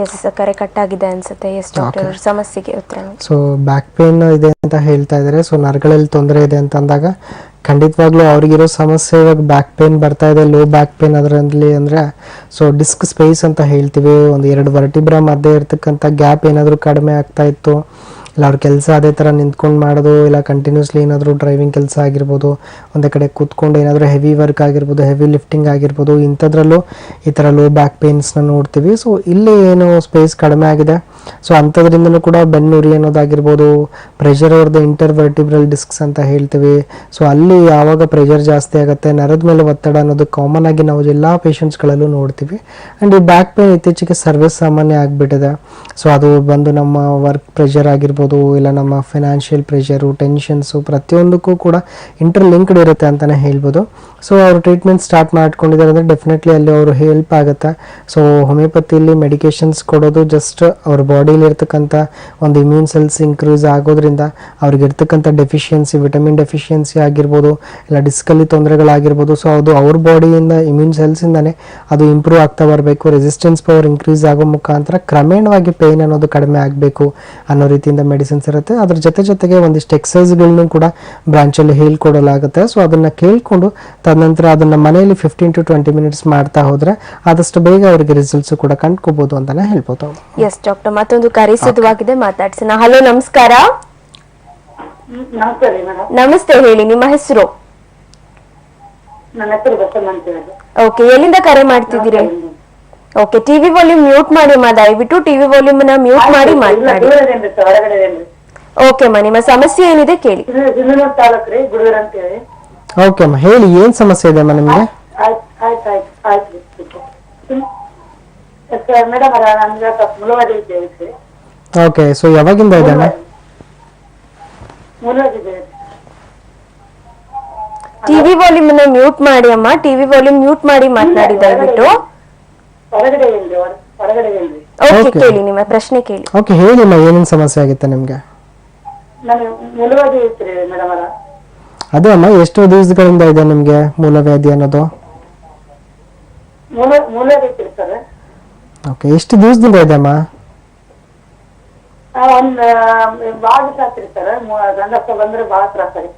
ಎಸ್, ಕರೆ ಕಟ್ ಆಗಿದೆ ಅನ್ಸುತ್ತೆ. ಎಸ್ ಡಾಕ್ಟರ್, ಸಮಸ್ಯೆಗೆ ಉತ್ತರ. ಸೊ ಬ್ಯಾಕ್ ಪೇನ್ ಇದೆ ಅಂತ ಹೇಳ್ತಾ ಇದ್ದಾರೆ. ಸೊ ನರಗಳಲ್ಲಿ ತೊಂದರೆ ಇದೆ ಅಂತ ಅಂದಾಗ ಖಂಡಿತವಾಗ್ಲೂ ಅವ್ರಿಗಿರೋ ಸಮಸ್ಯೆ ಇವಾಗ ಬ್ಯಾಕ್ ಪೇನ್ ಬರ್ತಾ ಇದೆ, ಲೋ ಬ್ಯಾಕ್ ಪೇನ್. ಅದರಲ್ಲಿ ಅಂದರೆ ಸೊ ಡಿಸ್ಕ್ ಸ್ಪೇಸ್ ಅಂತ ಹೇಳ್ತೀವಿ, ಒಂದು 2 ವರ್ಟಿಬ್ರಾ ಮಧ್ಯೆ ಇರ್ತಕ್ಕಂಥ ಗ್ಯಾಪ್ ಏನಾದರೂ ಕಡಿಮೆ ಆಗ್ತಾ ಇತ್ತು, ಇಲ್ಲ ಅವ್ರ ಕೆಲಸ ಅದೇ ಥರ ನಿಂತ್ಕೊಂಡು ಮಾಡೋದು, ಇಲ್ಲ ಕಂಟಿನ್ಯೂಸ್ಲಿ ಏನಾದರೂ ಡ್ರೈವಿಂಗ್ ಕೆಲಸ ಆಗಿರ್ಬೋದು, ಒಂದೇ ಕಡೆ ಕೂತ್ಕೊಂಡು ಏನಾದರೂ ಹೆವಿ ವರ್ಕ್ ಆಗಿರ್ಬೋದು, ಹೆವಿ ಲಿಫ್ಟಿಂಗ್ ಆಗಿರ್ಬೋದು, ಇಂಥದ್ರಲ್ಲೂ ಈ ಥರ ಲೋ ಬ್ಯಾಕ್ ಪೇನ್ಸ್ನ ನೋಡ್ತೀವಿ. ಸೊ ಇಲ್ಲಿ ಏನು ಸ್ಪೇಸ್ ಕಡಿಮೆ ಆಗಿದೆ, ಸೊ ಅಂಥದ್ರಿಂದಲೂ ಕೂಡ ಬೆನ್ನುರಿ ಅನ್ನೋದಾಗಿರ್ಬೋದು, ಪ್ರೆಷರ್ ಅವ್ರದ್ದು ಇಂಟರ್ವರ್ಟಿಬ್ರಲ್ ಡಿಸ್ಕ್ಸ್ ಅಂತ ಹೇಳ್ತೀವಿ. ಸೊ ಅಲ್ಲಿ ಯಾವಾಗ ಪ್ರೆಷರ್ ಜಾಸ್ತಿ ಆಗುತ್ತೆ, ನರದ ಮೇಲೆ ಒತ್ತಡ ಅನ್ನೋದು ಕಾಮನ್ ಆಗಿ ನಾವು ಎಲ್ಲ ಪೇಷಂಟ್ಸ್ಗಳಲ್ಲೂ ನೋಡ್ತೀವಿ. ಆ್ಯಂಡ್ ಈ ಬ್ಯಾಕ್ ಪೇನ್ ಇತ್ತೀಚೆಗೆ ಸರ್ವೇ ಸಾಮಾನ್ಯ ಆಗಿಬಿಟ್ಟಿದೆ. ಸೊ ಅದು ಬಂದು ನಮ್ಮ ವರ್ಕ್ ಪ್ರೆಷರ್ ಆಗಿರ್ಬೋದು, ಇಲ್ಲ ನಮ್ಮ ಫೈನಾನ್ಷಿಯಲ್ ಪ್ರೆಷರು, ಟೆನ್ಷನ್ಸು, ಪ್ರತಿಯೊಂದಕ್ಕೂ ಕೂಡ ಇಂಟರ್ಲಿಂಕ್ಡ್ ಇರುತ್ತೆ ಅಂತಲೇ ಹೇಳ್ಬೋದು. ಸೊ ಅವರು ಟ್ರೀಟ್ಮೆಂಟ್ ಸ್ಟಾರ್ಟ್ ಮಾಡ್ಕೊಂಡಿದ್ದಾರೆ ಅಂದರೆ ಡೆಫಿನೆಟ್ಲಿ ಅಲ್ಲಿ ಅವರು ಹೆಲ್ಪ್ ಆಗುತ್ತೆ. ಸೊ ಹೋಮಿಯೋಪತಿಯಲ್ಲಿ ಮೆಡಿಕೇಶನ್ಸ್ ಕೊಡೋದು ಜಸ್ಟ್ ಅವ್ರ ಬಾಡಿಲಿ ಇರ್ತಕ್ಕಂಥ ಒಂದು ಇಮ್ಯೂನ್ ಸೆಲ್ಸ್ ಇನ್ಕ್ರೀಸ್ ಆಗೋದ್ರಿಂದ ಅವ್ರಿಗೆ ಇರ್ತಕ್ಕಂಥ ಡೆಫಿಷಿಯನ್ಸಿ, ವಿಟಮಿನ್ ಡೆಫಿಷಿಯನ್ಸಿ ಆಗಿರ್ಬೋದು, ಇಲ್ಲ ಡಿಸ್ಕಲ್ಲಿ ತೊಂದರೆಗಳಾಗಿರ್ಬೋದು. ಸೊ ಅದು ಅವ್ರ ಬಾಡಿಯಿಂದ ಇಮ್ಯೂನ್ ಸೆಲ್ಸಿಂದನೇ ಅದು ಇಂಪ್ರೂವ್ ಆಗ್ತಾ ಬರಬೇಕು, ರೆಸಿಸ್ಟೆನ್ಸ್ ಪವರ್ ಇನ್ಕ್ರೀಸ್ ಆಗೋ ಮುಖಾಂತರ ಕ್ರಮೇಣವಾಗಿ ಪೇಯ್ನ್ ಅನ್ನೋದು ಕಡಿಮೆ ಆಗಬೇಕು ಅನ್ನೋ ರೀತಿಯಿಂದ ಮೆಡಿಸಿನ್ಸ್ ಇರುತ್ತೆ. ಅದ್ರ ಜೊತೆಗೆ ಒಂದಿಷ್ಟು ಎಕ್ಸಸೈಸ್ಗಳನ್ನು ಕೂಡ ಬ್ರಾಂಚಲ್ಲಿ ಹೇಳ್ಕೊಡಲಾಗುತ್ತೆ. ಸೊ ಅದನ್ನು ಕೇಳಿಕೊಂಡು ತದನಂತರ ಅದನ್ನು ಮನೆಯಲ್ಲಿ 15 to 20 minutes ಮಾಡ್ತಾ ಹೋದರೆ ಆದಷ್ಟು ಬೇಗ ಅವರಿಗೆ ರಿಸಲ್ಟ್ಸ್ ಕೂಡ ಕಂಡ್ಕೋಬಹುದು ಅಂತಾನೆ ಹೇಳ್ಬೋದು. ಎಸ್ ಡಾಕ್ಟರ್, ಮತ್ತೊಂದು ಕರೆ ಸಿದ್ಧವಾಗಿದೆ, ಮಾತಾಡ್ಸೋಣ. ಹಲೋ, ನಮಸ್ಕಾರ. ನಮಸ್ತೆ, ಹೇಳಿ, ನಿಮ್ಮ ಹೆಸರು? ನನ್ನ ಹೆಸರು ಬಸಮ್ಮ ಅಂತ ಹೇಳಿ. ಓಕೆ, ಎಲ್ಲಿಂದ ಕರೆ ಮಾಡ್ತಿದ್ದೀರಿ? ಓಕೆ, ಟಿವಿ ವಾಲ್ಯೂಮ್ ಮ್ಯೂಟ್ ಮಾಡಿ ಅಮ್ಮ, ದಯವಿಟ್ಟು ಟಿವಿ ವಾಲ್ಯೂಮ್ ನ ಮ್ಯೂಟ್ ಮಾಡಿ ಮಾತನಾಡಿ. ಓಕೆ ಅಮ್ಮ, ನಿಮ್ಮ ಸಮಸ್ಯೆ ಏನಿದೆ ಕೇಳಿ. ತಾಲೂಕ್ರಿ ಗುಡಿಗರ ಅಂತ ಹೇಳಿ. ಓಕೆ ಅಮ್ಮ, ಹೇಳಿ, ಏನ್ ಸಮಸ್ಯೆ ಇದೆ ಅಮ್ಮ ನಿಮಗೆ? ಮೇಡಮ್, ನಮ್ಗೆ ಮೂಲವಾದಿ ಇದ್ದೇವೆ. ಓಕೆ, ಸೊ ಯಾವಾಗಿಂದ ಇದೆ ಅಮ್ಮ? ಮೂಲವಾದಿ ಇದ್ದೇವೆ. ಟಿವಿ ವಾಲ್ಯೂಮ್ ನ ಮ್ಯೂಟ್ ಮಾಡಿ ಅಮ್ಮ, ಟಿವಿ ವಾಲ್ಯೂಮ್ ಮ್ಯೂಟ್ ಮಾಡಿ ಮಾತನಾಡಿ ದಯವಿಟ್ಟು. ಹೊರಗಡೆ ಏನ್ರಿ, ಹೊರಗಡೆ ಏನ್ರಿ. ಓಕೆ, ಕೇಳಿ, ನಿಮ್ಮ ಪ್ರಶ್ನೆ ಕೇಳಿ. ಓಕೆ, ಹೇಳಿ ಅಮ್ಮ, ಏನೇನು ಸಮಸ್ಯೆ ಆಗುತ್ತೆ ನಿಮ್ಗೆ? ನಾನು ಮೂಲವಾದಿ ಐತ್ರಿ ಮೇಡಮ್ ಅವರ. ಅದೇ ಅಮ್ಮ, ಎಷ್ಟು ದಿವಸಗಳಿಂದ ಇದೆ ನಿಮ್ಗೆ ಮೂಲವ್ಯಾಧಿ ಅನ್ನೋದು? ಮೂಲವಾದಿ ಐತ್ರಿ ಸರ್. ಓಕೆ, ಎಷ್ಟು ದಿವಸದಿಂದ ಇದೆ ಅಮ್ಮ? ಒಂದ್ ಬಾಳ ದಿವಸ ಆಗ್ತಿರಿ ಸರ್. ಗಂಡಸ ಬಂದ್ರೆ ಬಾಳ ತ್ರಾಸ ರೀ.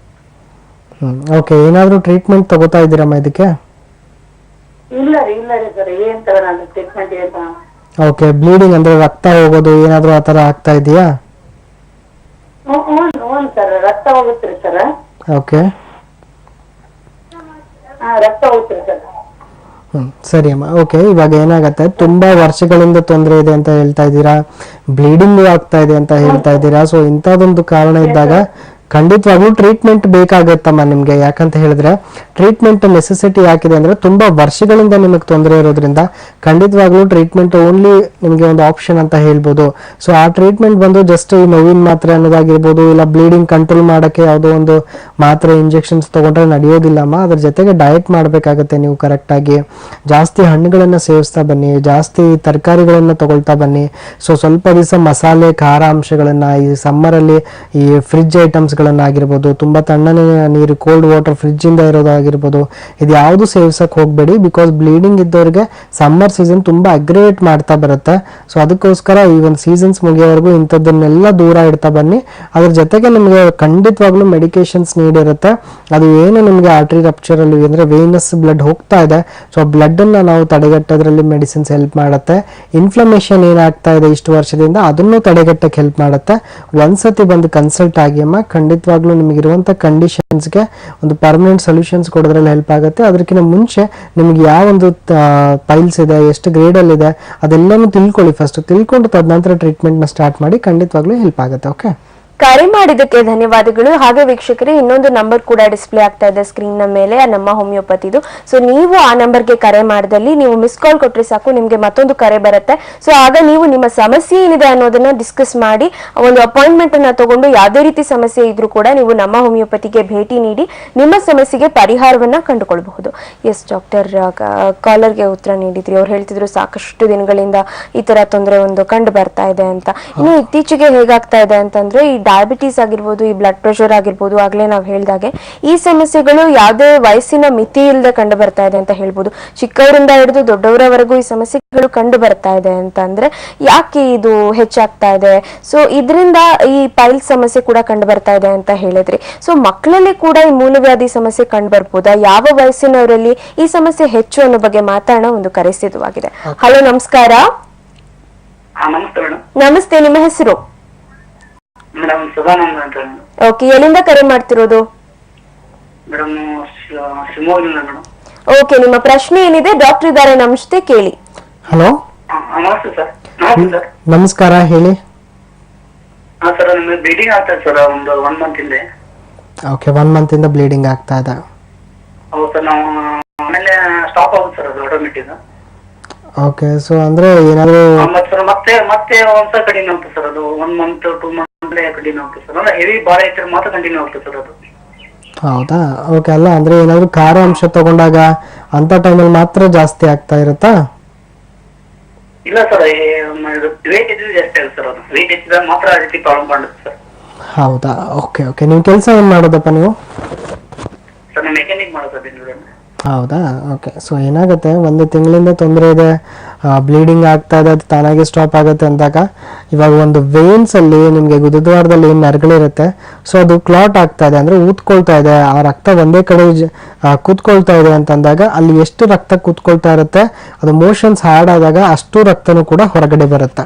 ಓಕೆ, ಏನಾದರೂ ಟ್ರೀಟ್ಮೆಂಟ್ ತಗೋತಾ ಇದ್ದೀರಮ್ಮ ಇದಕ್ಕೆ? ಇಲ್ಲ ರೀ ಸರ್, ಏನ್ ತರ ನಾನು ಟ್ರೀಟ್ಮೆಂಟ್ ಏನ್. ಓಕೆ, ಬ್ಲೀಡಿಂಗ್ ಅಂದ್ರೆ ರಕ್ತ ಹೋಗೋದು ಏನಾದರೂ ಆ ಥರ ಆಗ್ತಾ ಇದೆಯಾ? ಹ್ಞೂ ಸರ್, ರಕ್ತ ಹೋಗುತ್ರಿ ಸರ್. ಓಕೆ. ರಕ್ತ ಹೋಗುತ್ರಿ ಸರ್. ಸರಿ ಅಮ್ಮ. ಓಕೆ, ಇವಾಗ ಏನಾಗತ್ತೆ, ತುಂಬಾ ವರ್ಷಗಳಿಂದ ತೊಂದರೆ ಇದೆ ಅಂತ ಹೇಳ್ತಾ ಇದ್ದೀರಾ, ಬ್ಲೀಡಿಂಗ್ ಆಗ್ತಾ ಇದೆ ಅಂತ ಹೇಳ್ತಾ ಇದ್ದೀರಾ. ಸೊ ಇಂಥದ್ದೊಂದು ಕಾರಣ ಇದ್ದಾಗ ಖಂಡಿತವಾಗ್ಲೂ ಟ್ರೀಟ್ಮೆಂಟ್ ಬೇಕಾಗತ್ತಮ್ಮ ನಿಮ್ಗೆ. ಯಾಕಂತ ಹೇಳಿದ್ರೆ ಟ್ರೀಟ್ಮೆಂಟ್ ನೆಸೆಸಿಟಿ ಯಾಕಿದೆ ಅಂದ್ರೆ ತುಂಬಾ ವರ್ಷಗಳಿಂದ ನಿಮಗೆ ತೊಂದರೆ ಇರೋದ್ರಿಂದ ಖಂಡಿತವಾಗ್ಲೂ ಟ್ರೀಟ್ಮೆಂಟ್ ಓನ್ಲಿ ನಿಮ್ಗೆ ಒಂದು ಆಪ್ಷನ್ ಅಂತ ಹೇಳ್ಬೋದು. ಸೊ ಆ ಟ್ರೀಟ್ಮೆಂಟ್ ಬಂದು ಜಸ್ಟ್ ಈ ನೋವಿನ ಮಾತ್ರೆ ಅನ್ನೋದಾಗಿರ್ಬೋದು, ಇಲ್ಲ ಬ್ಲೀಡಿಂಗ್ ಕಂಟ್ರೋಲ್ ಮಾಡಕ್ಕೆ ಯಾವುದೋ ಒಂದು ಮಾತ್ರೆ ಇಂಜೆಕ್ಷನ್ಸ್ ತಗೊಂಡ್ರೆ ನಡೆಯೋದಿಲ್ಲಮ್ಮ. ಅದ್ರ ಜೊತೆಗೆ ಡಯಟ್ ಮಾಡಬೇಕಾಗತ್ತೆ ನೀವು ಕರೆಕ್ಟ್ ಆಗಿ. ಜಾಸ್ತಿ ಹಣ್ಣುಗಳನ್ನ ಸೇವಿಸ್ತಾ ಬನ್ನಿ, ಜಾಸ್ತಿ ತರಕಾರಿಗಳನ್ನ ತಗೊಳ್ತಾ ಬನ್ನಿ. ಸೊ ಸ್ವಲ್ಪ ದಿವಸ ಮಸಾಲೆ ಖಾರ ಅಂಶಗಳನ್ನ, ಈ ಸಮ್ಮರ್ ಅಲ್ಲಿ ಈ ಫ್ರಿಡ್ಜ್ ಐಟಮ್ಸ್ ಗಳನ್ನಾಗಿರ್ಬೋದು, ತುಂಬಾ ತಣ್ಣನೆ ನೀರು ಕೋಲ್ಡ್ ವಾಟರ್ ಫ್ರಿಡ್ಜ್ ಇಂದ ಇರೋದಾಗಿರ್ಬೋದು, ಇದು ಯಾವುದು ಸೇವಿಸಕ್ ಹೋಗ್ಬೇಡಿ. ಬಿಕಾಸ್ ಬ್ಲೀಡಿಂಗ್ ಇದ್ದವ್ರಿಗೆ ಸಮ್ಮರ್ ಸೀಸನ್ ತುಂಬಾ ಅಗ್ರೇವೇಟ್ ಮಾಡ್ತಾ ಬರುತ್ತೆ. ಸೊ ಅದಕ್ಕೋಸ್ಕರ ಈ ಒಂದು ಸೀಸನ್ಸ್ ಮುಗಿಯೋವರೆಗೂ ಇಂಥದ್ದನ್ನೆಲ್ಲ ದೂರ ಇಡ್ತಾ ಬನ್ನಿ. ಅದ್ರ ಜೊತೆಗೆ ನಿಮಗೆ ಖಂಡಿತವಾಗ್ಲೂ ಮೆಡಿಕೇಶನ್ಸ್ ನೀಡಿರುತ್ತೆ. ಅದು ಏನು ನಿಮಗೆ ಆರ್ಟರಿ ರಪ್ಚರ್ ಅಲ್ಲಿ ಅಂದ್ರೆ ವೇನಸ್ ಬ್ಲಡ್ ಹೋಗ್ತಾ ಇದೆ, ಸೊ ಬ್ಲಡ್ ಅನ್ನ ನಾವು ತಡೆಗಟ್ಟೋದ್ರಲ್ಲಿ ಮೆಡಿಸಿನ್ಸ್ ಹೆಲ್ಪ್ ಮಾಡುತ್ತೆ. ಇನ್ಫ್ಲಮೇಷನ್ ಏನಾಗ್ತಾ ಇದೆ ಇಷ್ಟು ವರ್ಷದಿಂದ ಅದನ್ನು ತಡೆಗಟ್ಟಕ್ಕೆ ಹೆಲ್ಪ್ ಮಾಡುತ್ತೆ. ಒಂದ್ಸತಿ ಬಂದು ಕನ್ಸಲ್ಟ್ ಆಗಿ ಅಮ್ಮ, ಖಂಡಿತವಾಗ್ಲೂ ನಿಮಗಿರುವಂಥ ಕಂಡೀಷನ್ಸ್ಗೆ ಒಂದು ಪರ್ಮನೆಂಟ್ ಸೊಲ್ಯೂಷನ್ಸ್ ಕೊಡೋದ್ರಲ್ಲಿ ಹೆಲ್ಪ್ ಆಗುತ್ತೆ. ಅದಕ್ಕಿಂತ ಮುಂಚೆ ನಿಮ್ಗೆ ಯಾವ ಒಂದು ಪೈಲ್ಸ್ ಇದೆ, ಎಷ್ಟು ಗ್ರೇಡಲ್ಲಿ ಇದೆ ಅದೆಲ್ಲನೂ ತಿಳ್ಕೊಳ್ಳಿ. ಫಸ್ಟ್ ತಿಳ್ಕೊಂಡು ತದನಂತರ ಟ್ರೀಟ್ಮೆಂಟ್ನ ಸ್ಟಾರ್ಟ್ ಮಾಡಿ, ಖಂಡಿತವಾಗ್ಲೂ ಹೆಲ್ಪ್ ಆಗುತ್ತೆ. ಓಕೆ, ಕರೆ ಮಾಡಿದ್ದಕ್ಕೆ ಧನ್ಯವಾದಗಳು. ಹಾಗೆ ವೀಕ್ಷಕರೇ, ಇನ್ನೊಂದು ನಂಬರ್ ಕೂಡ ಡಿಸ್ಪ್ಲೇ ಆಗ್ತಾ ಇದೆ ಸ್ಕ್ರೀನ್ ನ ಮೇಲೆ, ನಮ್ಮ ಹೋಮಿಯೋಪತಿದು. ಸೊ ನೀವು ಆ ನಂಬರ್ಗೆ ಕರೆ ಮಾಡಿದಲ್ಲಿ ನೀವು ಮಿಸ್ ಕಾಲ್ ಕೊಟ್ರೆ ಸಾಕು, ನಿಮ್ಗೆ ಮತ್ತೊಂದು ಕರೆ ಬರುತ್ತೆ. ಸೊ ಆಗ ನೀವು ನಿಮ್ಮ ಸಮಸ್ಯೆ ಏನಿದೆ ಅನ್ನೋದನ್ನ ಡಿಸ್ಕಸ್ ಮಾಡಿ ಒಂದು ಅಪಾಯಿಂಟ್ಮೆಂಟ್ ಅನ್ನ ತಗೊಂಡು ಯಾವುದೇ ರೀತಿ ಸಮಸ್ಯೆ ಇದ್ರೂ ಕೂಡ ನೀವು ನಮ್ಮ ಹೋಮಿಯೋಪತಿಗೆ ಭೇಟಿ ನೀಡಿ ನಿಮ್ಮ ಸಮಸ್ಯೆಗೆ ಪರಿಹಾರವನ್ನ ಕಂಡುಕೊಳ್ಬಹುದು. ಎಸ್ ಡಾಕ್ಟರ್, ಕಾಲರ್ಗೆ ಉತ್ತರ ನೀಡಿದ್ರಿ. ಅವ್ರು ಹೇಳ್ತಿದ್ರು ಸಾಕಷ್ಟು ದಿನಗಳಿಂದ ಈ ತರ ತೊಂದರೆ ಒಂದು ಕಂಡು ಬರ್ತಾ ಇದೆ ಅಂತ. ಇನ್ನು ಇತ್ತೀಚೆಗೆ ಹೇಗಾಗ್ತಾ ಇದೆ ಅಂತಂದ್ರೆ, ಈ ಡಯಾಬಿಟೀಸ್ ಆಗಿರ್ಬೋದು, ಈ ಬ್ಲಡ್ ಪ್ರೆಷರ್ ಆಗಿರ್ಬೋದು, ಆಗ್ಲೇ ನಾವು ಹೇಳ್ದಾಗೆ ಈ ಸಮಸ್ಯೆಗಳು ಯಾವುದೇ ವಯಸ್ಸಿನ ಮಿತಿ ಇಲ್ಲದೆ ಕಂಡು ಬರ್ತಾ ಇದೆ ಅಂತ ಹೇಳ್ಬೋದು. ಚಿಕ್ಕವರಿಂದ ಹಿಡಿದು ದೊಡ್ಡವರವರೆಗೂ ಈ ಸಮಸ್ಯೆಗಳು ಕಂಡು ಬರ್ತಾ ಇದೆ ಅಂತ ಅಂದ್ರೆ ಯಾಕೆ ಇದು ಹೆಚ್ಚಾಗ್ತಾ ಇದೆ? ಸೊ ಇದರಿಂದ ಈ ಪೈಲ್ಸ್ ಸಮಸ್ಯೆ ಕೂಡ ಕಂಡು ಬರ್ತಾ ಇದೆ ಅಂತ ಹೇಳಿದ್ರಿ. ಸೊ ಮಕ್ಕಳಲ್ಲಿ ಕೂಡ ಈ ಮೂಲವ್ಯಾಧಿ ಸಮಸ್ಯೆ ಕಂಡು ಬರ್ಬೋದಾ? ಯಾವ ವಯಸ್ಸಿನವರಲ್ಲಿ ಈ ಸಮಸ್ಯೆ ಹೆಚ್ಚು ಅನ್ನೋ ಬಗ್ಗೆ ಮಾತಾಡೋಣ. ಒಂದು ಕರೆ ಸಿದ್ಧವಾಗಿದೆ. ಹಲೋ, ನಮಸ್ಕಾರ. ನಮಸ್ತೆ, ನಿಮ್ಮ ಹೆಸರು? ಮೇಡಮ್ ಸದಾನಂದ ಅಂತ. ಓಕೆ, ಎಲ್ಲಿಂದ ಕರೆ ಮಾಡ್ತಿರೋದು? ಮೇಡಮ್ ಶಿವಮೊಗ್ಗದಿಂದ ಮೇಡಮ್. ಓಕೆ, ನಿಮ್ಮ ಪ್ರಶ್ನೆ ಏನಿದೆ? ಡಾಕ್ಟರ್ ಇದ್ದಾರೆ ನಮ್ಮ ಜೊತೆ, ಕೇಳಿ. ಹಲೋ, ನಮಸ್ತೆ ಸರ್. ನಮಸ್ತೆ ಸರ್. ನಮಸ್ಕಾರ, ಹೇಳಿ. ಸರ್, ನಿಮಗೆ ಬ್ಲೀಡಿಂಗ್ ಆಗ್ತದೆ ಸರ್, ಒಂದು 1 month ಹಿಂದೆ. ಓಕೆ, 1 month ಇಂದ ಬ್ಲೀಡಿಂಗ್ ಆಗ್ತಾ ಇದೆ. ಹೌದು ಸರ್, ನಾವು ಆಮೇಲೆ ಸ್ಟಾಪ್ ಆಗುತ್ತೆ ಸರ್, ಅದು ಆಟೋಮೆಟಿಕ್. ಓಕೆ, ಸೊ ಅಂದ್ರೆ ಏನಾದ್ರು ಮತ್ತೆ ಒಂದ್ಸಲ ಕಂಟಿನ್ಯೂ ಆಗ್ತದೆ ಸರ್, ಅದು 1 month 2 month ಕಂಟಿನ್ಯೂ ಆಗ್ತದೆ ಸರ್. ಅಂದ್ರೆ ಹೆವಿ ಭಾಳ ಐತೆ ಮಾತ್ರ ಕಂಟಿನ್ಯೂ ಆಗ್ತದೆ ಸರ್ ಅದು. ಹೌದಾ? ಓಕೆ, ಅಲ್ಲ ಅಂದ್ರೆ ಏನಾದ್ರು ಖಾರ ಅಂಶ ತಗೊಂಡಾಗ ಅಂತ ಟೈಮಲ್ಲಿ ಮಾತ್ರ ಜಾಸ್ತಿ ಆಗ್ತಾ ಇರುತ್ತಾ? ಇಲ್ಲ ಸರ್, ವೇಟ್ ಇದ್ರೆ ಜಾಸ್ತಿ ಆಗುತ್ತೆ ಸರ್, ಅದು ವೇಟ್ ಹೆಚ್ಚಿದಾಗ ಮಾತ್ರ ಆ ರೀತಿ ಪ್ರಾಬ್ಲಮ್ ಮಾಡುತ್ತೆ ಸರ್. ಹೌದಾ? ಓಕೆ ಓಕೆ, ನೀವು ಕೆಲಸ ಏನು ಮಾಡೋದಪ್ಪ ನೀವು? ಸರ್, ನಾನು ಮೆಕ್ಯಾನಿಕ್ ಮಾಡೋದು ಬೆಂಗಳೂರಲ್ಲಿ. ಹೌದಾ? ಓಕೆ. ಸೊ ಏನಾಗುತ್ತೆ, 1 ತಿಂಗಳಿಂದ ತೊಂದರೆ ಇದೆ, ಬ್ಲೀಡಿಂಗ್ ಆಗ್ತಾ ಇದೆ, ಅದು ತಾನಾಗೆ ಸ್ಟಾಪ್ ಆಗುತ್ತೆ ಅಂದಾಗ ಇವಾಗ ಒಂದು ವೇನ್ಸ್ ಅಲ್ಲಿ ನಿಮಗೆ ಗುದದ್ವಾರದಲ್ಲಿ ಏನು ನರಗಳಿರುತ್ತೆ, ಸೊ ಅದು ಕ್ಲಾಟ್ ಆಗ್ತಾ ಇದೆ ಅಂದ್ರೆ ಊದ್ಕೊಳ್ತಾ ಇದೆ, ಆ ರಕ್ತ ಒಂದೇ ಕಡೆ ಕೂತ್ಕೊಳ್ತಾ ಇದೆ ಅಂತಂದಾಗ ಅಲ್ಲಿ ಎಷ್ಟು ರಕ್ತ ಕೂತ್ಕೊಳ್ತಾ ಇರುತ್ತೆ, ಅದು ಮೋಷನ್ಸ್ ಹಾರ್ಡ್ ಆದಾಗ ಅಷ್ಟು ರಕ್ತನೂ ಕೂಡ ಹೊರಗಡೆ ಬರುತ್ತೆ.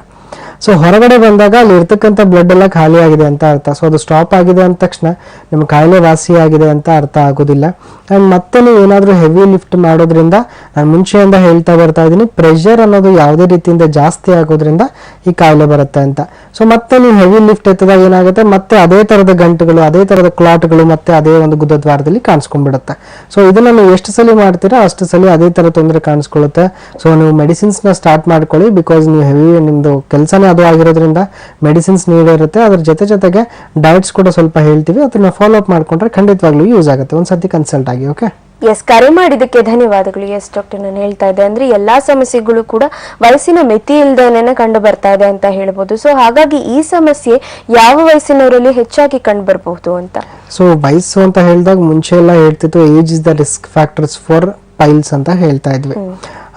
ಸೊ ಹೊರಗಡೆ ಬಂದಾಗ ಅಲ್ಲಿ ಇರ್ತಕ್ಕಂಥ ಬ್ಲಡ್ ಎಲ್ಲ ಖಾಲಿ ಆಗಿದೆ ಅಂತ ಅರ್ಥ. ಸೊ ಅದು ಸ್ಟಾಪ್ ಆಗಿದೆ ಅಂದ ತಕ್ಷಣ ನಿಮ್ಮ ಕಾಯಿಲೆ ವಾಸಿ ಆಗಿದೆ ಅಂತ ಅರ್ಥ ಆಗೋದಿಲ್ಲ. ಆ್ಯಂಡ್ ಮತ್ತೆ ನೀವು ಏನಾದರೂ ಹೆವಿ ಲಿಫ್ಟ್ ಮಾಡೋದ್ರಿಂದ, ನಾನು ಮುಂಚೆಯಿಂದ ಹೇಳ್ತಾ ಬರ್ತಾ ಇದ್ದೀನಿ, ಪ್ರೆಷರ್ ಅನ್ನೋದು ಯಾವುದೇ ರೀತಿಯಿಂದ ಜಾಸ್ತಿ ಆಗೋದ್ರಿಂದ ಈ ಕಾಯಿಲೆ ಬರುತ್ತೆ ಅಂತ. ಸೊ ಮತ್ತೆ ನೀವು ಹೆವಿ ಲಿಫ್ಟ್ ಎತ್ತದಾಗ ಏನಾಗುತ್ತೆ, ಮತ್ತೆ ಅದೇ ಥರದ ಗಂಟುಗಳು, ಅದೇ ಥರದ ಕ್ಲಾಟ್ಗಳು ಮತ್ತೆ ಅದೇ ಒಂದು ಗುದದ್ವಾರದಲ್ಲಿ ಕಾಣಿಸ್ಕೊಂಡ್ಬಿಡುತ್ತೆ. ಸೊ ಇದನ್ನು ನೀವು ಎಷ್ಟು ಸಲ ಮಾಡ್ತೀರಾ ಅಷ್ಟು ಸಲ ಅದೇ ಥರ ತೊಂದರೆ ಕಾಣಿಸ್ಕೊಳ್ಳುತ್ತೆ. ಸೊ ನೀವು ಮೆಡಿಸಿನ್ಸ್ನ ಸ್ಟಾರ್ಟ್ ಮಾಡ್ಕೊಳ್ಳಿ. ಬಿಕಾಸ್ ನೀವು ಹೆವಿ ನಿಮ್ಮದು ಕೆಲಸನೇ ಅದು ಆಗಿರೋದ್ರಿಂದ ಮೆಡಿಸಿನ್ಸ್ ನೀಡಿರುತ್ತೆ. ಅದ್ರ ಜೊತೆಗೆ ಡಯಟ್ಸ್ ಕೂಡ ಸ್ವಲ್ಪ ಹೇಳ್ತೀವಿ, ಅದನ್ನ ಫಾಲೋ ಅಪ್ ಮಾಡ್ಕೊಂಡ್ರೆ ಖಂಡಿತವಾಗ್ಲೂ ಯೂಸ್ ಆಗುತ್ತೆ. ಒಂದ್ಸತಿ ಕನ್ಸಲ್ಟ್ ಆಗಿ. ಓಕೆ, ಎಸ್, ಕರೆ ಮಾಡಿದ್ದಕ್ಕೆ ಧನ್ಯವಾದಗಳು. ಎಸ್ ಡಾಕ್ಟರ್, ನಾನು ಹೇಳ್ತಾ ಇದ್ದೆ ಅಂದ್ರೆ ಎಲ್ಲಾ ಸಮಸ್ಯೆಗಳು ಕೂಡ ವಯಸ್ಸಿನ ಮಿತಿ ಇಲ್ದೇನೆ ಕಂಡು ಬರ್ತಾ ಇದೆ ಅಂತ ಹೇಳ್ಬೋದು. ಸೊ ಹಾಗಾಗಿ ಈ ಸಮಸ್ಯೆ ಯಾವ ವಯಸ್ಸಿನವರಲ್ಲಿ ಹೆಚ್ಚಾಗಿ ಕಂಡು ಬರಬಹುದು ಅಂತ? ಸೊ ವಯಸ್ಸು ಅಂತ ಹೇಳಿದಾಗ ಮುಂಚೆ ಎಲ್ಲ ಹೇಳ್ತಿತ್ತು age is the risk factors for piles ಅಂತ ಹೇಳ್ತಾ ಇದ್ವಿ.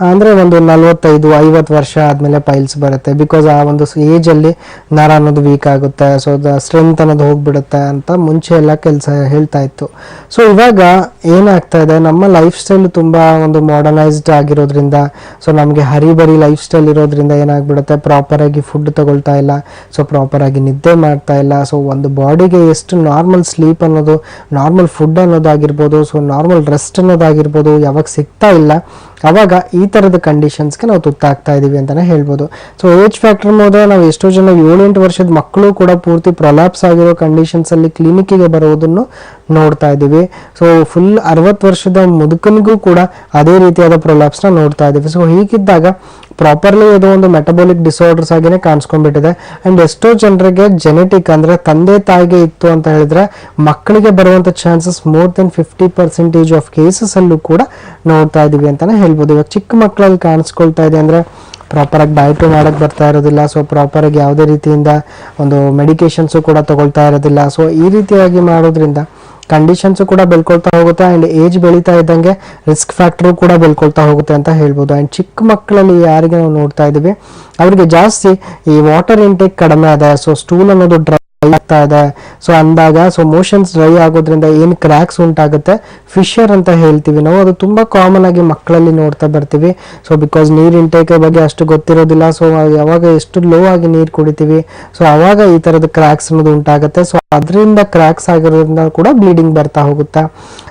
ಅಂದರೆ ಒಂದು 45-50 ವರ್ಷ ಆದಮೇಲೆ ಪೈಲ್ಸ್ ಬರುತ್ತೆ. ಬಿಕಾಸ್ ಆ ಒಂದು ಏಜಲ್ಲಿ ನರ ಅನ್ನೋದು ವೀಕ್ ಆಗುತ್ತೆ, ಸೊ ಸ್ಟ್ರೆಂತ್ ಅನ್ನೋದು ಹೋಗ್ಬಿಡುತ್ತೆ ಅಂತ ಮುಂಚೆ ಎಲ್ಲ ಕೆಲಸ ಹೇಳ್ತಾ ಇತ್ತು. ಸೊ ಇವಾಗ ಏನಾಗ್ತಾ ಇದೆ, ನಮ್ಮ ಲೈಫ್ ಸ್ಟೈಲ್ ತುಂಬ ಒಂದು ಮಾಡರ್ನೈಸ್ಡ್ ಆಗಿರೋದ್ರಿಂದ, ಸೊ ನಮಗೆ ಹರಿಬರಿ ಲೈಫ್ ಸ್ಟೈಲ್ ಇರೋದ್ರಿಂದ ಏನಾಗ್ಬಿಡುತ್ತೆ, ಪ್ರಾಪರಾಗಿ ಫುಡ್ ತಗೊಳ್ತಾ ಇಲ್ಲ, ಸೊ ಪ್ರಾಪರಾಗಿ ನಿದ್ದೆ ಮಾಡ್ತಾ ಇಲ್ಲ. ಸೊ ಒಂದು ಬಾಡಿಗೆ ಎಷ್ಟು ನಾರ್ಮಲ್ ಸ್ಲೀಪ್ ಅನ್ನೋದು, ನಾರ್ಮಲ್ ಫುಡ್ ಅನ್ನೋದಾಗಿರ್ಬೋದು, ಸೊ ನಾರ್ಮಲ್ ರೆಸ್ಟ್ ಅನ್ನೋದಾಗಿರ್ಬೋದು ಯಾವಾಗ ಸಿಗ್ತಾ ಇಲ್ಲ, ಅವಾಗ ಈ ಥರದ ಕಂಡೀಷನ್ಸ್ಗೆ ನಾವು ತುತ್ತಾಗ್ತಾ ಇದ್ದೀವಿ ಅಂತಲೇ ಹೇಳ್ಬೋದು. ಸೊ ಏಜ್ ಫ್ಯಾಕ್ಟರ್ ಹೋದರೆ ನಾವು ಎಷ್ಟೋ ಜನ 7-8 ವರ್ಷದ ಮಕ್ಕಳು ಕೂಡ ಪೂರ್ತಿ ಪ್ರೊಲ್ಯಾಪ್ಸ್ ಆಗಿರೋ ಕಂಡೀಷನ್ಸಲ್ಲಿ ಕ್ಲಿನಿಕ್ಕಿಗೆ ಬರೋದನ್ನು ನೋಡ್ತಾ ಇದ್ದೀವಿ. ಸೊ ಫುಲ್ 60 ವರ್ಷದ ಮುದುಕನಿಗೂ ಕೂಡ ಅದೇ ರೀತಿಯಾದ ಪ್ರೊಲ್ಯಾಪ್ಸ್ನ ನೋಡ್ತಾ ಇದ್ದೀವಿ. ಸೊ ಹೀಗಿದ್ದಾಗ ಪ್ರಾಪರ್ಲಿ ಇದು ಒಂದು ಮೆಟಬಾಲಿಕ್ ಡಿಸಾರ್ಡರ್ಸ್ ಆಗಿನೇ ಕಾಣಿಸ್ಕೊಂಡ್ಬಿಟ್ಟಿದೆ. ಆ್ಯಂಡ್ ಎಷ್ಟೋ ಜನರಿಗೆ ಜೆನೆಟಿಕ್ ಅಂದರೆ ತಂದೆ ತಾಯಿಗೆ ಇತ್ತು ಅಂತ ಹೇಳಿದ್ರೆ ಮಕ್ಕಳಿಗೆ ಬರುವಂಥ ಚಾನ್ಸಸ್ ಮೋರ್ ದೆನ್ 50% ಆಫ್ ಕೇಸಸಲ್ಲೂ ಕೂಡ ನೋಡ್ತಾ ಇದ್ದೀವಿ ಅಂತಲೇ ಹೇಳ್ಬೋದು. ಇವಾಗ ಚಿಕ್ಕ ಮಕ್ಕಳಲ್ಲಿ ಕಾಣಿಸ್ಕೊಳ್ತಾ ಇದೆ ಅಂದರೆ ಪ್ರಾಪರಾಗಿ ಡಯಟು ಮಾಡೋಕ್ಕೆ ಬರ್ತಾ ಇರೋದಿಲ್ಲ, ಸೊ ಪ್ರಾಪರಾಗಿ ಯಾವುದೇ ರೀತಿಯಿಂದ ಒಂದು ಮೆಡಿಕೇಶನ್ಸು ಕೂಡ ತಗೊಳ್ತಾ ಇರೋದಿಲ್ಲ. ಸೊ ಈ ರೀತಿಯಾಗಿ ಮಾಡೋದ್ರಿಂದ ಕಂಡೀಷನ್ಸು ಕೂಡ ಬೆಳ್ಕೊಳ್ತಾ ಹೋಗುತ್ತೆ. ಆ್ಯಂಡ್ ಏಜ್ ಬೆಳೀತಾ ಇದ್ದಂಗೆ ರಿಸ್ಕ್ ಫ್ಯಾಕ್ಟ್ರು ಕೂಡ ಬೆಳ್ಕೊಳ್ತಾ ಹೋಗುತ್ತೆ ಅಂತ ಹೇಳ್ಬೋದು. ಆ್ಯಂಡ್ ಚಿಕ್ಕ ಮಕ್ಕಳಲ್ಲಿ ಯಾರಿಗೆ ನಾವು ನೋಡ್ತಾ ಇದ್ದೀವಿ ಅವರಿಗೆ ಜಾಸ್ತಿ ಈ ವಾಟರ್ ಇಂಟೇಕ್ ಕಡಿಮೆ ಇದೆ, ಸೊ ಸ್ಟೂಲ್ ಅನ್ನೋದು ಡ್ರೈ ಆಗ್ತಾ ಇದೆ. ಸೊ ಅಂದಾಗ ಸೊ ಮೋಷನ್ಸ್ ಡ್ರೈ ಆಗೋದ್ರಿಂದ ಏನು ಕ್ರ್ಯಾಕ್ಸ್ ಉಂಟಾಗುತ್ತೆ, ಫಿಶರ್ ಅಂತ ಹೇಳ್ತೀವಿ ನಾವು, ಅದು ತುಂಬ ಕಾಮನ್ ಆಗಿ ಮಕ್ಕಳಲ್ಲಿ ನೋಡ್ತಾ ಬರ್ತೀವಿ. ಸೊ ಬಿಕಾಸ್ ನೀರು ಇಂಟೇಕ್ ಬಗ್ಗೆ ಅಷ್ಟು ಗೊತ್ತಿರೋದಿಲ್ಲ, ಸೊ ಯಾವಾಗ ಎಷ್ಟು ಲೋ ಆಗಿ ನೀರು ಕುಡಿತೀವಿ, ಸೊ ಅವಾಗ ಈ ಥರದ ಕ್ರ್ಯಾಕ್ಸ್ ಅನ್ನೋದು ಉಂಟಾಗುತ್ತೆ. ಸೊ ಅದರಿಂದ ಕ್ರ್ಯಾಕ್ಸ್ ಆಗಿರೋದ್ರಿಂದ ಕೂಡ ಬ್ಲೀಡಿಂಗ್ ಬರ್ತಾ ಹೋಗುತ್ತೆ.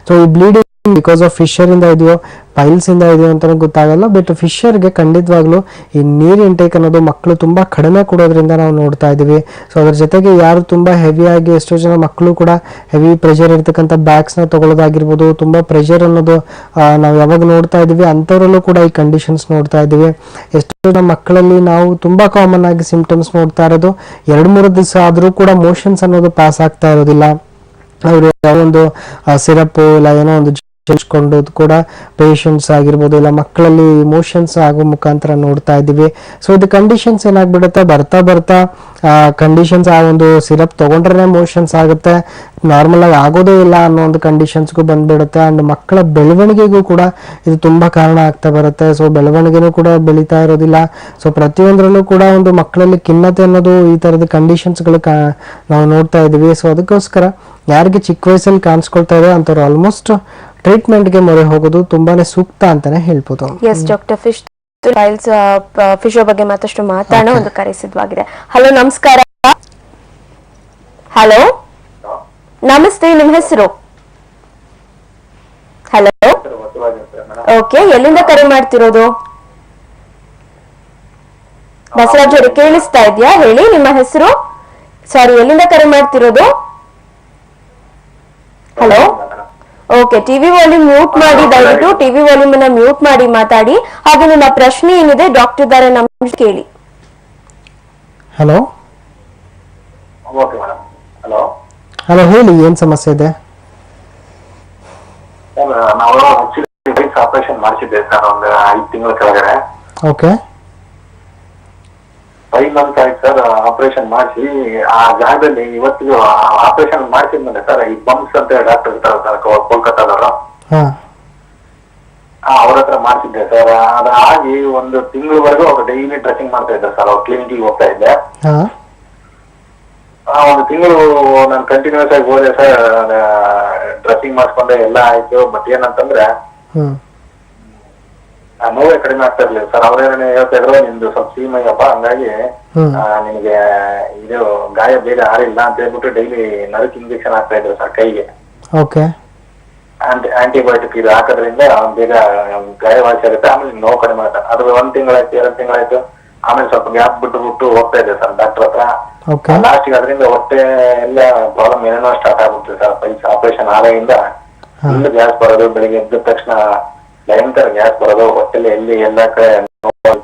ಸೊ ಈ ಬ್ಲೀಡಿಂಗ್ ಬಿಕಾಸ್ ಆಫ್ ಫಿಶರ್ ಇಂದ ಇದೆಯೋ ಪೈಲ್ಸ್ ಇಂದ ಇದೆಯೋ ಅಂತ ಗೊತ್ತಾಗಲ್ಲ. ಬಟ್ ಫಿಶರ್ಗೆ ಖಂಡಿತವಾಗ್ಲೂ ಈ ನೀರು ಇಂಟೇಕ್ ಅನ್ನೋದು ಮಕ್ಕಳು ತುಂಬಾ ಕಡಿಮೆ ಕೊಡೋದ್ರಿಂದ ನಾವು ನೋಡ್ತಾ ಇದೀವಿ. ಸೊ ಅದ್ರ ಜೊತೆಗೆ ಯಾರು ತುಂಬಾ ಹೆವಿಯಾಗಿ, ಎಷ್ಟೋ ಜನ ಮಕ್ಕಳು ಕೂಡ ಹೆವಿ ಪ್ರೆಷರ್ ಇರ್ತಕ್ಕಂಥ ಬ್ಯಾಗ್ಸ್ ನ ತಗೊಳ್ಳೋದಾಗಿರ್ಬೋದು, ತುಂಬಾ ಪ್ರೆಷರ್ ಅನ್ನೋದು ನಾವು ಯಾವಾಗ ನೋಡ್ತಾ ಇದೀವಿ ಅಂಥವ್ರಲ್ಲೂ ಕೂಡ ಈ ಕಂಡೀಷನ್ಸ್ ನೋಡ್ತಾ ಇದೀವಿ. ಎಷ್ಟೋ ಜನ ಮಕ್ಕಳಲ್ಲಿ ನಾವು ತುಂಬಾ ಕಾಮನ್ ಆಗಿ ಸಿಂಪ್ಟಮ್ಸ್ ನೋಡ್ತಾ ಇರೋದು 2-3 ದಿವಸ ಆದ್ರೂ ಕೂಡ ಮೋಷನ್ಸ್ ಅನ್ನೋದು ಪಾಸ್ ಆಗ್ತಾ ಇರೋದಿಲ್ಲ. ಅವರು ಯಾವೊಂದು ಸಿರಪ್ ಇಲ್ಲ ಏನೋ ಒಂದು ಕೊಂಡು ಕೂಡ ಪೇಷಂಟ್ಸ್ ಆಗಿರ್ಬೋದು ಇಲ್ಲ ಮಕ್ಕಳಲ್ಲಿ ಇಮೋಷನ್ಸ್ ಆಗೋ ಮುಖಾಂತರ ನೋಡ್ತಾ ಇದ್ದೀವಿ. ಸೊ ಇದು ಕಂಡೀಷನ್ಸ್ ಏನಾಗ್ಬಿಡುತ್ತೆ, ಬರ್ತಾ ಬರ್ತಾ ಕಂಡೀಷನ್ಸ್ ಆ ಒಂದು ಸಿರಪ್ ತಗೊಂಡ್ರೆ ಮೋಷನ್ಸ್ ಆಗುತ್ತೆ, ನಾರ್ಮಲ್ ಆಗಿ ಆಗೋದೇ ಇಲ್ಲ ಅನ್ನೋ ಒಂದು ಕಂಡೀಷನ್ಸ್ಗೂ ಬಂದ್ಬಿಡುತ್ತೆ. ಅಂಡ್ ಮಕ್ಕಳ ಬೆಳವಣಿಗೆಗೂ ಕೂಡ ಇದು ತುಂಬಾ ಕಾರಣ ಆಗ್ತಾ ಬರುತ್ತೆ. ಸೊ ಬೆಳವಣಿಗೆನೂ ಕೂಡ ಬೆಳೀತಾ ಇರೋದಿಲ್ಲ. ಸೊ ಪ್ರತಿಯೊಂದರಲ್ಲೂ ಕೂಡ ಒಂದು ಮಕ್ಕಳಲ್ಲಿ ಖಿನ್ನತೆ ಅನ್ನೋದು ಈ ತರದ ಕಂಡೀಷನ್ಸ್ಗಳು ನಾವು ನೋಡ್ತಾ ಇದೀವಿ. ಸೊ ಅದಕ್ಕೋಸ್ಕರ ಯಾರಿಗೆ ಚಿಕ್ಕ ವಯಸ್ಸಲ್ಲಿ ಕಾಣಿಸ್ಕೊಳ್ತಾ ಇದೆ ಅಂತವ್ರು ಆಲ್ಮೋಸ್ಟ್ ಟ್ರೀಟ್ಮೆಂಟ್ಗೆ ಮೊರೆ ಹೋಗೋದು ತುಂಬಾನೇ ಸೂಕ್ತ ಅಂತಾನೆ ಹೇಳ್ಬೋದು. ಎಸ್ ಡಾಕ್ಟರ್, ಫಿಶ್ ಬಗ್ಗೆ ಮತ್ತಷ್ಟು ಮಾತಾಡೋ ಒಂದು ಕರೆ ಸಿದ್ಧವಾಗಿದೆ. ಹಲೋ, ನಮಸ್ಕಾರ. ಹಲೋ, ನಮಸ್ತೆ, ನಿಮ್ಮ ಹೆಸರು? ಹಲೋ, ಓಕೆ, ಎಲ್ಲಿಂದ ಕರೆ ಮಾಡ್ತಿರೋದು? ಬಸವರಾಜ್ ಅವರು ಕೇಳಿಸ್ತಾ ಇದ್ಯಾ? ಹೇಳಿ ನಿಮ್ಮ ಹೆಸರು. ಸಾರಿ, ಎಲ್ಲಿಂದ ಕರೆ ಮಾಡ್ತಿರೋದು? Hello, okay, TV volume mute ಮಾಡಿ, ದಯವಿಟ್ಟು ಟಿವಿ ವಾಲ್ಯೂಮ್ ಅನ್ನ ಮ್ಯೂಟ್ ಮಾಡಿ ಮಾತಾಡಿ. ಹಾಗೆ ನಿಮ್ಮ ಪ್ರಶ್ನೆ ಏನಿದೆ ಡಾಕ್ಟರ್ ಇದ್ದಾರೆ, ನಮ್ಮ ಕೇಳಿ. ಹಲೋ ಹಲೋ ಹಲೋ, ಹೇಳಿ, ಏನ್ ಸಮಸ್ಯೆ ಇದೆ? ನಾವು ಆಪರೇಷನ್ ಮಾಡಿಸಿದ್ದೆ ಸರ್, ಒಂದು 5 ತಿಂಗಳ ಕೆಳಗಡೆ. ಓಕೆ, 5 ಮಂತ್ ಆಯ್ತು ಸರ್ ಆಪರೇಷನ್ ಮಾಡಿಸಿ. ಆ ಜಾಗದಲ್ಲಿ ಇವತ್ತಿಗೂ ಆಪರೇಷನ್ ಮಾಡಿಸಿದ್ಮೇಲೆ ಸರ್, ಈ ಬಂಪ್ಸ್ ಅಂತ ಡಾಕ್ಟರ್ ಇರ್ತಾರೆ ಸರ್ ಕೋಲ್ಕತ್ತಾದವರು, ಅವ್ರ ಹತ್ರ ಮಾಡಿಸಿದ್ದೆ ಸರ್. ಅದಾಗಿ 1 ತಿಂಗಳವರೆಗೂ ಅವ್ರು ಡೈಲಿ ಡ್ರೆಸ್ಸಿಂಗ್ ಮಾಡ್ತಾ ಇದ್ದೆ ಸರ್. ಅವ್ರ ಕ್ಲಿನಿಕ್ಗೆ ಹೋಗ್ತಾ ಇದ್ದೆ. 1 ತಿಂಗಳು ನಾನು ಕಂಟಿನ್ಯೂಸ್ ಆಗಿ ಹೋದೆ ಸರ್, ಡ್ರೆಸ್ಸಿಂಗ್ ಮಾಡಿಸ್ಕೊಂಡೆ, ಎಲ್ಲ ಆಯ್ತು. ಬಟ್ ಏನಂತಂದ್ರೆ ನೋವೇ ಕಡಿಮೆ ಆಗ್ತಾ ಇರ್ಲಿಲ್ಲ ಸರ್. ಅವ್ರೇನೇ ಹೇಳ್ತಾ ಇದ್ರು, ನಿಮ್ದು ಸ್ವಲ್ಪ ಸೀಮಯ್ಯಪ್ಪ, ಹಂಗಾಗಿ ನಿಮ್ಗೆ ಇದು ಗಾಯ ಬೇಗ ಆರಿಲ್ಲ ಅಂತ ಹೇಳ್ಬಿಟ್ಟು ಡೈಲಿ ನರಕ್ ಇಂಜೆಕ್ಷನ್ ಆಗ್ತಾ ಇದ್ರು ಸರ್ ಕೈಗೆ. ಓಕೆ, ಆಂಟಿಬಯೋಟಿಕ್ ಇದು ಹಾಕೋದ್ರಿಂದ ಬೇಗ ಗಾಯವಾಸಿ ಆಗುತ್ತೆ, ಆಮೇಲೆ ನೋವು ಕಡಿಮೆ ಆಗುತ್ತೆ. ಅದು 1 ತಿಂಗಳಾಯ್ತು, 2 ತಿಂಗಳಾಯ್ತು, ಆಮೇಲೆ ಸ್ವಲ್ಪ ಗ್ಯಾಪ್ ಬಿಟ್ಟು ಹೋಗ್ತಾ ಇದೆ ಸರ್ ಡಾಕ್ಟರ್ ಹತ್ರ. ಲಾಸ್ಟಿಗೆ ಅದರಿಂದ ಹೊಟ್ಟೆ ಎಲ್ಲ ಪ್ರಾಬ್ಲಮ್ ಏನೇನೋ ಸ್ಟಾರ್ಟ್ ಆಗುತ್ತೆ ಸರ್. ಪೈಲ್ಸ್ ಆಪರೇಷನ್ ಆದಾಗಿಂದ ಫುಲ್ ಗ್ಯಾಸ್ ಬರೋದು, ಬೆಳಿಗ್ಗೆ ಎದ್ದ ತಕ್ಷಣ ಭಯಂಕರ ಗ್ಯಾಸ್ ಬರೋದು, ಹೊಟ್ಟೆಲಿ ಎಲ್ಲಿ ಎಲ್ಲ ಕಡೆ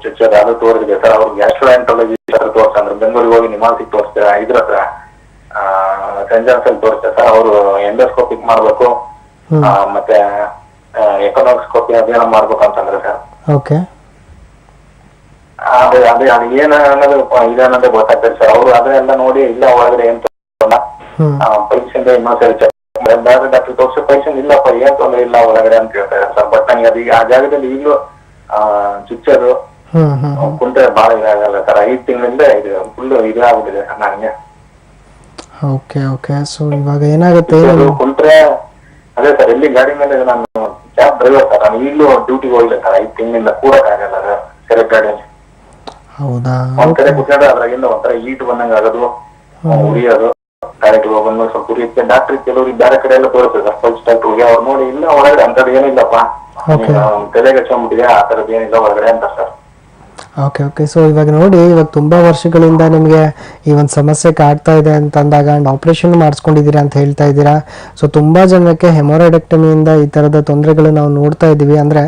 ಚುಚ್ಚೋದು, ಅದು ತೋರಿಸಿದೆ ಸರ್. ಅವ್ರು ಗ್ಯಾಸ್ಟ್ರೋಎಂಟ್ರಾಲಜಿ ತೋರಿಸ್ತಂದ್ರೆ ಬೆಂಗಳೂರಿಗೆ ಹೋಗಿ ನಿಮಾನ್ಸಿಗೆ ತೋರಿಸ್ತಾರೆ, ಇದ್ರ ಹತ್ರ ಸೆಂಟ್ ಜಾನ್ಸ್ ಅಲ್ಲಿ ತೋರಿಸ್ತಾರೆ ಸರ್. ಅವರು ಎಂಡೋಸ್ಕೋಪಿಕ್ ಮಾಡ್ಬೇಕು, ಮತ್ತೆ ಎಕನಾಮಿಕ್ಸ್ಕೋಪಿ ಅದೇನೋ ಮಾಡ್ಬೇಕು ಅಂತಂದ್ರೆ ಸರ್. ಓಕೆ, ಅದೇ ಅದೇ ಅದು ಏನ ಅನ್ನೋದು ಇದೇನಂದ್ರೆ ಗೊತ್ತಾಗ್ತದೆ ಸರ್. ಅವರು ಅದನ್ನೆಲ್ಲ ನೋಡಿ ಇಲ್ಲ ಒಳಗಡೆ ಏನ್ ಪೈಲ್ಸ್ ಇಂದ ಇನ್ನೊಂದ್ಸರಿ ಡಾಕ್ಟರ್ ತೋರಿಸಿ ಪೈಲ್ಸ್ ಇಲ್ಲಪ್ಪ ಏನ್ ತೊಂದ್ರೆ ಇಲ್ಲ ಒಳಗಡೆ ಅಂತ ಹೇಳ್ತಾರೆ ಸರ್. ಬಟ್ ನನಗೆ ಅದು ಆ ಜಾಗದಲ್ಲಿ ಈಗಲೂ ಚುಚ್ಚೋದು ಕುಂಟ್ರೆ ಬಹಳ ಇದಾಗಲ್ಲ ಸರ್. 5 ತಿಂಗಳಿಂದ ಇದು ಫುಲ್ ಇದಾಗ್ಬಿಟ್ಟಿದೆ ಸರ್ ನನಗೆ. Okay okay. ಸೊ ಇವಾಗ ಏನಾಗುತ್ತೆ ಕುಂಟ್ರೆ ಅದೇ ಸರ್, ಎಲ್ಲಿ ಗಾಡಿ ಮೇಲೆ ನಾನು ಕ್ಯಾಬ್ ಡ್ರೈವರ್ ಸರ್, ನಾನು ಈಗಲೂ ಡ್ಯೂಟಿಗೆ ಹೋಗಿಲ್ಲ ಸರ್. 5 ತಿಂಗಳಿಂದ ಕೂಡಕ್ಕಾಗಲ್ಲ ಸರ್ ಸೆಲೆಕ್ಟ್ ಗಾಡಿಯಲ್ಲಿ. ಹೌದಾ? ಒಂದ್ ಕಡೆ ಕುತ್ಕೊಂಡ್ರೆ ಅದ್ರಾಗಿಂದ ಒಂಥರ ಈಟ್ ಬಂದಂಗ ಆಗೋದು, ಉರಿಯೋದು. ಡೈರೆಕ್ಟ್ ಬಂದು ಸ್ವಲ್ಪ ಉರಿಯುತ್ತೆ. ಡಾಕ್ಟರ್ ಕೆಲವ್ರಿಗೆ ಬೇರೆ ಕಡೆ ಎಲ್ಲ ತೋರಿಸ್ತದೆ ಸರ್, ಫಸ್ಟ್ ಡಾಕ್ಟರ್ ಹೋಗಿ ಅವ್ರು ನೋಡಿ ಇಲ್ಲ ಒಳಗಡೆ ಅಂತದ್ ಏನಿಲ್ಲಪ್ಪ, ತಲೆಗೆ ಹಚ್ಕೊಂಡ್ಬಿಟ್ಟಿದೆ, ಆ ತರದ್ ಏನಿಲ್ಲ ಒಳಗಡೆ ಅಂತ ಸರ್. Okay okay. ಸೊ ಇವಾಗ ನೋಡಿ, ಇವಾಗ ತುಂಬಾ ವರ್ಷಗಳಿಂದ ನಿಮಗೆ ಈ ಒಂದು ಸಮಸ್ಯೆ ಕಾಡ್ತಾ ಇದೆ ಅಂತ ಅಂದಾಗ ಅಂಡ್ ಆಪರೇಷನ್ ಮಾಡಿಸ್ಕೊಂಡಿದ್ದೀರಾ ಅಂತ ಹೇಳ್ತಾ ಇದ್ದೀರಾ. ಸೊ ತುಂಬಾ ಜನಕ್ಕೆ ಹೆಮೊರಾಯ್ಡೆಕ್ಟಮಿಯಿಂದ ಈ ತರದ ತೊಂದರೆಗಳು ನಾವು ನೋಡ್ತಾ ಇದ್ದೀವಿ. ಅಂದ್ರೆ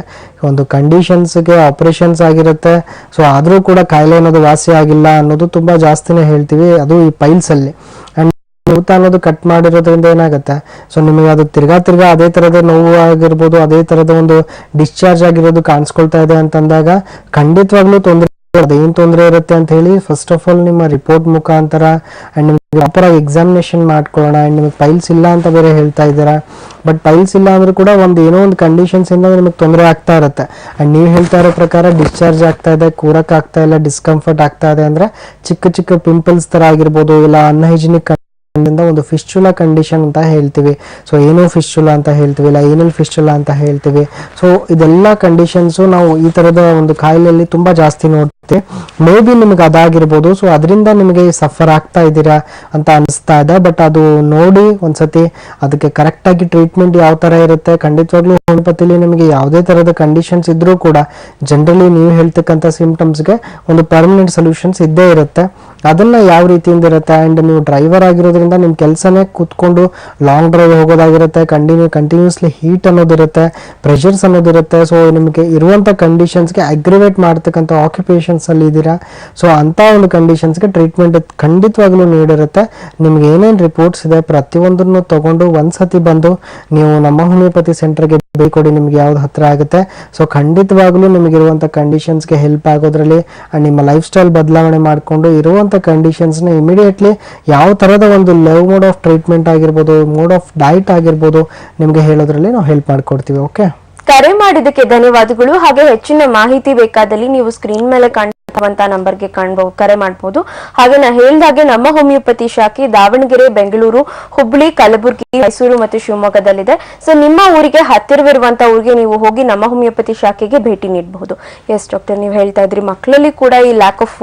ಒಂದು ಕಂಡೀಷನ್ಸ್ಗೆ ಆಪರೇಷನ್ಸ್ ಆಗಿರುತ್ತೆ, ಸೊ ಆದ್ರೂ ಕೂಡ ಕಾಯಿಲೆ ಅನ್ನೋದು ವಾಸಿ ಆಗಿಲ್ಲ ಅನ್ನೋದು ತುಂಬಾ ಜಾಸ್ತಿನೇ ಹೇಳ್ತೀವಿ. ಅದು ಈ ಪೈಲ್ಸ್ ಅಲ್ಲಿ ಅಂಡ್ ಊತ ಅನ್ನೋದು ಕಟ್ ಮಾಡಿರೋದ್ರಿಂದ ಏನಾಗುತ್ತೆ, ಸೊ ನಿಮಗೆ ಅದು ತಿರ್ಗಾ ಅದೇ ತರದ ನೋವು ಆಗಿರ್ಬೋದು, ಅದೇ ತರದ ಒಂದು ಡಿಸ್ಚಾರ್ಜ್ ಆಗಿರೋದು ಕಾಣಿಸ್ಕೊಳ್ತಾ ಇದೆ ಅಂತಂದಾಗ ಖಂಡಿತವಾಗ್ಲೂ ಏನ್ ತೊಂದರೆ ಇರುತ್ತೆ ಅಂತ ಹೇಳಿ ಫಸ್ಟ್ ಆಫ್ ಆಲ್ ನಿಮ್ಮ ರಿಪೋರ್ಟ್ ಮುಖಾಂತರ ಅಂಡ್ ನಿಮ್ಗೆ ಪ್ರಾಪರ್ ಆಗಿ ಎಕ್ಸಾಮಿನೇಷನ್ ಮಾಡ್ಕೊಳ್ಳೋಣ. ಅಂಡ್ ನಿಮಗೆ ಪೈಲ್ಸ್ ಇಲ್ಲ ಅಂತ ಬೇರೆ ಹೇಳ್ತಾ ಇದ್ದೀರಾ, ಬಟ್ ಪೈಲ್ಸ್ ಇಲ್ಲ ಅಂದ್ರೂ ಕೂಡ ಏನೋ ಒಂದು ಕಂಡೀಷನ್ಸ್ ಇಂದ ನಿಮಗೆ ತೊಂದರೆ ಆಗ್ತಾ ಇರುತ್ತೆ. ಅಂಡ್ ನೀವು ಹೇಳ್ತಾ ಇರೋ ಪ್ರಕಾರ ಡಿಸ್ಚಾರ್ಜ್ ಆಗ್ತಾ ಇದೆ, ಕೂರಕ್ ಆಗ್ತಾ ಇಲ್ಲ, ಡಿಸ್ಕಂಫರ್ಟ್ ಆಗ್ತಾ ಇದೆ ಅಂದ್ರೆ ಚಿಕ್ಕ ಚಿಕ್ಕ ಪಿಂಪಲ್ಸ್ ತರ ಆಗಿರ್ಬೋದು, ಇಲ್ಲ ಅನ್ಹೈಜಿನಿಕ್ ಒಂದು ಫಿಸ್ಚುಲಾ ಕಂಡೀಷನ್ ಅಂತ ಹೇಳ್ತೀವಿ. ಸೊ ಏನೋ ಫಿಸ್ಚುಲಾ ಅಂತ ಹೇಳ್ತೀವಿ, ಇಲ್ಲ ಏನಲ್ ಫಿಸ್ಚುಲಾ ಅಂತ ಹೇಳ್ತೀವಿ. ಸೊ ಇದೆಲ್ಲ ಕಂಡೀಷನ್ಸ್ ನಾವು ಈ ತರದ ಒಂದು ಕಾಯಿಲೆಯಲ್ಲಿ ತುಂಬಾ ಜಾಸ್ತಿ ನೋಡ್ತೀವಿ. ಮೇ ಬಿ ನಿಮ್ಗೆ ಅದಾಗಿರ್ಬೋದು. ಸೊ ಅದರಿಂದ ನಿಮಗೆ ಸಫರ್ ಆಗ್ತಾ ಇದ್ದೀರಾ ಅಂತ ಅನಿಸ್ತಾ ಇದೆ. ಬಟ್ ಅದು ನೋಡಿ ಒಂದ್ಸತಿ ಅದಕ್ಕೆ ಕರೆಕ್ಟ್ ಆಗಿ ಟ್ರೀಟ್ಮೆಂಟ್ ಯಾವ ತರ ಇರುತ್ತೆ. ಖಂಡಿತವಾಗ್ಲೂ ಹೋಮಿಯೋಪತಿಲಿ ನಿಮಗೆ ಯಾವುದೇ ತರದ ಕಂಡೀಷನ್ಸ್ ಇದ್ರೂ ಕೂಡ ಜನರಲಿ ನೀವು ಹೇಳ್ತಕ್ಕಂಥ ಸಿಂಪ್ಟಮ್ಸ್ಗೆ ಒಂದು ಪರ್ಮನೆಂಟ್ ಸೊಲ್ಯೂಷನ್ಸ್ ಇದ್ದೇ ಇರುತ್ತೆ. ಅದನ್ನ ಯಾವ ರೀತಿಯಿಂದ ಇರುತ್ತೆ, ಅಂಡ್ ನೀವು ಡ್ರೈವರ್ ಆಗಿರೋದ್ರಿಂದ ನಿಮ್ ಕೆಲಸನೇ ಕೂತ್ಕೊಂಡು ಲಾಂಗ್ ಡ್ರೈವ್ ಹೋಗೋದಾಗಿರುತ್ತೆ, ಕಂಟಿನ್ಯೂಸ್ಲಿ ಹೀಟ್ ಅನ್ನೋದಿರುತ್ತೆ, ಪ್ರೆಷರ್ಸ್ ಅನ್ನೋದಿರುತ್ತೆ. ಸೊ ನಿಮಗೆ ಇರುವಂತ ಕಂಡೀಷನ್ಸ್ಗೆ ಅಗ್ರಿವೇಟ್ ಮಾಡ್ತಕ್ಕಂಥ ಆಕ್ಯುಪೇಷನ್ಸ್ ಅಲ್ಲಿ ಇದ್ದೀರಾ. ಸೊ ಅಂತ ಒಂದು ಕಂಡೀಷನ್ಸ್ಗೆ ಟ್ರೀಟ್ಮೆಂಟ್ ಖಂಡಿತವಾಗ್ಲೂ ನೀಡಿರುತ್ತೆ. ನಿಮ್ಗೆ ಏನೇನ್ ರಿಪೋರ್ಟ್ಸ್ ಇದೆ ಪ್ರತಿಯೊಂದನ್ನು ತಗೊಂಡು ಒಂದ್ಸತಿ ಬಂದು ನೀವು ನಮ್ಮ ಹೋಮಿಯೋಪತಿ ಸೆಂಟರ್ಗೆ ಬೇಕೊಡಿ, ನಿಮ್ಗೆ ಯಾವ್ದು ಹತ್ರ ಆಗುತ್ತೆ. ಸೊ ಖಂಡಿತವಾಗ್ಲೂ ನಿಮಗಿರುವಂತ ಕಂಡೀಷನ್ಸ್ಗೆ ಹೆಲ್ಪ್ ಆಗೋದ್ರಲ್ಲಿ ಅಂಡ್ ನಿಮ್ಮ ಲೈಫ್ ಸ್ಟೈಲ್ ಬದಲಾವಣೆ ಮಾಡಿಕೊಂಡು ಇರುವಂತ ಕಂಡೀಷನ್ಸ್ ನ ಇಮಿಡಿಯೇಟ್ಲಿ ಯಾವ ತರದ ಒಂದು ಲವ್ ಮೋಡ್ ಆಫ್ ಟ್ರೀಟ್ಮೆಂಟ್ ಆಗಿರ್ಬೋದು, ಮೋಡ್ ಆಫ್ ಡಯಟ್ ಆಗಿರ್ಬೋದು ನಿಮ್ಗೆ ಹೇಳೋದ್ರಲ್ಲಿ ನಾವು ಹೆಲ್ಪ್ ಮಾಡ್ಕೊಡ್ತೀವಿ. ಓಕೆ, ಕರೆ ಮಾಡಿದ್ದಕ್ಕೆ ಧನ್ಯವಾದಗಳು. ಹಾಗೆ ಹೆಚ್ಚಿನ ಮಾಹಿತಿ ಬೇಕಾದಲ್ಲಿ ನೀವು ಸ್ಕ್ರೀನ್ ಮೇಲೆ ಕಾಣುವಂತ ನಂಬರ್ಗೆ ಕರೆ ಮಾಡಬಹುದು. ಹಾಗೆ ನಾ ಹೇಳಿದಾಗೆ ನಮ್ಮ ಹೋಮಿಯೋಪತಿ ಶಾಖೆ ದಾವಣಗೆರೆ, ಬೆಂಗಳೂರು, ಹುಬ್ಬಳ್ಳಿ, ಕಲಬುರಗಿ, ಮೈಸೂರು ಮತ್ತು ಶಿವಮೊಗ್ಗದಲ್ಲಿದೆ. ಸೊ ನಿಮ್ಮ ಊರಿಗೆ ಹತ್ತಿರವಿರುವಂತಹ ಊರಿಗೆ ನೀವು ಹೋಗಿ ನಮ್ಮ ಹೋಮಿಯೋಪತಿ ಶಾಖೆಗೆ ಭೇಟಿ ನೀಡಬಹುದು. ಎಸ್ ಡಾಕ್ಟರ್, ನೀವು ಹೇಳ್ತಾ ಇದ್ರಿ ಮಕ್ಕಳಲ್ಲಿ ಕೂಡ ಈ ಲ್ಯಾಕ್ ಆಫ್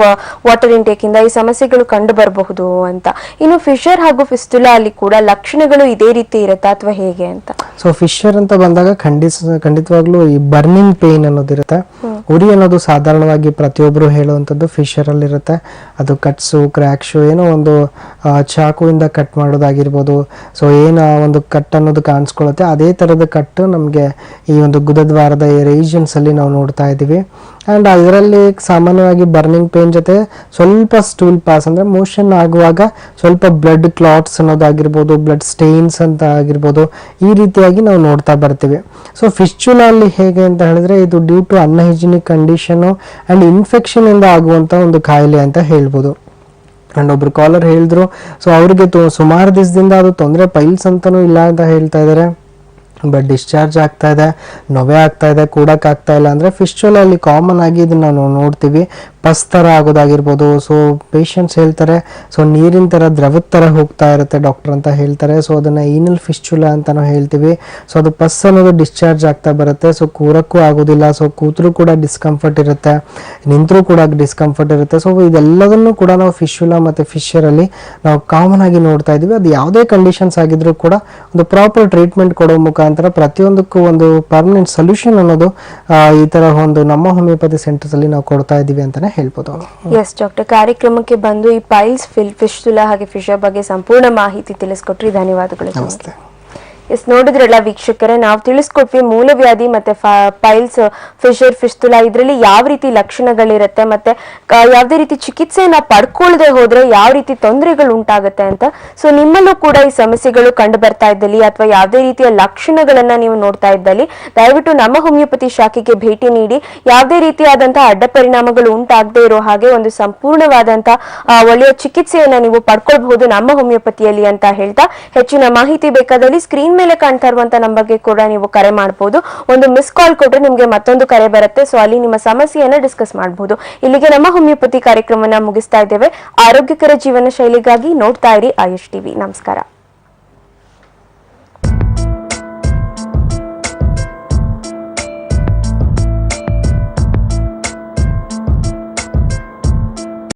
ವಾಟರ್ ಇಂಟೇಕ್ ಇಂದ ಈ ಸಮಸ್ಯೆಗಳು ಕಂಡು ಬರಬಹುದು ಅಂತ. ಇನ್ನು ಫಿಶರ್ ಹಾಗೂ ಫಿಸ್ಟುಲಾ ಅಲ್ಲಿ ಕೂಡ ಲಕ್ಷಣಗಳು ಇದೇ ರೀತಿ ಇರುತ್ತಾ ಅಥವಾ ಹೇಗೆ ಅಂತ? ಸೊ ಫಿಶರ್ ಅಂತ ಬಂದಾಗ ಖಂಡಿತವಾಗ್ಲೂ ಈ ಬರ್ನಿಂಗ್ ಪೇನ್ ಅನ್ನೋದಿರುತ್ತೆ. ಉರಿ ಅನ್ನೋದು ಸಾಧಾರಣವಾಗಿ ಪ್ರತಿಯೊಬ್ಬರು ಹೇಳುವಂಥದ್ದು ಫಿಶರ್ ಅಲ್ಲಿ ಇರುತ್ತೆ. ಅದು ಕಟ್ಸು, ಕ್ರ್ಯಾಕ್ಸು, ಏನೋ ಒಂದು ಚಾಕುವಿಂದ ಕಟ್ ಮಾಡೋದಾಗಿರ್ಬೋದು. ಸೊ ಏನು ಒಂದು ಕಟ್ ಅನ್ನೋದು ಕಾಣಿಸ್ಕೊಳ್ಳುತ್ತೆ, ಅದೇ ತರದ ಕಟ್ ನಮಗೆ ಈ ಒಂದು ಗುದದ್ವಾರದ ರೀಜನ್ಸ್ ಅಲ್ಲಿ ನಾವು ನೋಡ್ತಾ ಇದ್ದೀವಿ. ಅಂಡ್ ಇದರಲ್ಲಿ ಸಾಮಾನ್ಯವಾಗಿ ಬರ್ನಿಂಗ್ ಪೇನ್ ಜೊತೆ ಸ್ವಲ್ಪ ಸ್ಟೂಲ್ ಪಾಸ್ ಅಂದ್ರೆ ಮೋಷನ್ ಆಗುವಾಗ ಸ್ವಲ್ಪ ಬ್ಲಡ್ ಕ್ಲಾಟ್ಸ್ ಅನ್ನೋದಾಗಿರ್ಬೋದು, ಬ್ಲಡ್ ಸ್ಟೇನ್ಸ್ ಅಂತ ಆಗಿರ್ಬೋದು, ಈ ರೀತಿಯಾಗಿ ನಾವು ನೋಡ್ತಾ ಬರ್ತೀವಿ. ಸೊ ಫಿಸ್ಚುಲಾ ಅಲ್ಲಿ ಹೇಗೆ ಅಂತ ಹೇಳಿದ್ರೆ ಇದು due to unhygienic condition and infection ಇಂದ ಆಗುವಂತ ಒಂದು ಕಾಯಿಲೆ ಅಂತ ಹೇಳ್ಬೋದು. ಅಂಡ್ ಒಬ್ರು ಕಾಲರ್ ಹೇಳಿದ್ರು, ಸೊ ಅವ್ರಿಗೆ ಸುಮಾರು ದಿವಸದಿಂದ ಅದು ತೊಂದರೆ ಪೈಲ್ಸ್ ಅಂತಾನೂ ಇಲ್ಲ ಅಂತ ಹೇಳ್ತಾ ಇದ್ದಾರೆ, ಬಟ್ ಡಿಸ್ಚಾರ್ಜ್ ಆಗ್ತಾ ಇದೆ, ನೊವೆ ಆಗ್ತಾ ಇದೆ, ಕೂಡಕ್ ಆಗ್ತಾ ಇಲ್ಲ ಅಂದ್ರೆ ಫಿಸ್ಚುಲಾ ಅಲ್ಲಿ ಕಾಮನ್ ಆಗಿ ಇದನ್ನ ನಾವು ನೋಡ್ತೀವಿ. ಪಸ್ ತರ ಆಗೋದಾಗಿರ್ಬೋದು. ಸೊ ಪೇಷಂಟ್ಸ್ ಹೇಳ್ತಾರೆ, ಸೊ ನೀರಿನ ತರ ದ್ರವದ ತರ ಹೋಗ್ತಾ ಇರುತ್ತೆ ಡಾಕ್ಟರ್ ಅಂತ ಹೇಳ್ತಾರೆ. ಸೊ ಅದನ್ನ ಈನಲ್ ಫಿಸ್ಚುಲಾ ಅಂತಾನು ಹೇಳ್ತೀವಿ. ಸೊ ಅದು ಪಸ್ ಅನ್ನೋದು ಡಿಸ್ಚಾರ್ಜ್ ಆಗ್ತಾ ಬರುತ್ತೆ. ಸೊ ಕೂರಕ್ಕೂ ಆಗೋದಿಲ್ಲ, ಸೊ ಕೂತ್ರು ಕೂಡ ಡಿಸ್ಕಂಫರ್ಟ್ ಇರುತ್ತೆ, ನಿಂತರೂ ಕೂಡ ಡಿಸ್ಕಂಫರ್ಟ್ ಇರುತ್ತೆ. ಸೊ ಇದೆಲ್ಲದನ್ನು ಕೂಡ ನಾವು ಫಿಸ್ಚುಲಾ ಮತ್ತೆ ಫಿಶರ್ ಅಲ್ಲಿ ನಾವು ಕಾಮನ್ ಆಗಿ ನೋಡ್ತಾ ಇದೀವಿ. ಅದು ಯಾವುದೇ ಕಂಡೀಷನ್ಸ್ ಆಗಿದ್ರು ಕೂಡ ಒಂದು ಪ್ರಾಪರ್ ಟ್ರೀಟ್ಮೆಂಟ್ ಕೊಡೋ ಮುಖಾಂತರ ಪ್ರತಿಯೊಂದಕ್ಕೂ ಒಂದು ಪರ್ಮನೆಂಟ್ ಸೊಲ್ಯೂಷನ್ ಅನ್ನೋದು ಈ ತರ ಒಂದು ನಮ್ಮ ಹೋಮಿಯೋಪತಿ ಸೆಂಟರ್ಸ್ ಅಲ್ಲಿ ನಾವು ಕೊಡ್ತಾ ಇದೀವಿ ಅಂತಾನೆ ಹೇಳ್ಬೋದು. ಎಸ್ ಡಾಕ್ಟರ್, ಕಾರ್ಯಕ್ರಮಕ್ಕೆ ಬಂದು ಈ ಪೈಲ್ಸ್, ಫಿಸ್ಟುಲಾ ಹಾಗೆ ಫಿಶರ್ ಬಗ್ಗೆ ಸಂಪೂರ್ಣ ಮಾಹಿತಿ ತಿಳಿಸ್ಕೊಟ್ರಿ. ಧನ್ಯವಾದಗಳು. ನಮಸ್ತೆ. ಎಸ್, ನೋಡಿದ್ರಲ್ಲ ವೀಕ್ಷಕರೇ, ನಾವು ತಿಳಿಸ್ಕೊಟ್ವಿ ಮೂಲವ್ಯಾಧಿ ಮತ್ತೆ ಪೈಲ್ಸ್, ಫಿಶರ್, ಫಿಸ್ಟುಲಾ ಇದರಲ್ಲಿ ಯಾವ ರೀತಿ ಲಕ್ಷಣಗಳಿರುತ್ತೆ ಮತ್ತೆ ಯಾವುದೇ ರೀತಿ ಚಿಕಿತ್ಸೆಯನ್ನ ಪಡ್ಕೊಳ್ಳದೆ ಹೋದ್ರೆ ಯಾವ ರೀತಿ ತೊಂದರೆಗಳು ಉಂಟಾಗುತ್ತೆ ಅಂತ. ಸೊ ನಿಮ್ಮಲ್ಲೂ ಕೂಡ ಈ ಸಮಸ್ಯೆಗಳು ಕಂಡು ಬರ್ತಾ ಇದ್ದಲ್ಲಿ ಅಥವಾ ಯಾವುದೇ ರೀತಿಯ ಲಕ್ಷಣಗಳನ್ನ ನೀವು ನೋಡ್ತಾ ಇದ್ದಲ್ಲಿ ದಯವಿಟ್ಟು ನಮ್ಮ ಹೋಮಿಯೋಪತಿ ಶಾಖೆಗೆ ಭೇಟಿ ನೀಡಿ ಯಾವುದೇ ರೀತಿಯಾದಂತಹ ಅಡ್ಡ ಪರಿಣಾಮಗಳು ಉಂಟಾಗದೇ ಇರೋ ಹಾಗೆ ಒಂದು ಸಂಪೂರ್ಣವಾದಂತಹ ಒಳ್ಳೆಯ ಚಿಕಿತ್ಸೆಯನ್ನ ನೀವು ಪಡ್ಕೊಳ್ಬಹುದು ನಮ್ಮ ಹೋಮಿಯೋಪತಿಯಲ್ಲಿ ಅಂತ ಹೇಳ್ತಾ, ಹೆಚ್ಚಿನ ಮಾಹಿತಿ ಬೇಕಾದಲ್ಲಿ ಸ್ಕ್ರೀನ್ ಸ್ಕ್ರೀನ್ ಮೇಲೆ ಕಾಣ್ತಾ ಇರುವಂತ ನಂಬರ್ಗೆ ಕೂಡ ನೀವು ಕರೆ ಮಾಡಬಹುದು. ಒಂದು ಮಿಸ್ ಕಾಲ್ ಕೊಟ್ರೆ ನಿಮ್ಗೆ ಮತ್ತೊಂದು ಕರೆ ಬರುತ್ತೆ. ಸೊ ಅಲ್ಲಿ ನಿಮ್ಮ ಸಮಸ್ಯೆಯನ್ನ ಡಿಸ್ಕಸ್ ಮಾಡಬಹುದು. ಇಲ್ಲಿಗೆ ನಮ್ಮ ಹೋಮಿಯೋಪತಿ ಕಾರ್ಯಕ್ರಮನ ಮುಗಿಸ್ತಾ ಇದ್ದೇವೆ. ಆರೋಗ್ಯಕರ ಜೀವನ ಶೈಲಿಗಾಗಿ ನೋಡ್ತಾ ಇರಿ ಆಯುಷ್ ಟಿವಿ. ನಮಸ್ಕಾರ.